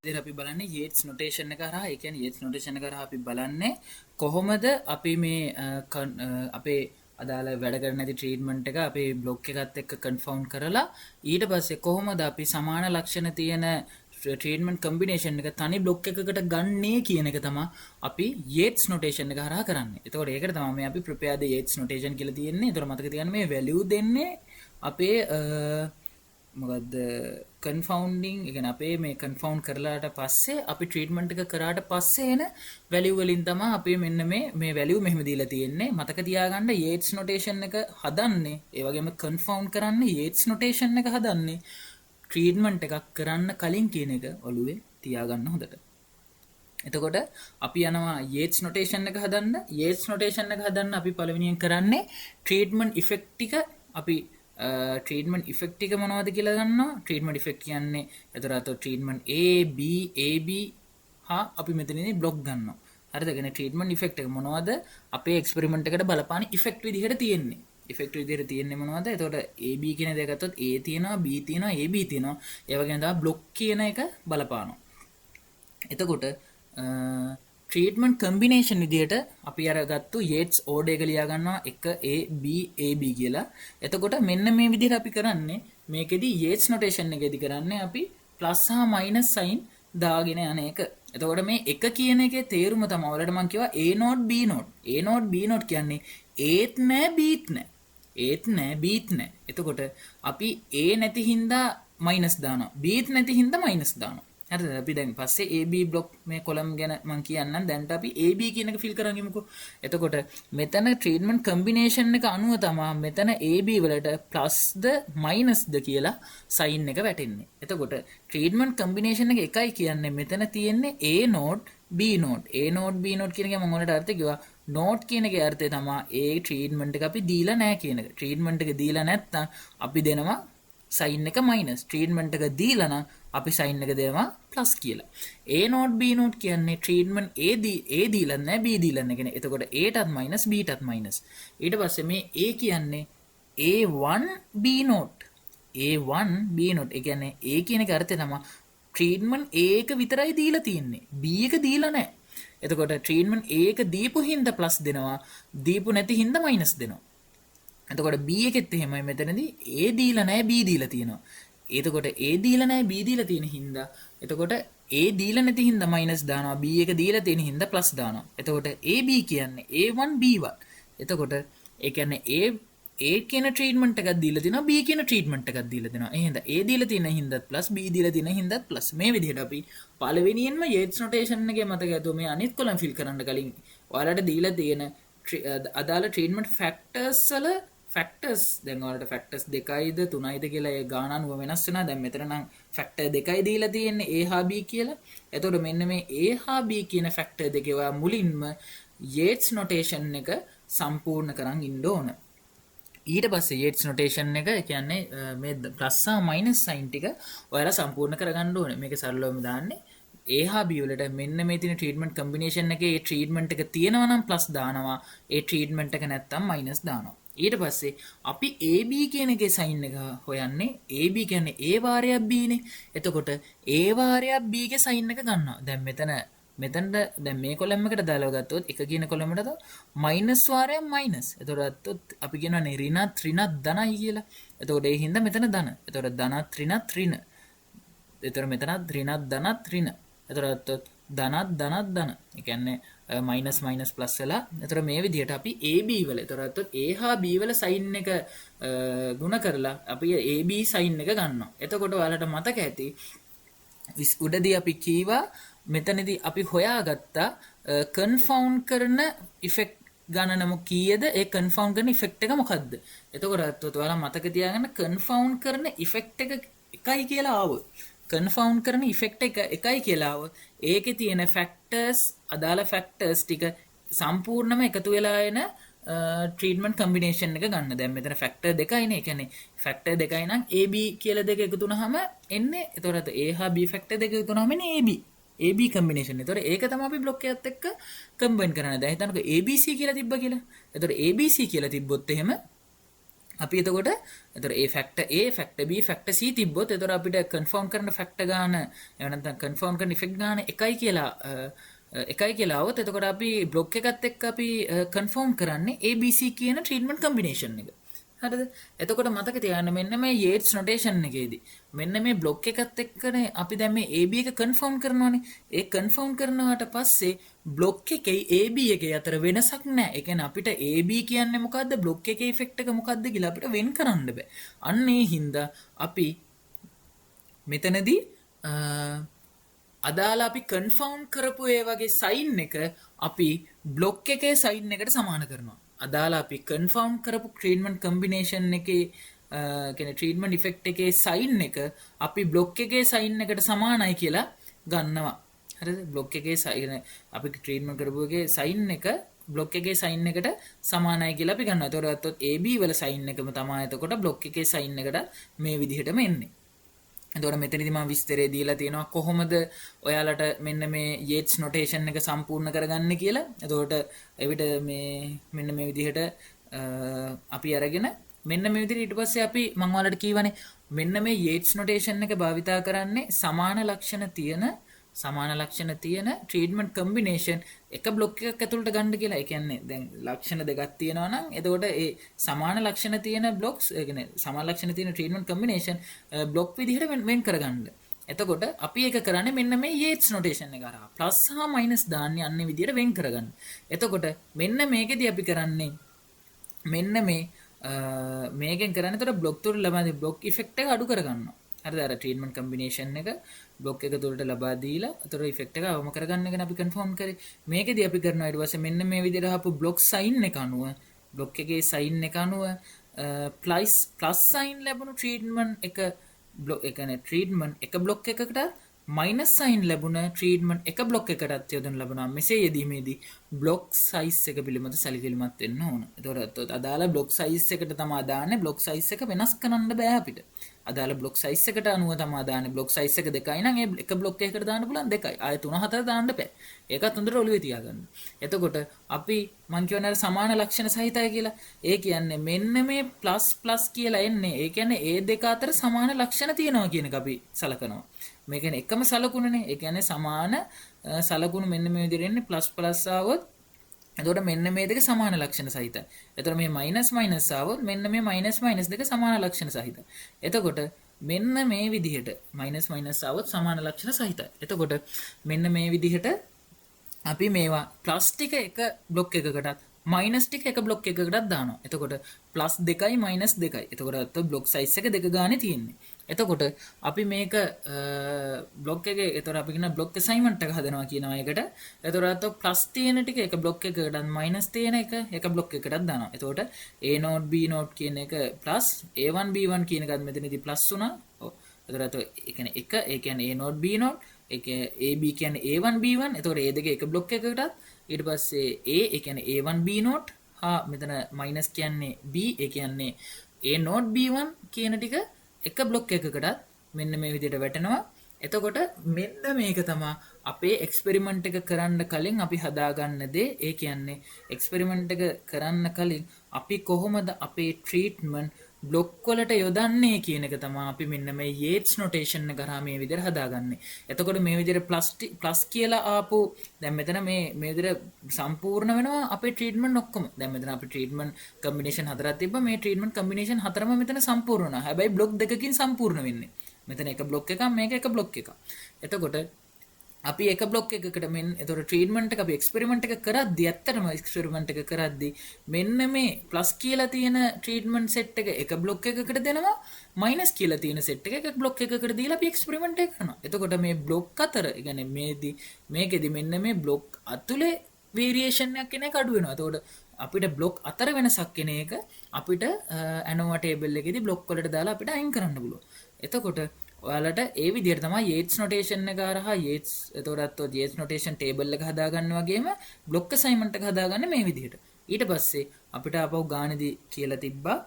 ඉතින් අපි බලන්නේ යේට්ස් නොටේෂන් එක හරහා. ඒ කියන්නේ යේට්ස් නොටේෂන් එක හරහා අපි බලන්නේ කොහොමද අපි මේ අපේ අදාළ වැඩ කරන නැති ට්‍රීට්මන්ට් එක අපේ බ්ලොක් එකත් එක්ක කන්ෆවුන්ඩ් කරලා ඊට පස්සේ කොහොමද අපි සමාන ලක්ෂණ තියෙන ට්‍රීට්මන්ට් කම්බිනේෂන් එක තනි බ්ලොක් එකකට ගන්නේ කියන එක තමයි අපි යේට්ස් නොටේෂන් එක හරහා කරන්නේ. එතකොට ඒකට තමයි මේ අපි ප්‍රිපෙයාර්ඩ් යේට්ස් නොටේෂන් කියලා තියෙන්නේ. එතකොට මතක තියාගන්න මේ වැලියු දෙන්නේ අපේ මොකද්ද කන්ෆවුන්ඩින් ඒ කියන්නේ අපේ මේ කන්ෆවුන්ඩ් කරලාට පස්සේ අපි ට්‍රීට්මන්ට් එක කරාට පස්සේ එන වැලියු වලින් තමයි අපි මෙන්න මේ වැලියු මෙහෙම දීලා තියෙන්නේ. මතක තියාගන්න යේට්ස් නොටේෂන් එක හදන්නේ ඒ වගේම කන්ෆවුන්ඩ් කරන්නේ යේට්ස් නොටේෂන් එක හදන්නේ ට්‍රීට්මන්ට් එකක් කරන්න කලින් කියන එක ඔළුවේ තියාගන්න හොඳට. එතකොට අපි යනවා යේට්ස් නොටේෂන් එක හදන්න. යේට්ස් නොටේෂන් එක හදන්න අපි පළවෙනියෙන් කරන්නේ ට්‍රීට්මන්ට් ඉෆෙක්ට් ටික අපි ට්‍රීට්මන්ට් ඉෆෙක්ට් එක මොනවද කියලා ගන්නවා. ට්‍රීට්මන්ට් ඉෆෙක්ට් කියන්නේ එතකොට ට්‍රීට්මන්ට් A B AB හා අපි මෙතනදී බ්ලොක් ගන්නවා. හරිද? කියන්නේ ට්‍රීට්මන්ට් ඉෆෙක්ට් එක මොනවද අපේ එක්ස්පෙරිමන්ට් එකට බලපාන ඉෆෙක්ට් විදිහට තියෙන්නේ. ඉෆෙක්ට් විදිහට තියෙන්නේ මොනවද? එතකොට AB කියන දේ ගත්තොත් A තියෙනවා B තියෙනවා AB තියෙනවා. ඒ වගේම තමයි බ්ලොක් කියන එක බලපානවා. එතකොට ට්‍රීට්මන්ට් කම්බිනේෂන් විදිහට අපි අර ගත්තු යේට්ස් ඕඩර් එක ලියා ගන්නවා 1 A B AB කියලා. එතකොට මෙන්න මේ විදිහට අපි කරන්නේ මේකෙදි යේට්ස් නොටේෂන් එකේදී කරන්නේ අපි ප්ලස් හා මයිනස් සයින් දාගෙන යන එක. එතකොට මේ 1 කියන එකේ තේරුම තමයි ඔයාලට මම කිව්වා A0 B0. A0 B0 කියන්නේ Aත් නෑ Bත් නෑ. Aත් නෑ Bත් නෑ. එතකොට අපි A නැති හින්දා මයිනස් දානවා. Bත් නැති හින්දා මයිනස් දානවා. හරිද? අපි දැන් පස්සේ AB බ්ලොක් මේ කොලම් ගැන මම කියන්නම්. දැන්ට අපි AB කියන එක ෆිල් කරන් ඉමුකෝ. එතකොට මෙතන ට්‍රීට්මන්ට් කම්බිනේෂන් එක අනුව තමයි මෙතන AB වලට ප්ලස්ද මයිනස්ද කියලා සයින් එක වැටෙන්නේ. එතකොට ට්‍රීට්මන්ට් කම්බිනේෂන් එක එකයි කියන්නේ මෙතන තියෙන්නේ A node B node. A node B node කියන එක මම ඔයාලට අර්ථය කිව්වා. නෝට් කියන එකේ අර්ථය තමයි ඒ ට්‍රීට්මන්ට් එක අපි දීලා නැහැ කියන එක. ට්‍රීට්මන්ට් එක දීලා නැත්නම් අපි දෙනවා සයින් එක මයිනස්. ට්‍රීට්මන්ට් එක දීලා නම් අපි සයින් එක දෙනවා ප්ලස් කියලා. A නෝට් B නෝට් කියන්නේ ට්‍රීට්මන්ට් A දීලා නැහැ B දීලා නැහැ කියන. එතකොට A ටත් මයිනස් B ටත් මයිනස්. ඊට පස්සේ මේ A කියන්නේ A1 B naught. A1 B naught. ඒ කියන්නේ A කියන එක අර්ථය තමයි ට්‍රීට්මන්ට් A එක විතරයි දීලා තියෙන්නේ. B එක දීලා නැහැ. එතකොට ට්‍රීට්මන්ට් A එක දීපු හින්දා ප්ලස් දෙනවා. දීපු නැති හින්දා මයිනස් දෙනවා. එතකොට B එකෙත් එහෙමයි මෙතනදී A දීලා නැහැ B දීලා තියෙනවා. එතකොට A දීලා නැහැ B දීලා තියෙන හින්දා එතකොට A දීලා නැති හින්දා මයිනස් දානවා B එක දීලා තියෙන හින්දා ප්ලස් දානවා. එතකොට AB කියන්නේ A1 B1. එතකොට ඒ කියන්නේ A කියන ට්‍රීට්මන්ට් එකක් දීලා තිනවා B කියන ට්‍රීට්මන්ට් එකක් දීලා තිනවා. එහෙනම් A දීලා තියෙන හින්දාත් ප්ලස් B දීලා තියෙන හින්දාත් ප්ලස්. මේ විදිහට අපි පළවෙනියෙන්ම Yates notation එකේ මතක ඇතුව මේ අනිත් කොලම් ෆිල් කරන්න කලින් ඔයාලට දීලා තියෙන අදාළ ට්‍රීට්මන්ට් ෆැක්ටර්ස් වල ෆැක්ටර්ස් දැන් ඔයාලට ෆැක්ටර්ස් 2යිද 3යිද කියලා ඒ ගාන අනුව වෙනස් වෙනවා. දැන් මෙතන නම් ෆැක්ටර් 2යි දීලා තියෙන්නේ A හා B කියලා. එතකොට මෙන්න මේ A හා B කියන ෆැක්ටර් දෙකේ ඔයා මුලින්ම Yates notation එක සම්පූර්ණ කරන් ඉන්න ඕන. ඊට පස්සේ Yates notation එක කියන්නේ මේ ප්ලස් හා මයිනස් සයින් ටික ඔයාලා සම්පූර්ණ කරගන්න ඕනේ. මේක සරලවම දාන්නේ A හා B වලට මෙන්න මේ තියෙන ට්‍රීට්මන්ට් කම්බිනේෂන් එකේ ඒ ට්‍රීට්මන්ට් එක තියෙනවා නම් ප්ලස් දානවා. ඒ ට්‍රීට්මන්ට් එක නැත්තම් මයිනස් දානවා. ඊට පස්සේ අපි AB කියන එකේ සයින් එක හොයන්නේ AB කියන්නේ A වාරයක් B නේ. එතකොට A වාරයක් B ගේ සයින් එක ගන්නවා. දැන් මෙතනට දැන් මේ කොලම් එකට දාලා ගත්තොත් එක කියන කොලම් එකට මයිනස් වාරයක් මයිනස්. එතකොට අපි කියනවානේ ඍණත් ඍණත් ධනයි කියලා. එතකොට ඒ හින්දා මෙතන ධන. එතකොට ධනත් ඍණත් ඍණ. එතකොට මෙතනත් ඍණත් ධනත් ඍණ. එතකොට ධනත් ධනත් ධන. ඒ කියන්නේ මයිනස් මයිනස් ප්ලස් වෙලා. එතකොට මේ විදිහට අපි AB වල එතකොට A හා B වල සයින් එක ගුණ කරලා අපි AB සයින් එක ගන්නවා. එතකොට ඔයාලට මතක ඇති උඩදී අපි කීවා මෙතනදී අපි හොයාගත්තා කන්ෆවුන්ඩ් කරන ඉෆෙක්ට් ගණනම කීයද? ඒ කන්ෆවුන්ඩ් කරන ඉෆෙක්ට් එක මොකද්ද? එතකොට ඔයාලා මතක තියාගන්න කන්ෆවුන්ඩ් කරන ඉෆෙක්ට් එක එකයි කියලා ආවොත් කන්ෆවුන්ඩ් කරන ඉෆෙක්ට් එක එකයි කියලා ආවොත් ඒකේ තියෙන ෆැක්ටර්ස් අදාළ ෆැක්ටර්ස් ටික සම්පූර්ණයෙන්ම එකතු වෙලා එන ට්‍රීට්මන්ට් කම්බිනේෂන් එක ගන්න. දැන් මෙතන ෆැක්ටර් දෙකයිනේ. ඒ කියන්නේ ෆැක්ටර් දෙකයි නම් AB කියලා දෙක එකතු වුනහම එන්නේ. එතකොට A හා B ෆැක්ටර් දෙක එකතු වුනහම එන්නේ AB කම්බිනේෂන්. එතකොට ඒක තමයි අපි බ්ලොක් එකත් එක්ක කම්බයින් කරන්නේ. දැන් හිතන්නකෝ ABC කියලා තිබ්බා කියලා. එතකොට ABC කියලා තිබ්බොත් එහෙම අපි එතකොට ඒ factor A factor B factor C තිබ්බොත් එතකොට අපිට කන්ෆර්ම් කරන ෆැක්ටර් ගාන එහෙම නැත්නම් කන්ෆර්ම් කරන ඉෆෙක්ට් ගාන එකයි කියලා આવොත් එතකොට අපි බ්ලොක් එකත් එක්ක අපි කන්ෆර්ම් කරන්නේ ABC කියන ට්‍රීට්මන්ට් කම්බිනේෂන් එක. හරිද? එතකොට මතක තියාගන්න මෙන්න මේ Yates notation එකේදී මෙන්න මේ බ්ලොක් එකත් එක්කනේ අපි දැන් මේ AB එක කන්ෆර්ම් කරනවානේ. ඒ කන්ෆර්ම් කරනවාට පස්සේ බ්ලොක් එකේ AB එකේ අතර වෙනසක් නැහැ. ඒ කියන්නේ අපිට AB කියන්නේ මොකද්ද? බ්ලොක් එකේ ඉෆෙක්ට් එක මොකද්ද කියලා අපිට වෙන් කරන්න බෑ. අන්න ඒ හින්දා අපි මෙතනදී අදාළ අපි කන්ෆර්ම් කරපු ඒ වගේ සයින් එක අපි බ්ලොක් එකේ සයින් එකට සමාන කරනවා. අදාළ අපි කන්ෆර්ම් කරපු ට්‍රීට්මන්ට් කම්බිනේෂන් එකේ කියන්නේ ට්‍රීට්මන්ට් ඉෆෙක්ට් එකේ සයින් එක අපි බ්ලොක් එකේ සයින් එකට සමානයි කියලා ගන්නවා. හරිද? බ්ලොක් එකේ සයින් අපි ට්‍රීට්මන්ට් කරපු එකේ සයින් එක බ්ලොක් එකේ සයින් එකට සමානයි කියලා අපි ගන්නවා. ඒතකොට AB වල සයින් එකම තමයි එතකොට බ්ලොක් එකේ සයින් එකට මේ විදිහටම එන්නේ. එතකොට මෙතනදී මම විස්තරය දීලා තියෙනවා කොහොමද ඔයාලට මෙන්න මේ Yates notation එක සම්පූර්ණ කරගන්න කියලා. එතකොට එවිට මෙන්න මේ විදිහට අපි අරගෙන මෙන්න මේ විදිහට ඊට පස්සේ අපි මම ඔයාලට කියවනේ මෙන්න මේ Yates notation එක භාවිතා කරන්නේ සමාන ලක්ෂණ තියෙන ට්‍රීට්මන්ට් කම්බිනේෂන් එක බ්ලොක් එකක් ඇතුළට ගන්න කියලා. ඒ කියන්නේ දැන් ලක්ෂණ දෙකක් තියෙනවා නම් එතකොට ඒ සමාන ලක්ෂණ තියෙන බ්ලොක්ස් ඒ කියන්නේ සමාන ලක්ෂණ තියෙන ට්‍රීට්මන්ට් කම්බිනේෂන් බ්ලොක් විදිහට වෙන් කරගන්න. එතකොට අපි ඒක කරන්නේ මෙන්න මේ Yates notation එක හරහා ප්ලස් හා මයිනස් දාන්නේ අන්නේ විදිහට වෙන් කරගන්න. එතකොට මෙන්න මේකෙදී අපි කරන්නේ මෙන්න මේකෙන් කරන්නේ එතකොට බ්ලොක් තුන ලබන බ්ලොක් ඉෆෙක්ට් එක අඩු කරගන්නවා. හරිද? අර ට්‍රීට්මන්ට් කම්බිනේෂන් එක බ්ලොක් එක තුලට ලබා දීලා අතර ඉෆෙක්ට් එක අවම කරගන්න එක අපි කන්ෆර්ම් කරේ. මේකෙදී අපි කරනවා ඊට පස්සේ මෙන්න මේ විදිහට ආපු බ්ලොක් සයින් එක අනුව බ්ලොක් එකේ සයින් එක අනුව ප්ලස් සයින් ලැබුණු ට්‍රීට්මන්ට් එක බ්ලොක් එක නේ ට්‍රීට්මන්ට් එක බ්ලොක් එකකට මයිනස් සයින් ලැබුණ ට්‍රීට්මන්ට් එක බ්ලොක් එකටත් යොදනු ලබනවා. මෙසේ යෙදීමේදී බ්ලොක් සයිස් එක පිළිබඳ සැලකිලිමත් වෙන්න ඕන. එතකොට අදාළ බ්ලොක් සයිස් එකට තමයි දාන්නේ. බ්ලොක් සයිස් එක වෙනස් කරන්න බෑ අපිට. අදාළ බ්ලොක් සයිස් එකට අනුව තමයි දාන්නේ. බ්ලොක් සයිස් එක 2යි නම් ඒ එක බ්ලොක් එකකට දාන්න පුළුවන් 2යි. ආයෙ 3 4 දාන්න බෑ. ඒකත් හොඳට ඔළුවේ තියාගන්න. එතකොට අපි මං කියවන සමාන ලක්ෂණ සහිතයි කියලා. ඒ කියන්නේ මෙන්න මේ ප්ලස් ප්ලස් කියලා එන්නේ. ඒ කියන්නේ ඒ දෙක අතර සමාන ලක්ෂණ තියෙනවා කියන එක අපි සලකනවා. මේ කියන්නේ එකම සලකුණනේ. ඒ කියන්නේ සමාන සලකුණු මෙන්න මේ විදිහට එන්නේ ප්ලස් ප්ලස් ආවොත් එතකොට මෙන්න මේ දෙක සමාන ලක්ෂණ සහිතයි. එතකොට මේ මයිනස් මයිනස් ආවොත් මෙන්න මේ මයිනස් මයිනස් දෙක සමාන ලක්ෂණ සහිතයි. එතකොට මෙන්න මේ විදිහට මයිනස් මයිනස් ආවොත් සමාන ලක්ෂණ සහිතයි. එතකොට මෙන්න මේ විදිහට අපි මේවා ප්ලස් ටික එක බ්ලොක් එකකටත් මයිනස් ටික එක බ්ලොක් එකකටත් දානවා. එතකොට ප්ලස් 2යි මයිනස් 2යි. එතකොට අත බ්ලොක් සයිස් එක දෙක ගානේ තියෙන්නේ. එතකොට අපි මේක බ්ලොක් එකේ එතකොට අපි කියන බ්ලොක් අසයින්මන්ට් එක හදනවා කියනවා එකට. එතකොට අත ප්ලස් තියෙන ටික එක බ්ලොක් එකකටත් මයිනස් තියෙන එක බ්ලොක් එකකටත් දානවා. එතකොට A නෝට් B නෝට් කියන එක ප්ලස් A1 B1 කියන එකත් මෙතනදී ප්ලස් වුණා. ඔව්. එතකොට ඒ කියන්නේ එක ඒ කියන්නේ A නෝට් B නෝට් ඒක AB කියන්නේ A1 B1. එතකොට ඒ දෙක එක බ්ලොක් එකකටත් ඊට පස්සේ A ඒ කියන්නේ A1 B නෝට් හා මෙතන මයිනස් කියන්නේ B ඒ කියන්නේ A නෝට් B1 කියන ටික එක බ්ලොක් එකකටත් මෙන්න මේ විදිහට වැටෙනවා. එතකොට මෙන්න මේක තමයි අපේ එක්ස්පෙරිමන්ට් එක කරන්න කලින් අපි හදාගන්න දේ. ඒ කියන්නේ එක්ස්පෙරිමන්ට් එක කරන්න කලින් අපි කොහොමද අපේ ට්‍රීට්මන්ට් බ්ලොක් වලට යොදන්නේ කියන එක තමයි අපි මෙන්න මේ යේට්ස් නොටේෂන් එක කරා මේ විදිහට හදාගන්නේ. එතකොට මේ විදිහට ප්ලස් කියලා ආපු දැන් මෙතන මේ විදිහට සම්පූර්ණ වෙනවා අපේ ට්‍රීට්මන්ට් ඔක්කොම. දැන් මෙතන අපි ට්‍රීට්මන්ට් කම්බිනේෂන් හතරක් තිබ්බා. මේ ට්‍රීට්මන්ට් කම්බිනේෂන් හතරම මෙතන සම්පූර්ණ වුණා. හැබැයි බ්ලොක් දෙකකින් සම්පූර්ණ වෙන්නේ. මෙතන එක බ්ලොක් එකක් මේක එක බ්ලොක් එකක්. එතකොට අපි එක බ්ලොක් එකකට මෙන්න එතකොට ට්‍රීට්මන්ට් එක අපි එක්ස්පෙරිමන්ට් එක කරද්දී ඇත්තටම එක්ස්පෙරිමන්ට් එක කරද්දී මෙන්න මේ ප්ලස් කියලා තියෙන ට්‍රීට්මන්ට් සෙට් එක බ්ලොක් එකකට දෙනවා මයිනස් කියලා තියෙන සෙට් එක බ්ලොක් එකකට දීලා අපි එක්ස්පෙරිමන්ට් එක කරනවා. එතකොට මේ බ්ලොක් අතර ඒ කියන්නේ මේකෙදි මෙන්න මේ බ්ලොක් අතුලේ වේරියේෂන් එකක් කෙනෙක් අඩු වෙනවා. එතකොට අපිට බ්ලොක් අතර වෙනසක් කෙන එක අපිට ANOVA ටේබල් එකේදී බ්ලොක් වලට දාලා අපිට අයින් කරන්න පුළුවන්. එතකොට ඔයාලට ඒ විදිහට තමයි යේට්ස් නොටේෂන් එක හරහා යේට්ස් එතකොටත් ඔය යේට්ස් නොටේෂන් ටේබල් එක හදාගන්න වගේම බ්ලොක් අසයින්මන්ට් එක හදාගන්න මේ විදිහට. ඊට පස්සේ අපිට ආපහු ගානේදී කියලා තිබ්බා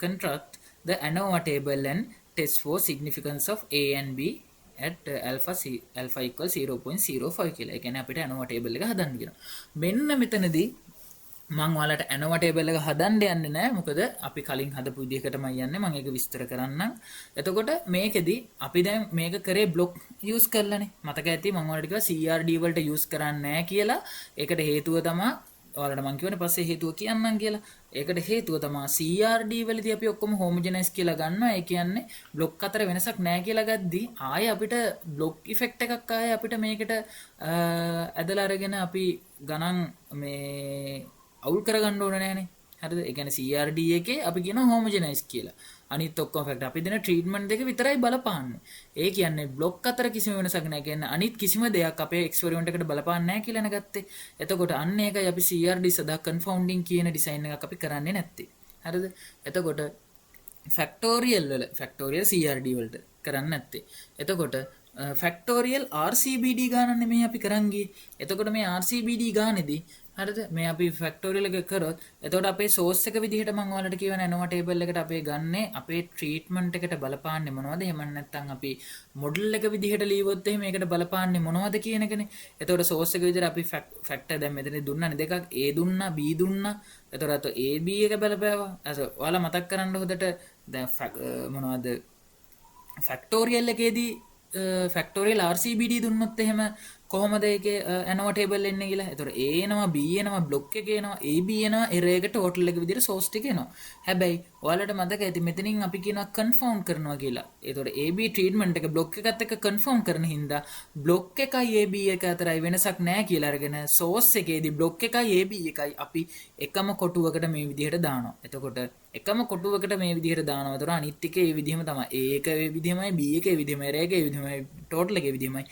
construct the ANOVA table and test for significance of A and B at alpha equals 0.05 කියලා. ඒ කියන්නේ අපිට ANOVA table එක හදන්න කියනවා. මෙන්න මෙතනදී මම ඔයාලට ANOVA table එක හදන්න යන්නේ නැහැ. මොකද අපි කලින් හදපු විදිහකටමයි යන්නේ. මම ඒක විස්තර කරන්නම්. එතකොට මේකෙදි අපි දැන් මේක කරේ බ්ලොක් යූස් කරලානේ. මතක ඇති මම ඔයාලට කිව්වා CRD වලට යූස් කරන්නේ නැහැ කියලා. ඒකට හේතුව තමයි ඔයාලට මම කියවනේ පස්සේ හේතුව කියන්නම් කියලා. ඒකට හේතුව තමයි CRD වලදී අපි ඔක්කොම හෝමෝජනයිස් කියලා ගන්නවා. ඒ කියන්නේ බ්ලොක් අතර වෙනසක් නැහැ කියලා ගද්දි ආයේ අපිට බ්ලොක් ඉෆෙක්ට් එකක් ආයේ අපිට මේකට ඇදලා අරගෙන අපි ගණන් මේ අවුල් කරගන්න ඕන නෑනේ. හරිද? ඒ කියන්නේ CRD එකේ අපි කියනවා හෝමෝජනයිස් කියලා. අනිත් ඔක්කොම ෆැක්ටර් අපි දෙන ට්‍රීට්මන්ට් දෙක විතරයි බලපාන්නේ. ඒ කියන්නේ බ්ලොක් අතර කිසිම වෙනසක් නැහැ. කියන්නේ අනිත් කිසිම දෙයක් අපේ එක්ස්පෙරිමන්ට් එකට බලපාන්නේ නැහැ කියලා නගත්තේ. එතකොට අන්න ඒකයි අපි CRD සදා කන්ෆවුන්ඩින් කියන ඩිසයින් එකක් අපි කරන්නේ නැත්තේ. හරිද? එතකොට ෆැක්ටෝරියල් CRD වලට කරන්නේ නැත්තේ. එතකොට ෆැක්ටෝරියල් RCBD ගානක් නෙමෙයි අපි කරන් ගියේ. එතකොට මේ RCBD ගානේදී හරිද මේ අපි ෆැක්ටෝරියල් එක කරොත් එතකොට අපේ සෝස් එක විදිහට මම ඔයාලට කියවන ANOVA ටේබල් එකට අපේ ගන්නේ අපේ ට්‍රීට්මන්ට් එකට බලපාන්නේ මොනවද එහෙම නැත්නම් අපි මොඩල් එක විදිහට ලියවොත් එහෙම මේකට බලපාන්නේ මොනවද කියන එකනේ. එතකොට සෝස් එක විදිහට අපි ෆැක්ටර් දැන් මෙතන දුන්නානේ දෙකක් A දුන්නා B දුන්නා. එතකොට අත A B එක බලපෑවා. ඔයාලා මතක් කරන්න හොදට දැන් මොනවද ෆැක්ටෝරියල් එකේදී ෆැක්ටෝරියල් RCBD දුන්නොත් එහෙම කොහොමද ඒකේ ANOVA table එන්නේ කියලා. ඒතකොට A එනවා B එනවා බ්ලොක් එක එනවා AB එනවා error එක total එක විදිහට source ටික එනවා. හැබැයි ඔයාලට මතක ඇති මෙතනින් අපි කියනවා confound කරනවා කියලා. ඒතකොට AB treatment එක බ්ලොක් එකත් එක්ක confound කරන හින්දා බ්ලොක් එකයි AB එක අතරයි වෙනසක් නැහැ කියලා අරගෙන source එකේදී බ්ලොක් එකයි AB එකයි අපි එකම කොටුවකට මේ විදිහට දානවා. එතකොට එකම කොටුවකට මේ විදිහට දානවා. ඒතර අනිත් ටික ඒ විදිහම තමයි. A එක ඒ විදිහමයි B එක ඒ විදිහමයි error එක ඒ විදිහමයි total එක ඒ විදිහමයි.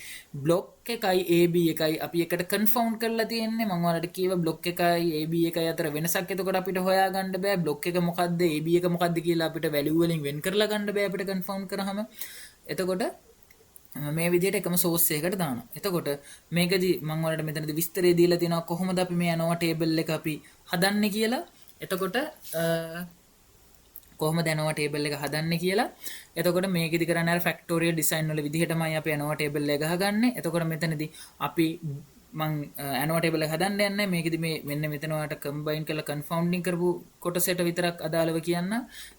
බ්ලොක් එකයි AB එකයි අපි එකට කන්ෆවුන්ඩ් කරලා තියෙන්නේ. මම ඔයාලට කියව බ්ලොක් එකයි AB එකයි අතර වෙනසක් එතකොට අපිට හොයාගන්න බෑ. බ්ලොක් එක මොකද්ද AB එක මොකද්ද කියලා අපිට වැලියු වලින් වෙන් කරලා ගන්න බෑ අපිට කන්ෆවුන්ඩ් කරාම. එතකොට මේ විදිහට එකම සෝස් එකකට දානවා. එතකොට මේකදී මම වලට මෙතනදී විස්තරය දීලා තියෙනවා කොහොමද අපි මේ ANOVA ටේබල් එක අපි හදන්නේ කියලා. එතකොට කොහොමද ANOVA ටේබල් එක හදන්නේ කියලා. එතකොට මේකෙදි කරන්නේ අර ෆැක්ටෝරියල් ඩිසයින් වල විදිහටමයි අපි ANOVA ටේබල් එක ගහගන්නේ. එතකොට මෙතනදී අපි මං ANOVA ටේබල් එක හදන්න යන්නේ. මේකෙදි මේ මෙන්න මෙතන ඔයාලට කම්බයින් කරලා කන්ෆවුන්ඩින් කරපු කොටසට විතරක් අදාළව කියන්න.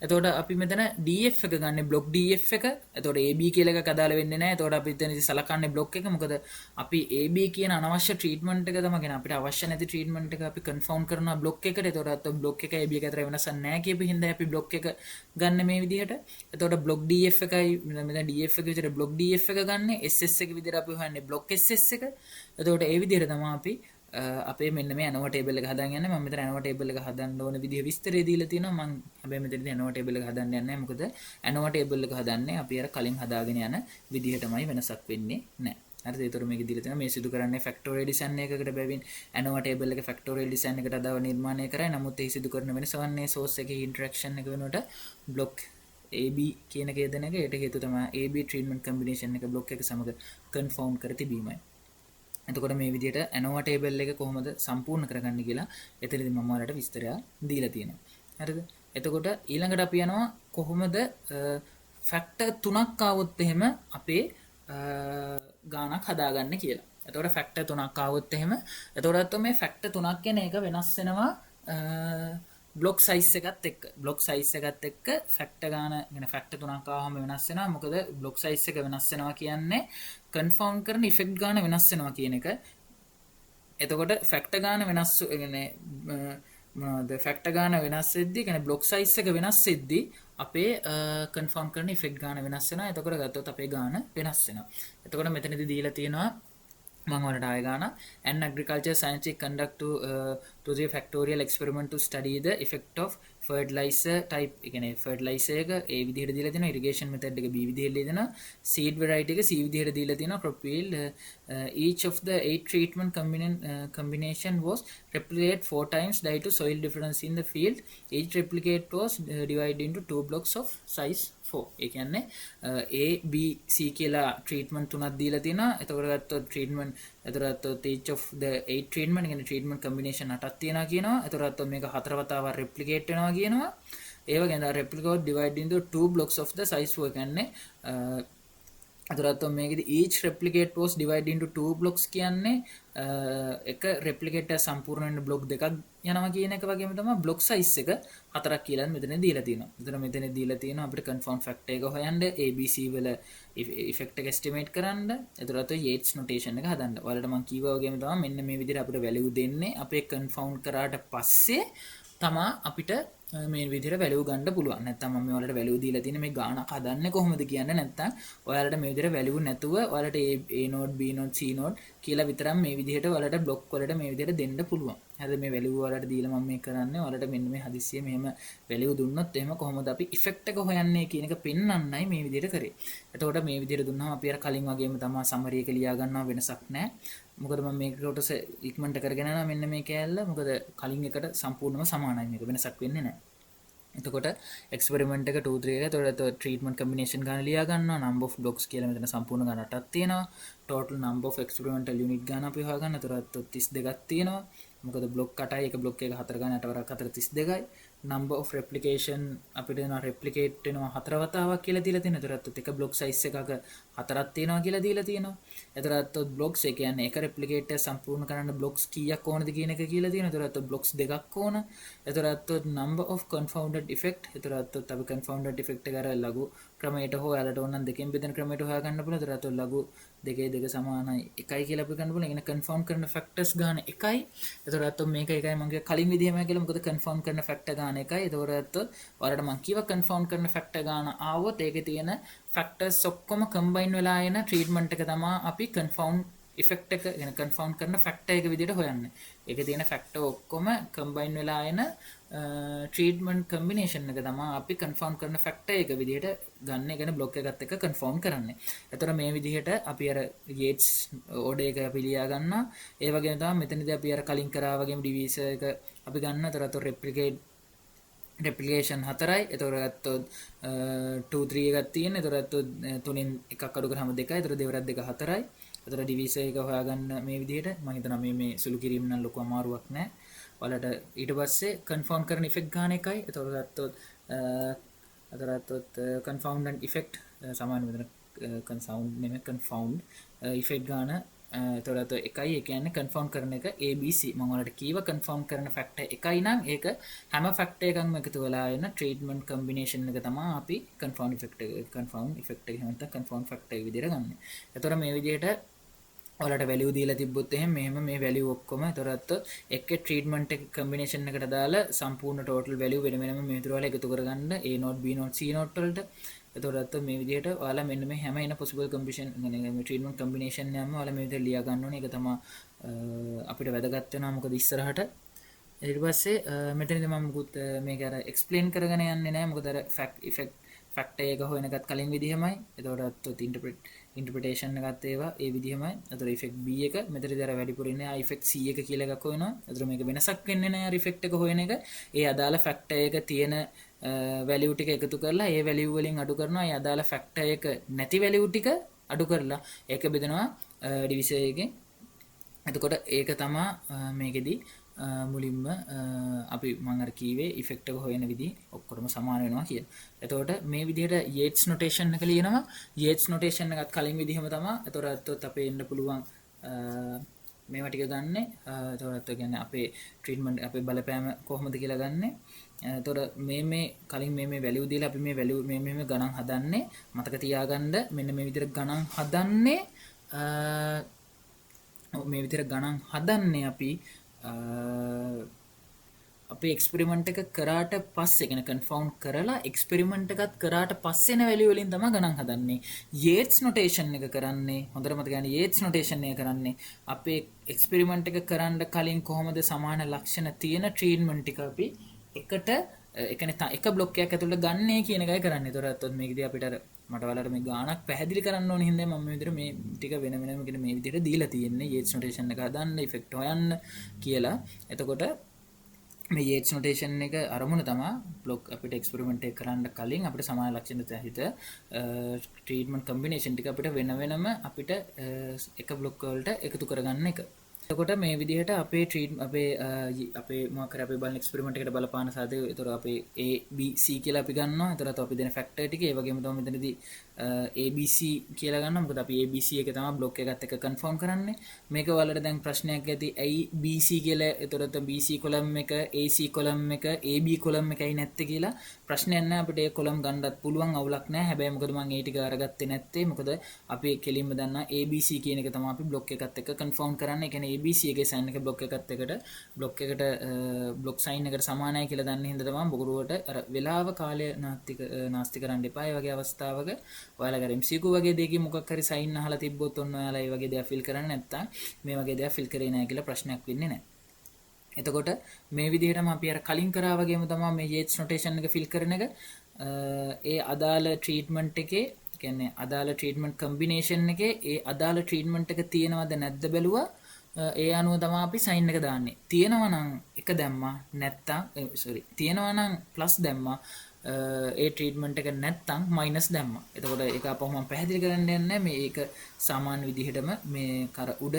එතකොට අපි මෙතන DF එක ගන්න බ්ලොක් DF එක. එතකොට AB කියලා එකක් අදාළ වෙන්නේ නැහැ. එතකොට අපි එතනදි සලකන්නේ බ්ලොක් එක. මොකද අපි AB කියන අනවශ්‍ය ට්‍රීට්මන්ට් එක තමයි අපිට අවශ්‍ය නැති ට්‍රීට්මන්ට් එක අපි කන්ෆවුන්ඩ් කරනවා බ්ලොක් එකට. එතකොට බ්ලොක් එක AB එක අතර වෙනසක් නැහැ කියපු හින්දා අපි බ්ලොක් එක ගන්න මේ විදිහට. එතකොට බ්ලොක් DF එකයි මෙතන DF එක විතර බ්ලොක් DF එක ගන්න. SS එක විතර අපි හොයන්නේ බ්ලොක් SS එක. එතකොට ඒ විදිහට තමයි අපි අපේ මෙන්න මේ ANOVA ටේබල් එක හදාගෙන යන්නේ. මම මෙතන ANOVA ටේබල් එක හදන්න ඕන විදිහ විස්තරය දීලා තියෙනවා. මම හැබැයි මෙතනදී ANOVA ටේබල් එක හදන්න යන්නේ නැහැ. මොකද ANOVA ටේබල් එක හදන්නේ අපි අර කලින් හදාගෙන යන විදිහටමයි වෙනසක් වෙන්නේ නැහැ. හරිද? ඒතර මේක දීලා තියෙනවා මේ සිදු කරන්නේ ෆැක්ටෝරියල් ඩිසයින් එකකට බැවින් ANOVA ටේබල් එක ෆැක්ටෝරියල් ඩිසයින් එකට අදාළ නිර්මාණය කරයි. නමුත් ඒ සිදු කරන වෙනස වන්නේ සෝස් එකේ ඉන්ටරැක්ෂන් එක වෙනකොට බ්ලොක් AB කියන එක යදන එක. ඒට හේතුව තමයි AB ට්‍රීට්මන්ට් කම්බිනේෂන් එක බ්ලොක් එක සමග කන්ෆවුන්ඩ් කර තිබීමයි. එතකොට මේ විදිහට ANOVA ටේබල් එක කොහොමද සම්පූර්ණ කරගන්නේ කියලා එතනදී මම ඔයාලට විස්තරයක් දීලා තියෙනවා. හරිද? එතකොට ඊළඟට අපි යනවා කොහොමද ෆැක්ටර් තුනක් ආවොත් එහෙම අපේ ගානක් හදාගන්න කියලා. එතකොට ෆැක්ටර් තුනක් ආවොත් එහෙම එතකොට මේ ෆැක්ටර් තුනක් කියන එක වෙනස් වෙනවා බ්ලොක් සයිස් එකත් එක්ක. බ්ලොක් සයිස් එකත් එක්ක ෆැක්ටර් ගාන يعني ෆැක්ටර් තුනක් ආවම වෙනස් වෙනවා. මොකද බ්ලොක් සයිස් එක වෙනස් වෙනවා කියන්නේ කන්ෆවුන්ඩ් කරන ඉෆෙක්ට් ගාන වෙනස් වෙනවා කියන එක. එතකොට ෆැක්ටර් ගාන වෙනස් يعني මොනවද ෆැක්ටර් ගාන වෙනස් වෙද්දී يعني බ්ලොක් සයිස් එක වෙනස් වෙද්දී අපේ කන්ෆර්ම් කරන ඉෆෙක්ට් ගාන වෙනස් වෙනවා. එතකොට ගත්තොත් අපේ ගාන වෙනස් වෙනවා. එතකොට මෙතනදී දීලා තියෙනවා මම වලට ආය ගාන an agriculture scientific conduct to the factorial experiment to study the effect of fertilizer type එකනේ fertilizer එක ඒ විදිහට දීලා තියෙනවා irrigation method එක B විදිහට දීලා තියෙනවා seed variety එක C විදිහට දීලා තියෙනවා crop yield each of the 8 treatment combination was replicated 4 times due to soil difference in the field. Each replicate was divided into 2 blocks of size 4. ඒ කියන්නේ A B C කියලා treatment තුනක් දීලා තියෙනවා. එතකොට ගත්තොත් treatment එතකොට each of the 8 treatment කියන්නේ treatment combination 8ක් තියෙනවා කියනවා. එතකොට මේක හතර වතාවක් replicate වෙනවා කියනවා. ඒ වගේම replicate divided into 2 blocks of the size 4 කියන්නේ එතකොට මේකෙදි each replicate was divided into 2 blocks කියන්නේ එක replicate සම්පූර්ණ වෙන block දෙකක් යනවා කියන එක වගේම තමයි block size එක හතරක් කියලා මෙතන දීලා තියෙනවා. මෙතන දීලා තියෙනවා අපිට confirm factor එක හොයන්න ABC වල effect එක estimate කරන්න. එතකොට Yates notation එක හදන්න. ඔයාලට මම කිව්වා වගේම තමයි මෙන්න මේ විදිහට අපිට value දෙන්නේ අපේ confound කරාට පස්සේ තමා අපිට මේ විදිහට වැලියු ගන්න පුළුවන්. නැත්නම් මම ඔයාලට වැලියු දීලා තියෙන මේ ගාණක් හදන්නේ කොහොමද කියන්නේ නැත්නම් ඔයාලට මේ විදිහට වැලියු නැතුව ඔයාලට A node B node C node කියලා විතරක් මේ විදිහට ඔයාලට බ්ලොක් වලට මේ විදිහට දෙන්න පුළුවන්. හරිද? මේ වැලියු ඔයාලට දීලා මම මේ කරන්නේ ඔයාලට මෙන්න මේ හදිස්සිය මෙහෙම වැලියු දුන්නොත් එහෙම කොහොමද අපි ඉෆෙක්ට් එක හොයන්නේ කියන එක පෙන්වන්නයි මේ විදිහට කරේ. එතකොට මේ විදිහට දුන්නාම අපි අර කලින් වගේම තමයි සමරි එක ලියා ගන්නවා වෙනසක් නැහැ. මොකද මම මේක කොටස ඉක්මනට කරගෙන යනවා මෙන්න මේ කෑල්ල. මොකද කලින් එකට සම්පූර්ණයෙන්ම සමානයි මේක වෙනසක් වෙන්නේ නැහැ. එතකොට එක්ස්පෙරිමන්ට් එක 2 3 එක එතකොට ට්‍රීට්මන්ට් කම්බිනේෂන් ගන්න ලියා ගන්නවා number of blocks කියලා මෙතන සම්පූර්ණ ගන්න 8ක් තියෙනවා total number of experimental unit ගන්න අපි හොයාගන්න. එතකොට 32ක් තියෙනවා. මොකද block 8යි එක block එක 4 ගන්න 8 වරක් 4 32යි. number of replication අපිට දෙනවා replicate වෙනවා 4 වතාවක් කියලා දීලා තියෙනවා. එතකොට එක block size එකක 4ක් තියෙනවා කියලා දීලා තියෙනවා. එතකොට blocks ඒ කියන්නේ එක replicate සම්පූර්ණ කරන්න blocks කීයක් ඕනද කියන එක කියලා තියෙනවා. එතකොට blocks දෙකක් ඕන. එතකොට number of confounded effect. එතකොට අපි confounded effect එක අර ලඝු ක්‍රමයට හෝ යාලට ඕන නම් දෙකෙන් බෙදෙන ක්‍රමයට හොයා ගන්න පුළුවන්. එතකොට ලඝු දෙකේ දෙක සමානයි 1යි කියලා අපි ගන්න පුළුවන්. එන confound කරන factors ගන්න 1යි. එතකොට මේක 1යි මම කලින් විදිහම කියලා මොකද confound කරන factor ගන්න 1යි. එතකොට ඔයාලට මම කිව්වා confound කරන factor ගන්න ආවොත් ඒකේ තියෙන factors ඔක්කොම combine වෙලා එන treatment එක තමයි අපි confound effect එක يعني confound කරන factor එක විදිහට හොයන්නේ. ඒකේ තියෙන factor ඔක්කොම combine වෙලා එන treatment combination එක තමයි අපි confound කරන factor එක විදිහට ගන්න. ඒ කියන්නේ block එකත් එක්ක confound කරන්නේ. එතකොට මේ විදිහට අපි අර Yates order එක අපි ලියා ගන්නවා. ඒ වගේම තමයි මෙතනදී අපි අර කලින් කරා වගේම divisor එක අපි ගන්න. එතකොට replicate රෙප්ලිකේෂන් 4යි. එතකොට ගත්තොත් 2 3 එකක් තියෙන. එතකොට ගත්තොත් තුනෙන් එකක් අඩු කරාම 2යි. එතකොට දෙවරක් 2 4යි. එතකොට ඩිවිසර් එක හොයාගන්න මේ විදිහට මම හිතනවා මේ සුළු කිරීම නම් ලොකු අමාරුවක් නැහැ. ඔයාලට ඊට පස්සේ කන්ෆර්ම් කරන ඉෆෙක්ට් ගන්න එකයි. එතකොට ගත්තොත් confound and effect සමාන මෙතන confound නෙමෙයි confound effect ගන්න. එතකොට එකයි ඒ කියන්නේ confound කරන එක ABC මම ඔයාලට කීවා confound කරන factor එකයි නම් ඒක හැම factor එකක්ම එකතු වෙලා එන treatment combination එක තමයි අපි confound effect එක එහෙම නැත්නම් confound factor එක විදිහට ගන්න. එතකොට මේ විදිහට ඔයාලට වැලියු දීලා තිබ්බොත් එහෙම මෙහෙම මේ වැලියු ඔක්කොම එතකොට එකේ ට්‍රීට්මන්ට් එක කම්බිනේෂන් එකට දාලා සම්පූර්ණ ටෝටල් වැලියු වෙන වෙනම මේ විතර වල එකතු කරගන්න A naught B note C note වලට. එතකොට මේ විදිහට ඔයාලා මෙන්න මේ හැම එන possible combination මේ ට්‍රීට්මන්ට් කම්බිනේෂන් එකම ඔයාලා මේ විදිහට ලියා ගන්න ඕනේ. ඒක තමයි අපිට වැදගත් වෙනවා මොකද ඉස්සරහට ඊට පස්සේ මෙතනදී මම මුකුත් මේක අර එක්ස්ප්ලেইন කරගෙන යන්නේ නැහැ මොකද අර ෆැක්ට් ඉෆෙක්ට් ෆැක්ටර් එක හොයන එකත් කලින් විදිහමයි. එතකොට ඉන්ටර්ප්‍රිටේෂන් එකත් ඒවා ඒ විදිහමයි. එතකොට ඉෆෙක්ට් B එක මෙතනදී අර වැඩිපුර ඉන්නේ ඉෆෙක්ට් C එක කියලා එකක් හොයනවා. එතකොට මේක වෙනසක් වෙන්නේ නැහැ අර ඉෆෙක්ට් එක හොයන එක. ඒ අදාළ ෆැක්ටර් එක තියෙන වැලියු ටික එකතු කරලා ඒ වැලියු වලින් අඩු කරනවා. ඒ අදාළ ෆැක්ටර් එක නැති වැලියු ටික අඩු කරලා ඒක බෙදනවා ඩිවිසර් එකෙන්. එතකොට ඒක තමයි මේකෙදි මුලින්ම අපි මම අර කීවේ ඉෆෙක්ට් එක හොයන විදිහ ඔක්කොම සමාන වෙනවා කියන. එතකොට මේ විදිහට යේට්ස් නොටේෂන් එක ලියනවා. යේට්ස් නොටේෂන් එකත් කලින් විදිහම තමයි. එතකොට අපේ එන්න පුළුවන් මේවා ටික ගන්න. එතකොට කියන්නේ අපේ ට්‍රීට්මන්ට් අපේ බලපෑම කොහොමද කියලා ගන්න. එතකොට මේ කලින් මේ වැලියු දීලා අපි මේ වැලියු මේ ගණන් හදන්නේ. මතක තියාගන්න මෙන්න මේ විදිහට ගණන් හදන්නේ මේ විදිහට ගණන් හදන්නේ අපි අපේ එක්ස්පෙරිමන්ට් එක කරාට පස්සේ කියන කන්ෆවුන්ඩ් කරලා එක්ස්පෙරිමන්ට් එකත් කරාට පස්සේ එන වැලියු වලින් තමයි ගණන් හදන්නේ. යේට්ස් නොටේෂන් එක කරන්නේ හොඳට මතක ගන්න යේට්ස් නොටේෂන් එක කරන්නේ අපේ එක්ස්පෙරිමන්ට් එක කරන්න කලින් කොහොමද සමාන ලක්ෂණ තියෙන ට්‍රීට්මන්ට් ටික අපි එකට එක බ්ලොක් එකක් ඇතුළට ගන්නේ කියන එකයි කරන්නේ. ඒතොරත් මේකදී අපිට අර මට ඔයාලට මේ ගාණක් පැහැදිලි කරන්න ඕනේ හින්දා මම මේ විදිහට මේ ටික වෙන වෙනම කියන මේ විදිහට දීලා තියෙන්නේ යේට්ස් නොටේෂන් එක හදන්න ඉෆෙක්ට් හොයන්න කියලා. එතකොට මේ යේට්ස් නොටේෂන් එක අරමුණ තමයි බ්ලොක් අපිට එක්ස්පෙරිමන්ට් එක කරන්න කලින් අපිට සමාන ලක්ෂණ සහිත ට්‍රීට්මන්ට් කම්බිනේෂන් ටික අපිට වෙන වෙනම අපිට එක බ්ලොක් වලට එකතු කරගන්න එක. එතකොට මේ විදිහට අපේ අපේ මොකක් හරි අපේ බලන එක්ස්පෙරිමන්ට් එකට බලපාන සාධක ඒතර අපේ A B C කියලා අපි ගන්නවා. ඒතරත් අපි දෙන ෆැක්ටර් ටික ඒ වගේම තමයි මෙතනදී ABC කියලා ගන්නවා. මොකද අපි ABC එක තමයි බ්ලොක් එකත් එක්ක කන්ෆර්ම් කරන්නේ. මේක වලට දැන් ප්‍රශ්නයක් ඇති ඇයි BC කියලා ඒතරත් BC කොලම් එක AC කොලම් එක AB කොලම් එකයි නැත්තේ කියලා ප්‍රශ්නයක් නැහැ. අපිට ඒ කොලම් ගන්නත් පුළුවන් අවුලක් නැහැ. හැබැයි මොකද මම ඒ ටික අරගත්තේ නැත්තේ මොකද අපි කෙලින්ම දන්නා ABC කියන එක තමයි අපි බ්ලොක් එකත් එක්ක කන්ෆර්ම් කරන්නේ. ඒ කියන්නේ ABC එකේ සයින් එක බ්ලොක් එකට බ්ලොක් සයින් එකට සමානයි කියලා දන්න හින්දා තමයි බොරුවට අර වෙලාව කාලය නාස්ති කරන්න එපා. ඒ වගේ අවස්ථාවක ඔයාලා MCQ වගේ දෙයකින් මොකක් හරි සයින් අහලා තිබ්බොත් ඔන්න ඔයාලා ඒ වගේ දේවල් ෆිල් කරන්නේ නැත්තම් මේ වගේ දේවල් ෆිල් කරේ නැහැ කියලා ප්‍රශ්නයක් වෙන්නේ නැහැ. එතකොට මේ විදිහටම අපි අර කලින් කරා වගේම තමයි මේ යේට්ස් නොටේෂන් එක ෆිල් කරන එක ඒ අදාළ ට්‍රීට්මන්ට් එකේ කියන්නේ අදාළ ට්‍රීට්මන්ට් කම්බිනේෂන් එකේ ඒ අදාළ ට්‍රීට්මන්ට් එක තියෙනවද නැද්ද බැලුවා. ඒ අනුව තමයි අපි සයින් එක දාන්නේ. තියෙනවා නම් එක දැම්මා නැත්තම් තියෙනවා නම් ප්ලස් දැම්මා ඒ ට්‍රීට්මන්ට් එක නැත්තම් මයිනස් දැම්මා. එතකොට ඒක අපහම මම පැහැදිලි කරන්න යන්නේ මේක සාමාන්‍ය විදිහටම මේ කර උඩ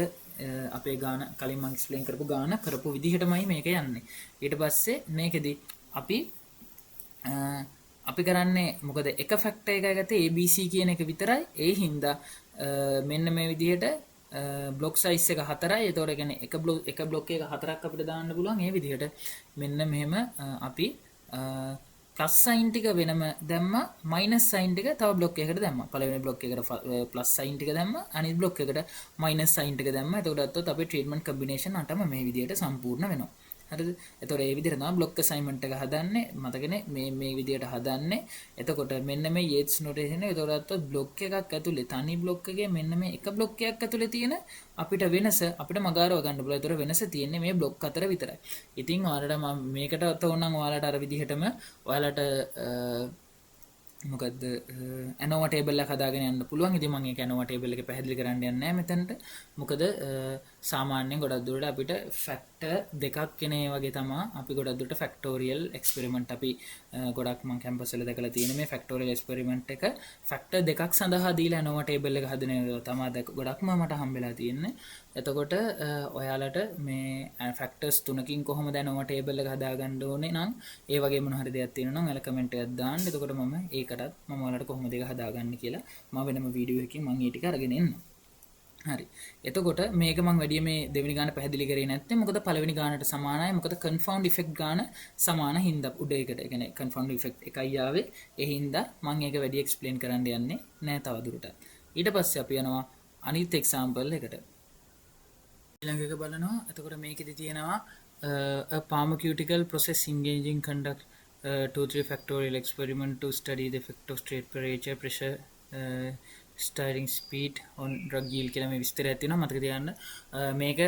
අපේ ගාන කලින් මම එක්ස්ප්ලেইন කරපු ගාන කරපු විදිහටමයි මේක යන්නේ. ඊට පස්සේ මේකෙදි අපි කරන්නේ මොකද එක ෆැක්ටර් එකයි ගත්තේ ABC කියන එක විතරයි. ඒ හින්දා මෙන්න මේ විදිහට බ්ලොක් සයිස් එක 4යි. ඒතකොට කියන්නේ එක බ්ලොක් එක 4ක් අපිට දාන්න පුළුවන්. ඒ විදිහට මෙන්න මෙහෙම අපි ප්ලස් සයින් ටික වෙනම දැම්මා මයිනස් සයින් ටික තව බ්ලොක් එකකට දැම්මා. පළවෙනි බ්ලොක් එකට ප්ලස් සයින් ටික දැම්මා අනිත් බ්ලොක් එකට මයිනස් සයින් ටික දැම්මා. එතකොට අපේ ට්‍රීට්මන්ට් කම්බිනේෂන් අටම මේ විදිහට සම්පූර්ණ වෙනවා. හරිද? එතකොට මේ විදිහට තමයි බ්ලොක් අසයින්මන්ට් එක හදන්නේ. මතකනේ මේ විදිහට හදන්නේ. එතකොට මෙන්න මේ යේට්ස් නොටේෂන් එක. එතකොට බ්ලොක් එකක් ඇතුලේ තනි බ්ලොක් එකේ මෙන්න මේ එක බ්ලොක් එකක් ඇතුලේ තියෙන අපිට වෙනස අපිට මගාරව ගන්න පුළුවන්. ඒතර වෙනස තියෙන්නේ මේ බ්ලොක් අතර විතරයි. ඉතින් ඔයාලට මම මේකට තෝරනම් ඔයාලට අර විදිහටම ඔයාලට මොකද ඇනෝවා ටේබල් එක හදාගෙන යන්න පුළුවන්. ඉතින් මම ඒක ඇනෝවා ටේබල් එක පැහැදිලි කරන්න යන්නේ නැහැ මෙතනට. මොකද සාමාන්‍යයෙන් ගොඩක් දුරට අපිට ෆැක්ටර් දෙකක් කියන ඒ වගේ තමයි අපි ගොඩක් දුරට ෆැක්ටෝරියල් එක්ස්පෙරිමන්ට් අපි ගොඩක් මම කැම්පස් වල දැකලා තියෙන මේ ෆැක්ටෝරියල් එක්ස්පෙරිමන්ට් එක ෆැක්ටර් දෙකක් සඳහා දීලා ඇනෝවා ටේබල් එක හදන එක තමයි ගොඩක්ම මට හම්බෙලා තියෙන්නේ. එතකොට ඔයාලට මේ ෆැක්ටර්ස් තුනකින් කොහොමද ඇනෝවා ටේබල් එක හදාගන්න ඕනේ නම් ඒ වගේ මොන හරි දෙයක් තියෙනවා නම් ඔයාලා කමෙන්ට් එකක් දාන්න. එතකොට මම ඒකටත් මම ඔයාලට කොහොමද ඒක හදාගන්න කියලා මම වෙනම වීඩියෝ එකකින් මම ඒ ටික අරගෙන එන්නම්. හරි. එතකොට මේක මම වැඩි මේ දෙවෙනි ගාන පැහැදිලි කරේ නැත්තේ මොකද පළවෙනි ගානට සමානයි. මොකද කන්ෆවුන්ඩ් ඉෆෙක්ට් ගාන සමාන හින්දා උඩ එකට. ඒ කියන්නේ කන්ෆවුන්ඩ් ඉෆෙක්ට් එකයි ආවේ. ඒ හින්දා මම ඒක වැඩි එක්ස්ප්ලেইন කරන්න යන්නේ නැහැ තව දුරටත්. ඊට පස්සේ අපි යනවා අනිත් එක්සැම්පල් එකට. ඊළඟ එක බලනවා. එතකොට මේකෙදි තියෙනවා a pharmaceutical process engaging conduct 2-3 factorial experiment to study the effect of temperature, pressure, stirring speed on drug yield කියලා මේ විස්තරයක් තියෙනවා. මතක තියාගන්න. මේක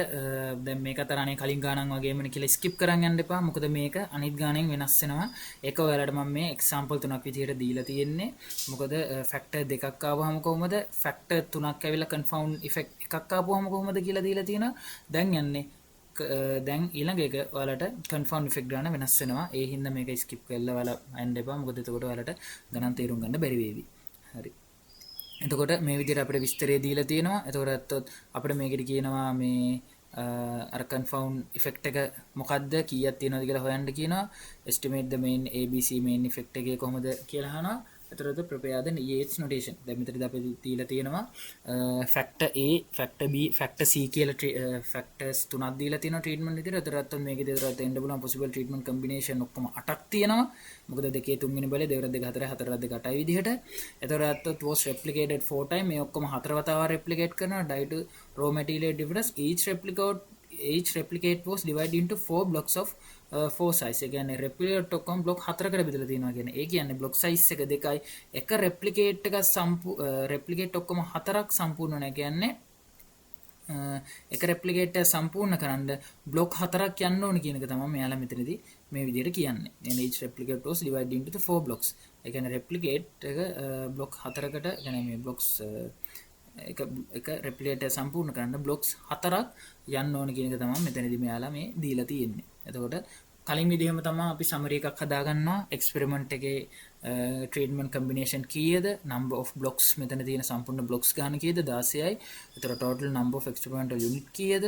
දැන් මේක අතර අනේ කලින් ගානක් වගේම කියලා ස්කිප් කරන් යන්න එපා. මොකද මේක අනිත් ගානෙන් වෙනස් වෙනවා. ඒක ඔයාලට මම මේ එක්සැම්පල් තුනක් විදිහට දීලා තියෙන්නේ. මොකද ෆැක්ටර් දෙකක් ආවම කොහොමද ෆැක්ටර් තුනක් ඇවිල්ලා කන්ෆවුන්ඩ් ඉෆෙක්ට් එකක් ආවම කොහොමද කියලා දීලා තියෙනවා. දැන් යන්නේ දැන් ඊළඟ එක ඔයාලට කන්ෆවුන්ඩ් ඉෆෙක්ට් ගන්න වෙනස් වෙනවා. ඒ හින්දා මේක ස්කිප් කරලා ඔයාලා යන්න එපා. මොකද එතකොට ඔයාලට ගණන් තේරුම් ගන්න බැරි වේවි. හරි. එතකොට මේ විදිහට අපිට විස්තරය දීලා තියෙනවා. එතකොට අපිට මේකෙදි කියනවා මේ අර කන්ෆවුන්ඩ් ඉෆෙක්ට් එක මොකද්ද කීයක් තියෙනවද කියලා හොයන්න කියනවා. estimate the main ABC main effect එකේ කොහොමද කියලා අහනවා. එතකොට prepare the Yates notation. දැන් මෙතනදී අපි දීලා තියෙනවා factor A, factor B, factor C කියලා factors තුනක් දීලා තියෙනවා treatment විදිහට. එතකොට මේකේ දෙතරත් එන්න පුළුවන් possible treatment combination ඔක්කොම 8ක් තියෙනවා. මොකද දෙකේ තුන්වෙනි බලය දෙවරක් දෙක හතරයි හතරක් දෙක අටයි විදිහට. එතකොට was replicated 4 time මේ ඔක්කොම හතර වතාවක් replicate කරනවා. due to raw material difference each replicate was divided into 4 blocks of 4 size. ඒ කියන්නේ replicate ඔක්කොම block 4කට බෙදලා තියෙනවා කියන්නේ. ඒ කියන්නේ block size එක දෙකයි එක replicate එක replicate ඔක්කොම 4ක් සම්පූර්ණ නැහැ කියන්නේ එක replicate සම්පූර්ණ කරන්න block 4ක් යන්න ඕන කියන එක තමයි මෙයාලා මෙතනදී මේ විදිහට කියන්නේ. each replicate was divided into the 4 blocks. ඒ කියන්නේ replicate එක block 4කට يعني මේ blocks එක replicate සම්පූර්ණ කරන්න blocks 4ක් යන්න ඕන කියන එක තමයි මෙතනදී මෙයාලා මේ දීලා තියෙන්නේ. එතකොට කලින් විදිහම තමයි අපි summary එකක් හදාගන්නවා experiment එකේ treatment combination කීයද number of blocks මෙතන තියෙන සම්පූර්ණ blocks ගන්න කීයද 16යි. එතකොට total number of experimental unit කීයද?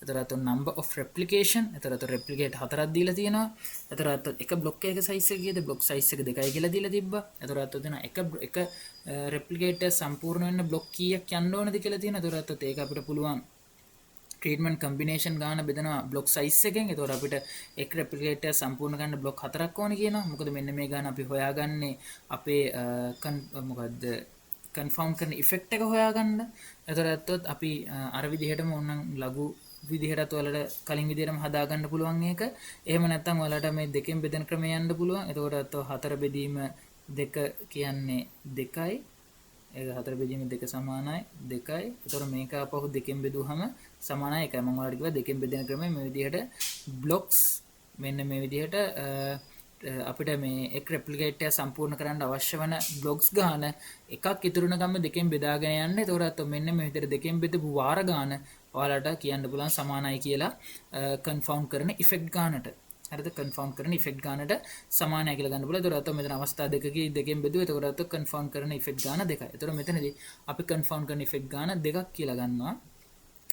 එතකොට number of replication එතකොට replicate 4ක් දීලා තියෙනවා. එතකොට එක block එකක size එක කීයද? block size එක 2යි කියලා දීලා තිබ්බා. එතකොට දෙන එක replicate සම්පූර්ණ වෙන්න block කීයක් යන්න ඕනද කියලා තියෙනවා. එතකොට ඒක අපිට පුළුවන් treatment combination ගන්න බෙදනවා block size එකෙන්. එතකොට අපිට එක replicator සම්පූර්ණ ගන්න block 4ක් ඕනේ කියනවා. මොකද මෙන්න මේ ගාන අපි හොයාගන්නේ අපේ මොකද්ද confirm කරන effect එක හොයාගන්න. එතකොට අපි අර විදිහටම ඕනනම් ලඝු විදිහටත් ඔයාලට කලින් විදිහටම හදාගන්න පුළුවන් ඒක. එහෙම නැත්නම් ඔයාලට මේ දෙකෙන් බෙදෙන ක්‍රමය යන්න පුළුවන්. එතකොට 4 බෙදීම 2 කියන්නේ 2යි. ඒක 4 බෙදීම 2 සමානයි 2යි. එතකොට මේක අපහු දෙකෙන් බෙදුවහම සමානයි 1යි. මම ඔයාලට කිව්වා දෙකෙන් බෙදෙන ක්‍රමය මේ විදිහට blocks මෙන්න මේ විදිහට අපිට මේ එක replicate එක සම්පූර්ණ කරන්න අවශ්‍ය වෙන blocks ගාන එකක් ඉතුරු වෙන ගම දෙකෙන් බෙදාගෙන යන්න. එතකොට මෙන්න මේ විදිහට දෙකෙන් බෙදපු වාර ගාන ඔයාලට කියන්න පුළුවන් සමානයි කියලා confirm කරන effect ගානට. හරිද? confirm කරන effect ගානට සමානයි කියලා ගන්න පුළුවන්. ඒතකොට මෙතන අවස්ථා දෙකකින් දෙකෙන් බෙදුවා. ඒතකොට confirm කරන effect ගාන දෙකයි. ඒතකොට මෙතනදී අපි confirm කරන effect ගාන දෙකක් කියලා ගන්නවා.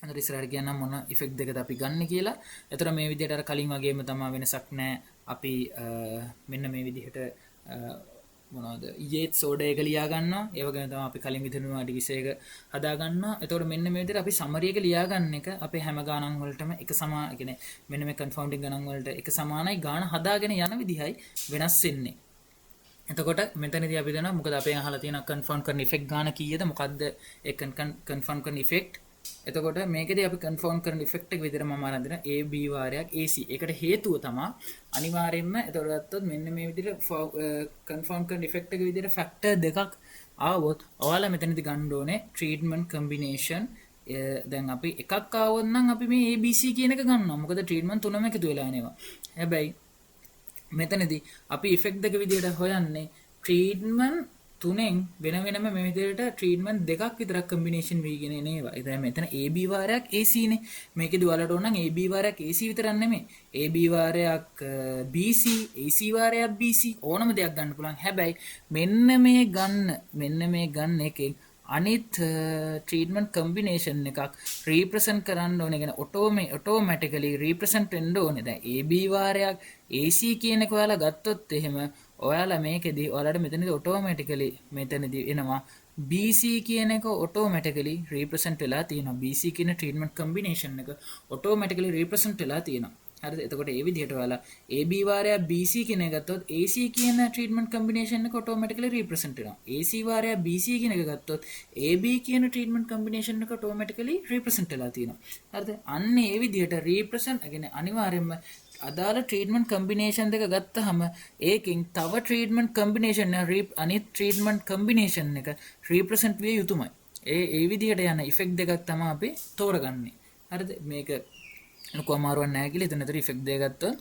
අර ඉස්සරහට කියන්නම් මොන effect දෙකද අපි ගන්න කියලා. ඒතකොට මේ විදිහට අර කලින් වගේම තමයි වෙනසක් නැහැ. අපි මෙන්න මේ විදිහට මොනවද Yates order එක ලියා ගන්නවා. ඒ වගේම තමයි අපි කලින් විදිහටම ඩිවිෂන් එක හදා ගන්නවා. එතකොට මෙන්න මේ විදිහට අපි summary එක ලියා ගන්න එක අපේ හැම ගානන් වලටම එක සමාන, කියන්නේ මෙන්න මේ confounding ගණන් වලට එක සමානයි. ගාන හදාගෙන යන විදිහයි වෙනස් වෙන්නේ. එතකොට මෙතනදී අපි දන්නවා මොකද අපේ අහලා තියෙන confirm කරන effect ගාන කීයද? මොකද්ද ඒ confirm කරන effect? එතකොට මේකදී අපි confirm කරන effect එක විදිහට මම අරන් දෙනවා A B වාරයක් AC. ඒකට හේතුව තමයි අනිවාර්යයෙන්ම එතකොට ගත්තොත් මෙන්න මේ විදිහට confirm කරන effect එක විදිහට factor දෙකක් ආවොත් ඔයාලා මෙතනදී ගන්න ඕනේ treatment combination. දැන් අපි එකක් ආවොත් නම් අපි මේ ABC කියන එක ගන්නවා. මොකද treatment තුනම එකතු වෙලා යනවා. හැබැයි මෙතනදී අපි effect දෙක විදිහට හොයන්නේ treatment තුනෙන් වෙන වෙනම මේ විදිහට ට්‍රීට්මන්ට් දෙකක් විතරක් කම්බිනේෂන් වෙගෙන එනවා. ඒ තමයි මෙතන AB වාරයක් AC නේ. මේකෙදි ඔයාලට ඕන නම් AB වාරයක් AC විතරක් නෙමෙයි. AB වාරයක් BC, AC වාරයක් BC ඕනම දෙයක් ගන්න පුළුවන්. හැබැයි මෙන්න මේ ගන්න එකෙන් අනිත් ට්‍රීට්මන්ට් කම්බිනේෂන් එකක් රීප්‍රසන්ට් කරන්න ඕනේ. කියන්නේ ඔටෝමැටිකලි රීප්‍රසන්ට් වෙන්න ඕනේ. දැන් AB වාරයක් AC කියන එක ඔයාලා ගත්තොත් එහෙම ඔයාලා මේකෙදි ඔයාලට මෙතනදී ඔටෝමැටිකලි මෙතනදී එනවා BC කියන එක ඔටෝමැටිකලි රීප්‍රසන්ට් වෙලා තියෙනවා. BC කියන ට්‍රීට්මන්ට් කම්බිනේෂන් එක ඔටෝමැටිකලි රීප්‍රසන්ට් වෙලා තියෙනවා. හරිද? එතකොට ඒ විදිහට ඔයාලා AB වාරයක් BC කියන එක ගත්තොත් AC කියන ට්‍රීට්මන්ට් කම්බිනේෂන් එක ඔටෝමැටිකලි රීප්‍රසන්ට් වෙනවා. AC වාරයක් BC කියන එක ගත්තොත් AB කියන ට්‍රීට්මන්ට් කම්බිනේෂන් එක ඔටෝමැටිකලි රීප්‍රසන්ට් වෙලා තියෙනවා. හරිද? අන්න ඒ විදිහට රීප්‍රසන්ට් කියන්නේ අනිවාර්යයෙන්ම අදාළ ට්‍රීට්මන්ට් කම්බිනේෂන් දෙක ගත්තහම ඒකෙන් තව ට්‍රීට්මන්ට් කම්බිනේෂන් අනිත් ට්‍රීට්මන්ට් කම්බිනේෂන් එක රීප්‍රසන්ට් විය යුතුමයි. ඒ විදිහට යන ඉෆෙක්ට් දෙකක් තමයි අපි තෝරගන්නේ. හරිද? මේක ලොකු අමාරුවක් නැහැ කියලා එතනතර ඉෆෙක්ට් දෙක ගත්තොත්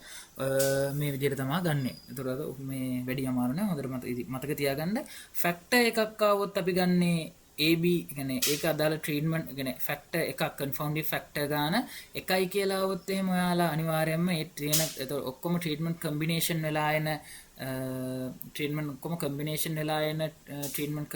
මේ විදිහට තමයි ගන්නෙ. ඒතකොට මේ වැඩි අමාරු නෑ. හොඳට මතක තියාගන්න. ෆැක්ටර් එකක් ආවොත් අපි ගන්නේ AB කියන්නේ ඒක අදාළ ට්‍රීට්මන්ට් කියන්නේ ෆැක්ටර් එකක් කන්ෆවුන්ඩිව් ෆැක්ටර් ගාන එකයි කියලා આવොත් එහෙම ඔයාලා අනිවාර්යයෙන්ම ඒ තියෙන ඒතකොට ඔක්කොම ට්‍රීට්මන්ට් කම්බිනේෂන් වෙලා එන ට්‍රීට්මන්ට් ඔක්කොම කම්බිනේෂන් වෙලා එන ට්‍රීට්මන්ට්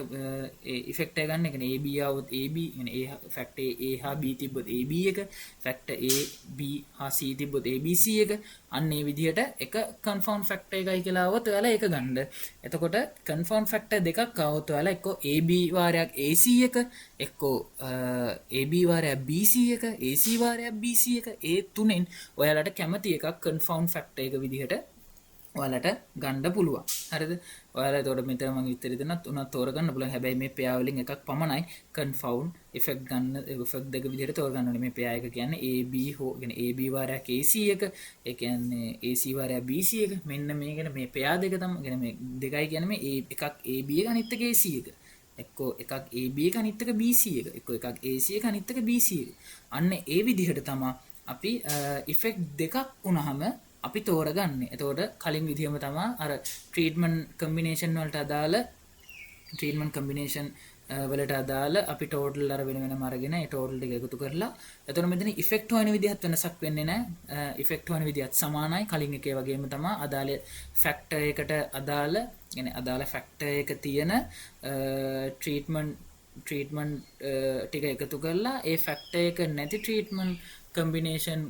ඉෆෙක්ට් එක ගන්න. කියන්නේ AB આવොත් AB කියන්නේ A ෆැක්ටර් A හා B තිබ්බොත් AB එක, ෆැක්ටර් A B හා C තිබ්බොත් ABC එක. අන්න ඒ විදිහට එක කන්ෆවුන්ඩ් ෆැක්ටර් එකයි කියලා આવොත් ඔයාලා ඒක ගන්න. එතකොට කන්ෆවුන්ඩ් ෆැක්ටර් දෙකක් આવොත් ඔයාලා එක්කෝ AB වාරයක් AC එක, එක්කෝ AB වාරයක් BC එක, AC වාරයක් BC එක. ඒ තුනෙන් ඔයාලට කැමති එකක් කන්ෆවුන්ඩ් ෆැක්ටර් එක විදිහට ඔයාලට ගන්න පුළුවන්. හරිද? ඔයාලා එතකොට මෙතන මම ඉතිරි දෙනත් උනත් තෝරගන්න පුළුවන්. හැබැයි මේ පෙයා වලින් එකක් පමණයි කන්ෆවුන්ඩ් ඉෆෙක්ට් ගන්න ඉෆෙක්ට් දෙක විදිහට තෝරගන්න ඕනේ. මේ පෙයා එක කියන්නේ AB හෝ කියන්නේ AB වාරයක් AC එක, ඒ කියන්නේ AC වාරයක් BC එක. මෙන්න මේකට මේ පෙයා දෙක තමයි කියන්නේ මේ දෙකයි කියන්නේ මේ එකක් AB එක අනිත් එක AC එක. එක්කෝ එකක් AB එක අනිත් එක BC එක. එක්කෝ එකක් AC එක අනිත් එක BC එක. අන්න ඒ විදිහට තමයි අපි ඉෆෙක්ට් දෙකක් වුණාම අපි තෝරගන්නේ. එතකොට කලින් විදිහම තමයි අර ට්‍රීට්මන්ට් කම්බිනේෂන් වලට අදාළ ට්‍රීට්මන්ට් කම්බිනේෂන් වලට අදාළ අපි ටෝටල් අර වෙන වෙනම අරගෙන ඒ ටෝටල් ටික එකතු කරලා එතකොට මෙතන ඉෆෙක්ට් හොයන විදිහත් වෙනසක් වෙන්නේ නැහැ. ඉෆෙක්ට් හොයන විදිහත් සමානයි කලින් එකේ වගේම තමයි. අදාළ ෆැක්ටර් එකට අදාළ يعني අදාළ ෆැක්ටර් එක තියෙන ට්‍රීට්මන්ට් ටික එකතු කරලා ඒ ෆැක්ටර් එක නැති ට්‍රීට්මන්ට් කම්බිනේෂන්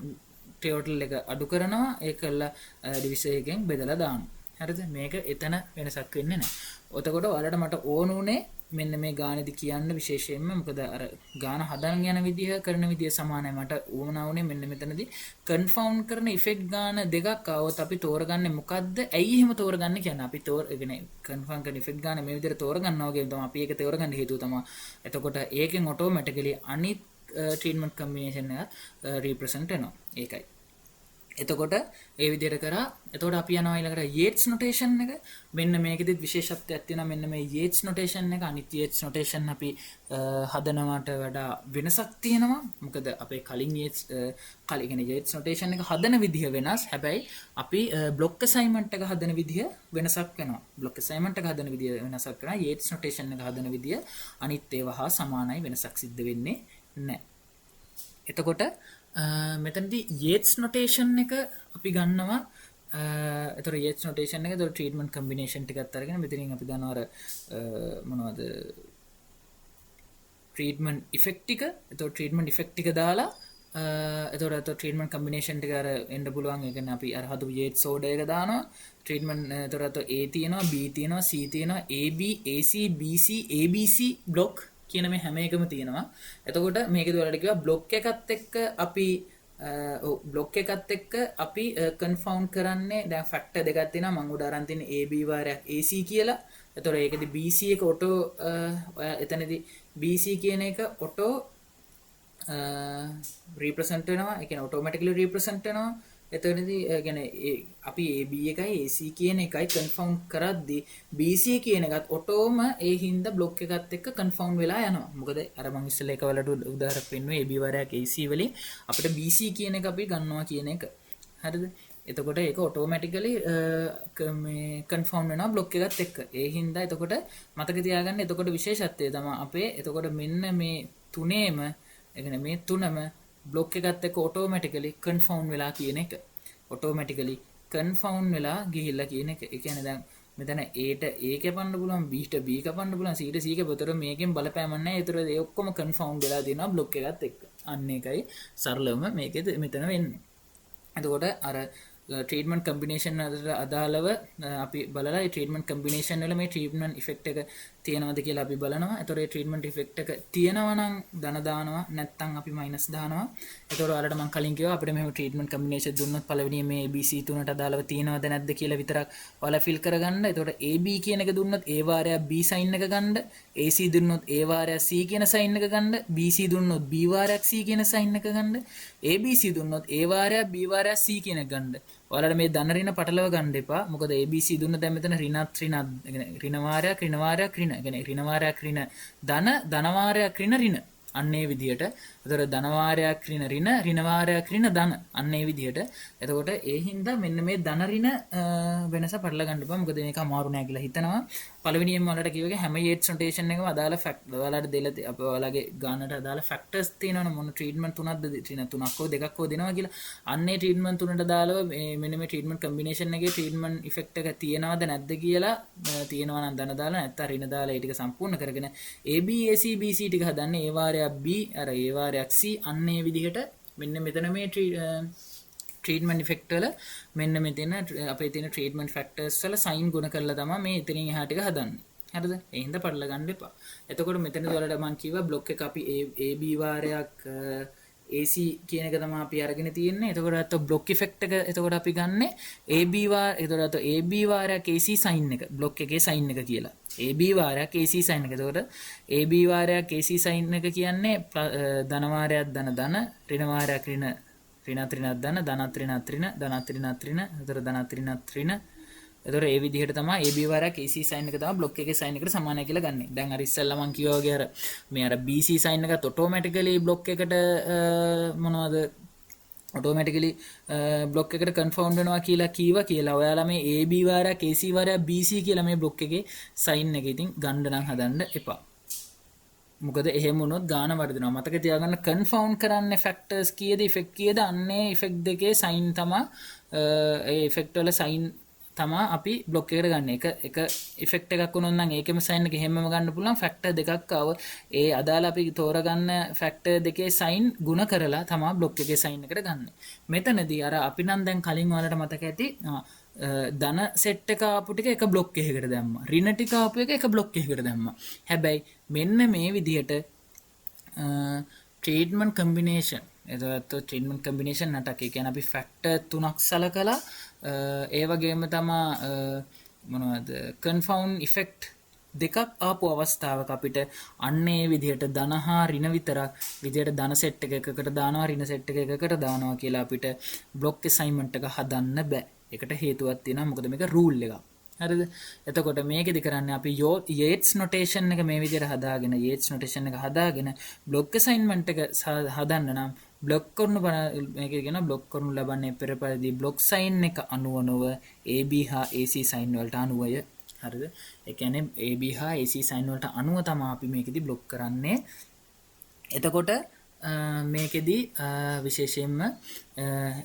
ටෝටල් එක අඩු කරනවා. ඒකලා ඩිවිෂන් එකෙන් බෙදලා දානවා. හරිද? මේක එතන වෙනසක් වෙන්නේ නැහැ. එතකොට ඔයාලට මට ඕන උනේ මෙන්න මේ ගානේදී කියන්න විශේෂයෙන්ම මොකද අර ගාන හදන යන විදිහ කරන විදිහ සමානයි. මට ඕන උනේ මෙන්න මෙතනදී කන්ෆවුන්ඩ් කරන ඉෆෙක්ට් ගාන දෙකක් આવොත් අපි තෝරගන්නේ මොකද්ද? ඇයි එහෙම තෝරගන්නේ කියන්නේ අපි කියන්නේ කන්ෆර්ම් කරන ඉෆෙක්ට් ගාන මේ විදිහට තෝරගන්නවා වගේ තමයි අපි ඒක තෝරගන්න හේතුව තමයි. එතකොට ඒකෙන් ඔටෝමැටිකලි අනිත් ට්‍රීට්මන්ට් කම්බිනේෂන් එක රීප්‍රසන්ට් වෙනවා. ඒකයි. එතකොට ඒ විදිහට කරා. එතකොට අපි යනවා ඊළඟට යේට්ස් නොටේෂන් එක. මෙන්න මේකෙදිත් විශේෂත්වයක් තියෙනවා. මෙන්න මේ යේට්ස් නොටේෂන් එක අනිත් යේට්ස් නොටේෂන් අපි හදනවට වඩා වෙනසක් තියෙනවා. මොකද අපේ කලින් යේට්ස් කලින් යේට්ස් නොටේෂන් එක හදන විදිහ වෙනස්. හැබැයි අපි බ්ලොක් අසයින්මන්ට් එක හදන විදිහ වෙනසක් වෙනවා. බ්ලොක් අසයින්මන්ට් එක හදන විදිහ වෙනසක් වෙනවා. යේට්ස් නොටේෂන් එක හදන විදිහ අනිත් ඒවා හා සමානයි. වෙනසක් සිද්ධ වෙන්නේ නැහැ. එතකොට මෙතනදී යේට්ස් නොටේෂන් එක අපි ගන්නවා. එතකොට යේට්ස් නොටේෂන් එක එතකොට ට්‍රීට්මන්ට් කම්බිනේෂන් ටිකත් අරගෙන මෙතනින් අපි ගන්නවා අර මොනවද ට්‍රීට්මන්ට් ඉෆෙක්ට් ටික. එතකොට ට්‍රීට්මන්ට් ඉෆෙක්ට් ටික දාලා එතකොට ට්‍රීට්මන්ට් කම්බිනේෂන් ටික අර එන්න පුළුවන්. ඒ කියන්නේ අපි අර හදපු යේට්ස් ඕඩර් එක දානවා. ට්‍රීට්මන්ට් එතකොට A තියෙනවා, B තියෙනවා, C තියෙනවා, AB, AC, BC, ABC block කියන මේ හැම එකම තියෙනවා. එතකොට මේකේදී ඔයාලට කිව්වා බ්ලොක් එකත් එක්ක අපි බ්ලොක් එකත් එක්ක අපි කන්ෆවුන්ඩ් කරන්නේ දැන් ෆැක්ටර් දෙකක් තියෙනවා. මම උඩ අරන් තියෙන්නේ AB වාරයක් AC කියලා. එතකොට ඒකෙදී BC එක ඔටෝ එතනදී BC කියන එක ඔටෝ රීප්‍රසන්ට් වෙනවා. ඒ කියන්නේ ඔටෝමැටිකලි රීප්‍රසන්ට් වෙනවා. එතනදී කියන්නේ අපි AB එකයි AC කියන එකයි කන්ෆවුන්ඩ් කරද්දී BC කියන එකත් ඔටෝම ඒ හින්දා බ්ලොක් එකත් එක්ක කන්ෆවුන්ඩ් වෙලා යනවා. මොකද අර මම ඉස්සෙල්ලා එක වලට උදාහරණයක් පෙන්නුවේ AB වාරයක් AC වලින් අපිට BC කියන එක අපි ගන්නවා කියන එක. හරිද? එතකොට ඒක ඔටෝමැටිකලි මේ කන්ෆර්ම් වෙනවා බ්ලොක් එකත් එක්ක. ඒ හින්දා එතකොට මතක තියාගන්න එතකොට විශේෂත්වය තමයි අපේ එතකොට මෙන්න මේ තුනේම ඒ කියන්නේ මේ තුනම බ්ලොක් එකත් එක්ක ඔටෝමැටිකලි කන්ෆර්ම් වෙලා කියන එක. ඔටෝමැටිකලි කන්ෆර්ම් වෙලා ගිහිල්ලා කියන එක. ඒ කියන්නේ දැන් මෙතන Aට A කපන්න පුළුවන් Bට B කපන්න පුළුවන් Cට C කපතොර මේකෙන් බලපෑමක් නැහැ. ඒතර ඒ ඔක්කොම කන්ෆර්ම් වෙලා තියෙනවා බ්ලොක් එකත් එක්ක. අන්න ඒකයි සරලවම මේකෙද මෙතන වෙන්නේ. එතකොට අර ට්‍රීට්මන්ට් කම්බිනේෂන් වලට අදාළව අපි බලලා ඒ ට්‍රීට්මන්ට් කම්බිනේෂන් වල මේ ට්‍රීට්මන්ට් ඉෆෙක්ට් එක තියෙනවද කියලා අපි බලනවා. එතකොට ඒ ට්‍රීට්මන්ට් ඉෆෙක්ට් එක තියෙනවා නම් ධන දානවා නැත්නම් අපි මයිනස් දානවා. එතකොට ඔයාලට මම කලින් කිව්වා අපිට මෙහෙම ට්‍රීට්මන්ට් කම්බිනේෂන් දුන්නොත් පළවෙනිය මේ ABC තුනට අදාළව තියෙනවද නැද්ද කියලා විතරක් ඔයාලා ෆිල් කරගන්න. එතකොට AB කියන එක දුන්නොත් A වාරයක් B සයින් එක ගන්න. AC දුන්නොත් A වාරයක් C කියන සයින් එක ගන්න. BC දුන්නොත් B වාරයක් C කියන සයින් එක ගන්න. ABC දුන්නොත් A වාරයක් B වාරයක් C කියන එක ගන්න. ඔයාලට මේ ධන ඍණ පටලව ගන්න එපා. මොකද ABC දුන්න දැන් මෙතන ඍණත් ඍණ වාරයක් ඍණ වාරයක් ඍණ. ඒ කියන්නේ ඍණ වාරයක් ඍණ ධන වාරයක් ඍණ ඍණ. අන්න ඒ විදිහට. ඒතර ධන වාරයක් ඍණ ඍණ ඍණ වාරයක් ඍණ ධන. අන්න ඒ විදිහට. එතකොට ඒ හින්දා මෙන්න මේ ධන ඍණ වෙනස පටල ගන්න එපා. මොකද මේක අමාරු නෑ කියලා හිතනවා. පළවෙනියෙන්ම ඔයාලට කිව්වගේ හැම යේට්ස් නොටේෂන් එකම අදාළ ෆැක්ටර් ඔයාලට දෙලා අපේ ඔයාලගේ ගානට අදාළ ෆැක්ටර්ස් තියෙනවනේ මොන ට්‍රීට්මන්ට් තුනක්ද තුනක් හෝ දෙකක් හෝ දෙනවා කියලා. අන්නේ ට්‍රීට්මන්ට් තුනට අදාළව මෙන්න මේ ට්‍රීට්මන්ට් කම්බිනේෂන් එකේ ට්‍රීට්මන්ට් ඉෆෙක්ට් එක තියෙනවද නැද්ද කියලා තියෙනවා නම් ධන දාලා නැත්නම් ඍණ දාලා ඒ ටික සම්පූර්ණ කරගෙන AB AC BC ටික හදන්නේ ඒ වාරයක් B අර ඒ වාරයක් C අන්නේ විදිහට මෙන්න මෙතන මේ ට්‍රීට්මන්ට් ඉෆෙක්ට් වල මෙන්න මෙතන අපේ තියෙන ට්‍රීට්මන්ට් ෆැක්ටර්ස් වල සයින් ගුණ කරලා තමයි මේ ඉතින් එහා ටික හදන්නේ. හරිද? ඒ හින්දා පටල ගන්න එපා. එතකොට මෙතනදී වලට මම කිව්වා බ්ලොක් එක අපි AB වාරයක් AC කියන එක තමයි අපි අරගෙන තියෙන්නේ. එතකොට අත බ්ලොක් ඉෆෙක්ට් එක එතකොට අපි ගන්නෙ AB වාර එතකොට අත AB වාරයක් AC සයින් එක බ්ලොක් එකේ සයින් එක කියලා. AB වාරයක් AC සයින් එක. එතකොට AB වාරයක් AC සයින් එක කියන්නේ ධන වාරයක් ධන ධන ඍණ වාරයක් ඍණ ඍණත් ඍණත් ධන ධනත් ඍණත් ඍණ ධනත් ඍණත් ඍණ. එතකොට ධනත් ඍණත් ඍණ. එතකොට ඒ විදිහට තමයි AB වාරයක් AC සයින් එක තමයි බ්ලොක් එකේ සයින් එකට සමානයි කියලා ගන්නෙ. දැන් අර ඉස්සෙල්ලා මම කිව්වා වගේ අර මේ අර BC සයින් එකත් ඔටෝමැටිකලි බ්ලොක් එකට මොනවද ඔටෝමැටිකලි බ්ලොක් එකට කන්ෆර්ම් වෙනවා කියලා කීවා කියලා. ඔයාලා මේ AB වාරයක් AC වාරයක් BC කියලා මේ බ්ලොක් එකේ සයින් එක ඉතින් ගන්න නම් හදන්න එපා. මොකද එහෙම වුණොත් ගාන වර්ධනවා. මතක තියාගන්න කන්ෆර්ම් කරන්න ෆැක්ටර්ස් කීයද ඉෆෙක්ට් කීයද අන්නේ ඉෆෙක්ට් දෙකේ සයින් තමයි ඒ ඉෆෙක්ට් වල සයින් තමා අපි බ්ලොක් එකට ගන්න. එක ඉෆෙක්ට් එකක් වුණොත් නම් ඒකෙම සයින් එක හැමම ගන්න පුළුවන්. ෆැක්ටර් දෙකක් ආව ඒ අදාළ අපි තෝරගන්න ෆැක්ටර් දෙකේ සයින් ಗುಣ කරලා තමයි බ්ලොක් එකේ සයින් එකට ගන්න. මෙතනදී අර අපි නම් දැන් කලින් ඔයාලට මතක ඇති ධන සෙට් එක ආපු ටික එක බ්ලොක් එකකට දැම්මා. ඍණ ටික ආපු එක බ්ලොක් එකකට දැම්මා. හැබැයි මෙන්න මේ විදිහට ට්‍රීට්මන්ට් කම්බිනේෂන් එතකොට ට්‍රීට්මන්ට් කම්බිනේෂන් නටක ඒ කියන්නේ අපි ෆැක්ටර් තුනක් සලකලා ඒ වගේම තමා මොනවද කන්ෆර්ම් ඉෆෙක්ට් දෙකක් ආපු අවස්ථාවක අපිට අන්නේ විදිහට ධන හා ඍණ විතරක් විදිහට ධන සෙට් එකකට දානවා ඍණ සෙට් එකකට දානවා කියලා අපිට බ්ලොක් අසයින්මන්ට් එක හදන්න බෑ. ඒකට හේතුවක් තියෙනවා. මොකද මේක රූල් එකක්. හරිද? එතකොට මේකෙදි කරන්නේ අපි යේට්ස් නොටේෂන් එක මේ විදිහට හදාගෙන යේට්ස් නොටේෂන් එක හදාගෙන බ්ලොක් අසයින්මන්ට් එක හදන්න නම් බ්ලොක් කරනු මේක කියන බ්ලොක් කරනු ලබන්නේ පෙර පරිදි බ්ලොක් සයින් එක අනුව නොව AB හා AC සයින් වලට අනුවය. හරිද? ඒ කියන්නේ AB හා AC සයින් වලට අනුව තමයි අපි මේකෙදි බ්ලොක් කරන්නේ. එතකොට මේකෙදි විශේෂයෙන්ම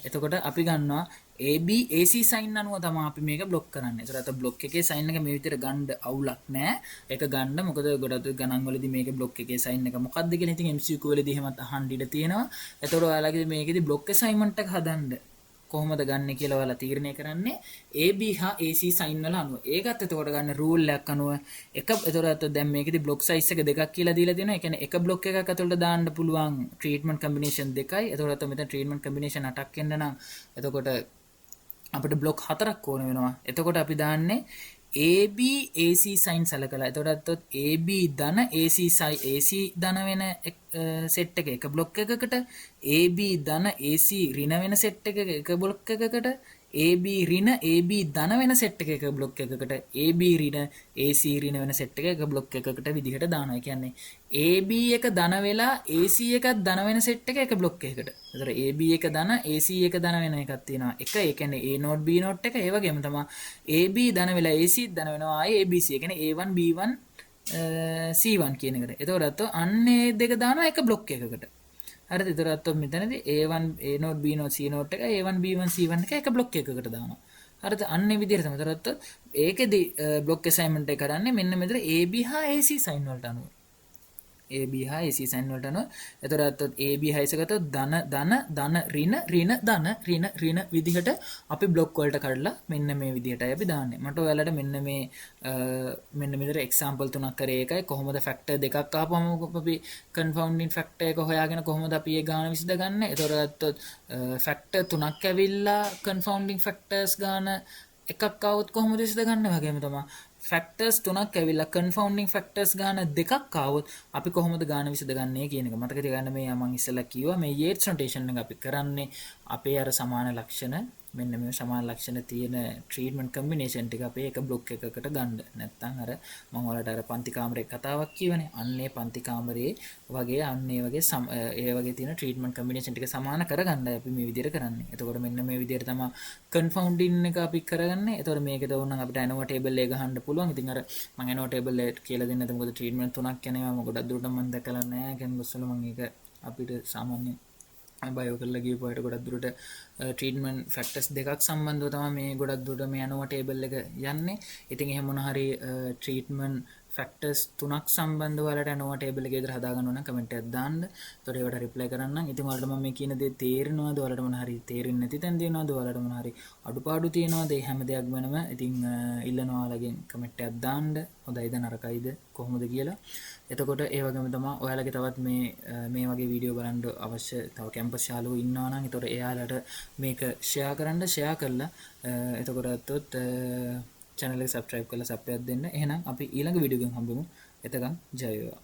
එතකොට අපි ගන්නවා AB AC සයින් අනුව තමයි අපි මේක බ්ලොක් කරන්නේ. ඒතර අත බ්ලොක් එකේ සයින් එක මේ විදිහට ගන්න අවුලක් නැහැ. ඒක ගන්න මොකද ගොඩක් ගණන් වලදී මේක බ්ලොක් එකේ සයින් එක මොකක්ද කියලා ඉතින් MCQ වලදී එහෙමත් අහන්න ඉඩ තියෙනවා. ඒතර ඔයාලගේ මේකෙදි බ්ලොක් අසයින්මන්ට් එක හදන්න කොහොමද ගන්න කියලා ඔයාලා තීරණය කරන්නේ AB හා AC සයින් වල අනුව. ඒකත් එතකොට ගන්න රූල් එකක් අනුව එක එතකොට දැන් මේකෙදි බ්ලොක් සයිස් එක දෙකක් කියලා දීලා තියෙනවා. ඒ කියන්නේ එක බ්ලොක් එකක් ඇතුළට දාන්න පුළුවන් ට්‍රීට්මන්ට් කම්බිනේෂන් දෙකයි. එතකොට මෙතන ට්‍රීට්මන්ට් කම්බිනේෂන් 8ක් එන්න නම් එතකොට අපිට බ්ලොක් 4ක් ඕන වෙනවා. එතකොට අපි දාන්නේ AB AC සයින් සලකලා. එතකොට AB ධන AC AC ධන වෙන සෙට් එක බ්ලොක් එකකට AB ධන AC ඍණ වෙන සෙට් එක බ්ලොක් එකකට AB ඍණ AB ධන වෙන සෙට් එකක බ්ලොක් එකකට AB ඍණ AC ඍණ වෙන සෙට් එකක බ්ලොක් එකකට විදිහට දානවා. ඒ කියන්නේ AB එක ධන වෙලා AC එකක් ධන වෙන සෙට් එක එක බ්ලොක් එකකට. ඒතර AB එක ධන AC එක ධන වෙන එකක් තියෙනවා. එක ඒ කියන්නේ A node B node එක ඒ වගේම තමයි AB ධන වෙලා AC ධන වෙනවා ආයේ ABC. ඒ කියන්නේ A1 B1 C1 කියන එකට. එතකොට අන්න ඒ දෙක දානවා එක බ්ලොක් එකකට. හරිද? එතකොට මෙතනදී A1 A node B node C node එක A1 B1 C1 එක බ්ලොක් එකකට දානවා. හරිද? අන්න ඒ විදිහට තමයි. එතකොට ඒකෙදි බ්ලොක් අසයින්මන්ට් එක කරන්නේ මෙන්න මෙතන AB හා AC සයින් වලට අනුව. AB හා AC සයින් වලට අනුව. එතකොට AB හා AC ගත්තොත් ධන ඍණ විදිහට අපි බ්ලොක් වලට කඩලා මෙන්න මේ විදිහටයි අපි දාන්නේ. මට ඔයාලට මෙන්න මෙතන එක්සැම්පල් තුනක් කරේ එකයි කොහොමද ෆැක්ටර් දෙකක් ආපුවම අපි කන්ෆවුන්ඩින් ෆැක්ටර් එක හොයාගෙන කොහොමද අපි ඒ ගාන විසඳගන්නේ. එතකොට ගත්තොත් ෆැක්ටර් තුනක් ඇවිල්ලා කන්ෆවුන්ඩින් ෆැක්ටර්ස් ගාන එකක් આવොත් කොහොමද විසඳගන්නේ වගේම තමයි ෆැක්ටර්ස් තුනක් ඇවිල්ලා කන්ෆවුන්ඩින් ෆැක්ටර්ස් ගාන දෙකක් આવොත් අපි කොහොමද ගාන විසඳගන්නේ කියන එක මතක තියාගන්න. මේ මම ඉස්සෙල්ලා කිව්වා මේ යේට්ස් නොටේෂන් එක අපි කරන්නේ අපේ අර සමාන ලක්ෂණ මෙන්න මේ සමාන ලක්ෂණ තියෙන ට්‍රීට්මන්ට් කම්බිනේෂන් ටික අපේ එක බ්ලොක් එකකට ගන්න. නැත්නම් අර මම ඔයාලට අර පන්ති කාමරේ කතාවක් කියවනේ. අන්නේ පන්ති කාමරේ වගේ අන්නේ වගේ ඒ වගේ තියෙන ට්‍රීට්මන්ට් කම්බිනේෂන් ටික සමාන කරගන්නයි අපි මේ විදිහට කරන්නේ. එතකොට මෙන්න මේ විදිහට තමයි කන්ෆවුන්ඩින් එක අපි කරගන්නේ. එතකොට මේකද ඕනනම් අපිට ANOVA ටේබල් එක ගහන්න පුළුවන්. ඉතින් අර මම ANOVA ටේබල් එක කියලා දෙන්න නැත්නම් මොකද ට්‍රීට්මන්ට් තුනක් යනවා. මොකද ගොඩක් දුරට මම දැකලා නැහැ. කැන්වස් වල මම ඒක අපිට සාමාන්‍යයෙන් බයෝ කරලා ගිහපු අයට ගොඩක් දුරට ට්‍රීට්මන්ට් ෆැක්ටර්ස් දෙකක් සම්බන්ධව තමයි මේ ගොඩක් දුරට මේ ANOVA ටේබල් එක යන්නේ. ඉතින් එහෙම මොන හරි ට්‍රීට්මන්ට් ෆැක්ටර්ස් තුනක් සම්බන්ධව ඔයාලට ANOVA ටේබල් එකේ විතර හදා ගන්න ඕන නම් කමෙන්ට් එකක් දාන්න. එතකොට ඒවට රිප්ලයි කරන්නම්. ඉතින් ඔයාලට මම මේ කියන දේ තේරෙනවද? ඔයාලට මොන හරි තේරෙන්නේ නැති තැන් තියෙනවද? ඔයාලට මොන හරි අඩුපාඩු තියෙනවද? ඒ හැම දෙයක් වෙනම ඉතින් ඉල්ලනවා ඔයාලගෙන් කමෙන්ට් එකක් දාන්න. හොඳයිද නරකයිද කොහොමද කියලා. එතකොට ඒ වගේම තමයි ඔයාලගේ තවත් මේ වගේ වීඩියෝ බලන්න අවශ්‍ය තව කැම්පස් යාළුවෝ ඉන්නවා නම් එතකොට එයාලට මේක ෂෙයා කරලා එතකොට channel එක subscribe කරලා සබ් එකක් දෙන්න. එහෙනම් අපි ඊළඟ වීඩියෝ එකෙන් හම්බෙමු. එතකන් ජය වේවා.